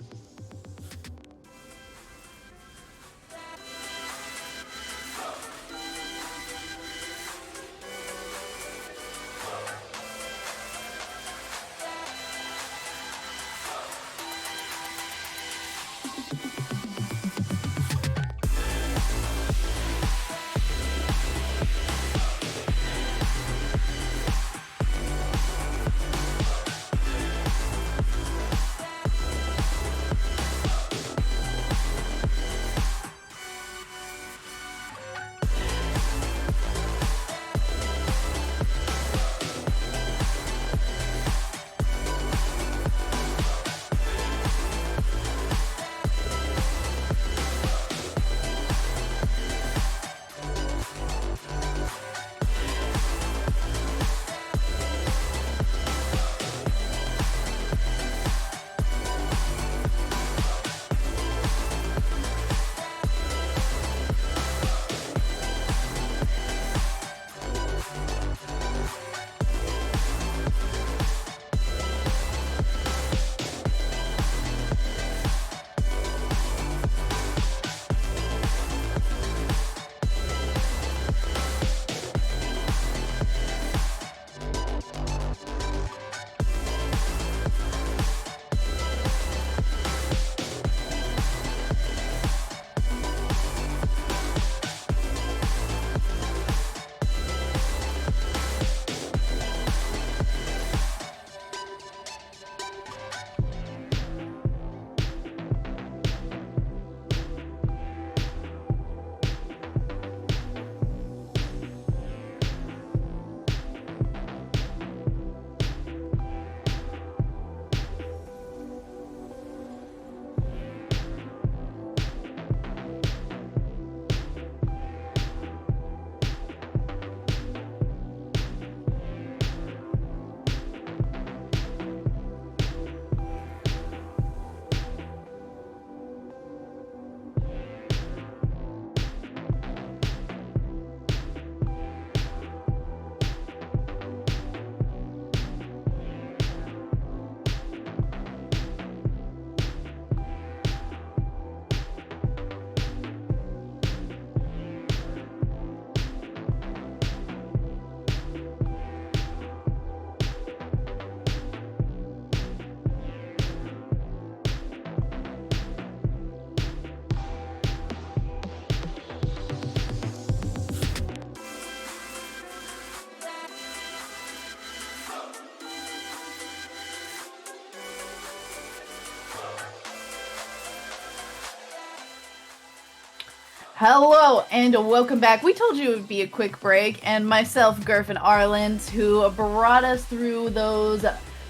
Hello and welcome back. We told you it would be a quick break, and myself, Gurf, and Arland, who brought us through those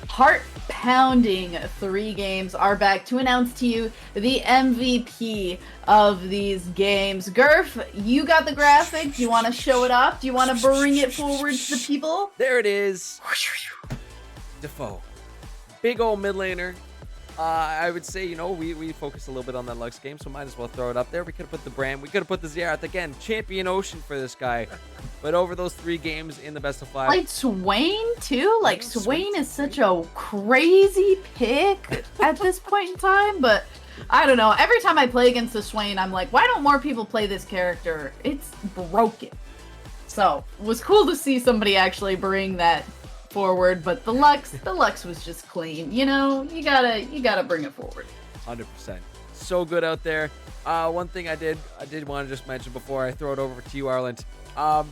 heart-pounding 3 games, are back to announce to you the MVP of these games. Gurf, you got the graphic. Do you want to show it off? Do you want to bring it forward to the people? There it is. Defoe. Big old mid laner. I would say, we focus a little bit on that Lux game, so might as well throw it up there. We could have put the Bram, we could have put the Xerath. Again, champion Ocean for this guy. But over those 3 games in the best of 5. Like Swain, too? Like, Swain is such a crazy pick at this point in time, but I don't know. Every time I play against the Swain, I'm like, why don't more people play this character? It's broken. So, it was cool to see somebody actually bring that forward, but the Lux was just clean. You gotta bring it forward. 100%. So good out there. One thing I did want to just mention before I throw it over to you, Arland. A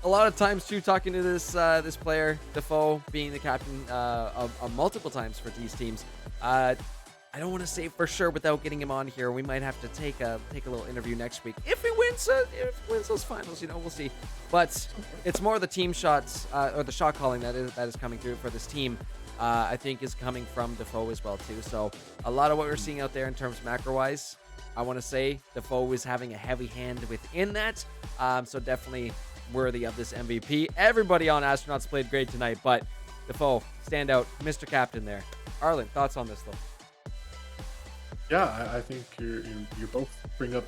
lot of times too, talking to this player, Defoe, being the captain of multiple times for these teams. I don't want to say for sure without getting him on here. We might have to take a little interview next week if he wins those finals. We'll see. But it's more the team shots or the shot calling that is coming through for this team. I think is coming from Defoe as well too. So a lot of what we're seeing out there in terms of macro wise, I want to say Defoe is having a heavy hand within that. So definitely worthy of this MVP. Everybody on Astronauts played great tonight, but Defoe, stand out, Mr. Captain there. Arlen, thoughts on this though? Yeah, I think you both bring up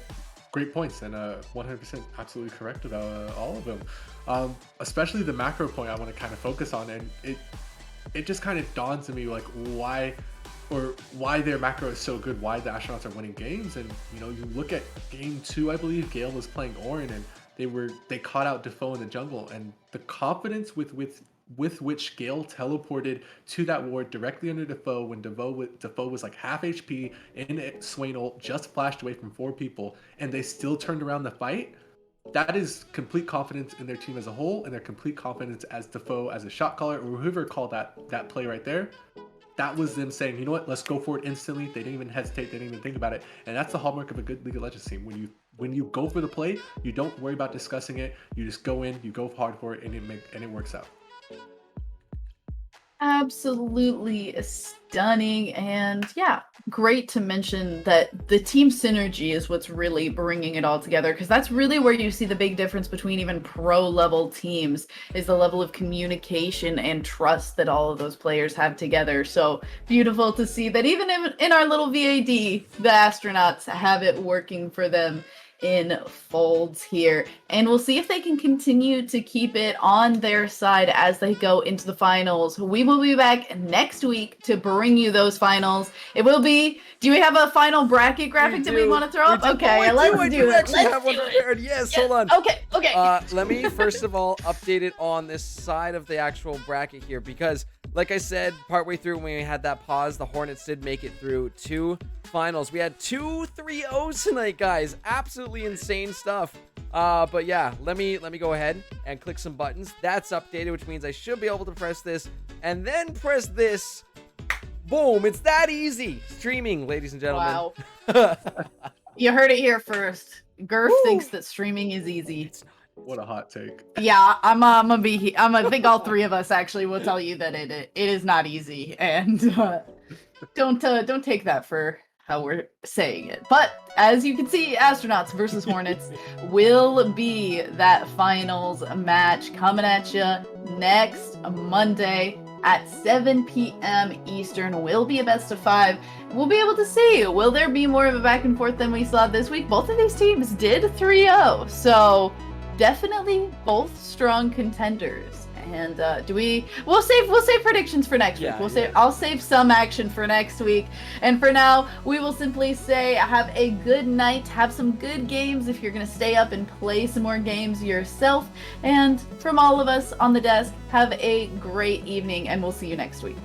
great points and 100% absolutely correct about all of them. Especially the macro point I want to kind of focus on, and it just kind of dawns on me like why their macro is so good, why the astronauts are winning games. And you know, you look at game 2, I believe Gale was playing Orin, and they caught out Defoe in the jungle, and the confidence with which Gale teleported to that ward directly under Defoe when Defoe was like half HP in Swain ult, just flashed away from 4 people, and they still turned around the fight. That is complete confidence in their team as a whole, and their complete confidence as Defoe as a shot caller, or whoever called that play right there. That was them saying, you know what, let's go for it instantly. They didn't even hesitate. They didn't even think about it. And that's the hallmark of a good League of Legends team. When you go for the play, you don't worry about discussing it. You just go in, you go hard for it, and it works out. Absolutely stunning. And yeah, great to mention that the team synergy is what's really bringing it all together, because that's really where you see the big difference between even pro level teams, is the level of communication and trust that all of those players have together. So beautiful to see that even in our little VAD, the astronauts have it working for them in folds here, and we'll see if they can continue to keep it on their side as they go into the finals. We will be back next week to bring you those finals. It will be, do we have a final bracket graphic that we want to throw up? Okay, let's do it. Actually have one prepared. Yes, hold on. Okay. Let me first of all update it on this side of the actual bracket here, because like I said, partway through when we had that pause, the Hornets did make it through 2 finals. We had 2 3-0s tonight, guys. Absolutely insane stuff. But yeah, let me go ahead and click some buttons. That's updated, which means I should be able to press this and then press this. Boom, it's that easy. Streaming, ladies and gentlemen. Wow. You heard it here first. Gurf thinks that streaming is easy. What a hot take. Yeah, I think all 3 of us actually will tell you that it is not easy, and don't take that for how we're saying it. But as you can see, Astronauts versus Hornets will be that finals match coming at you next Monday at 7 p.m. Eastern. Will be a best of 5. We'll be able to see, will there be more of a back and forth than we saw this week? Both of these teams did 3-0, so definitely both strong contenders. And we'll save predictions for next week. I'll save some action for next week. And for now, we will simply say have a good night, have some good games if you're gonna stay up and play some more games yourself. And from all of us on the desk, have a great evening, and we'll see you next week.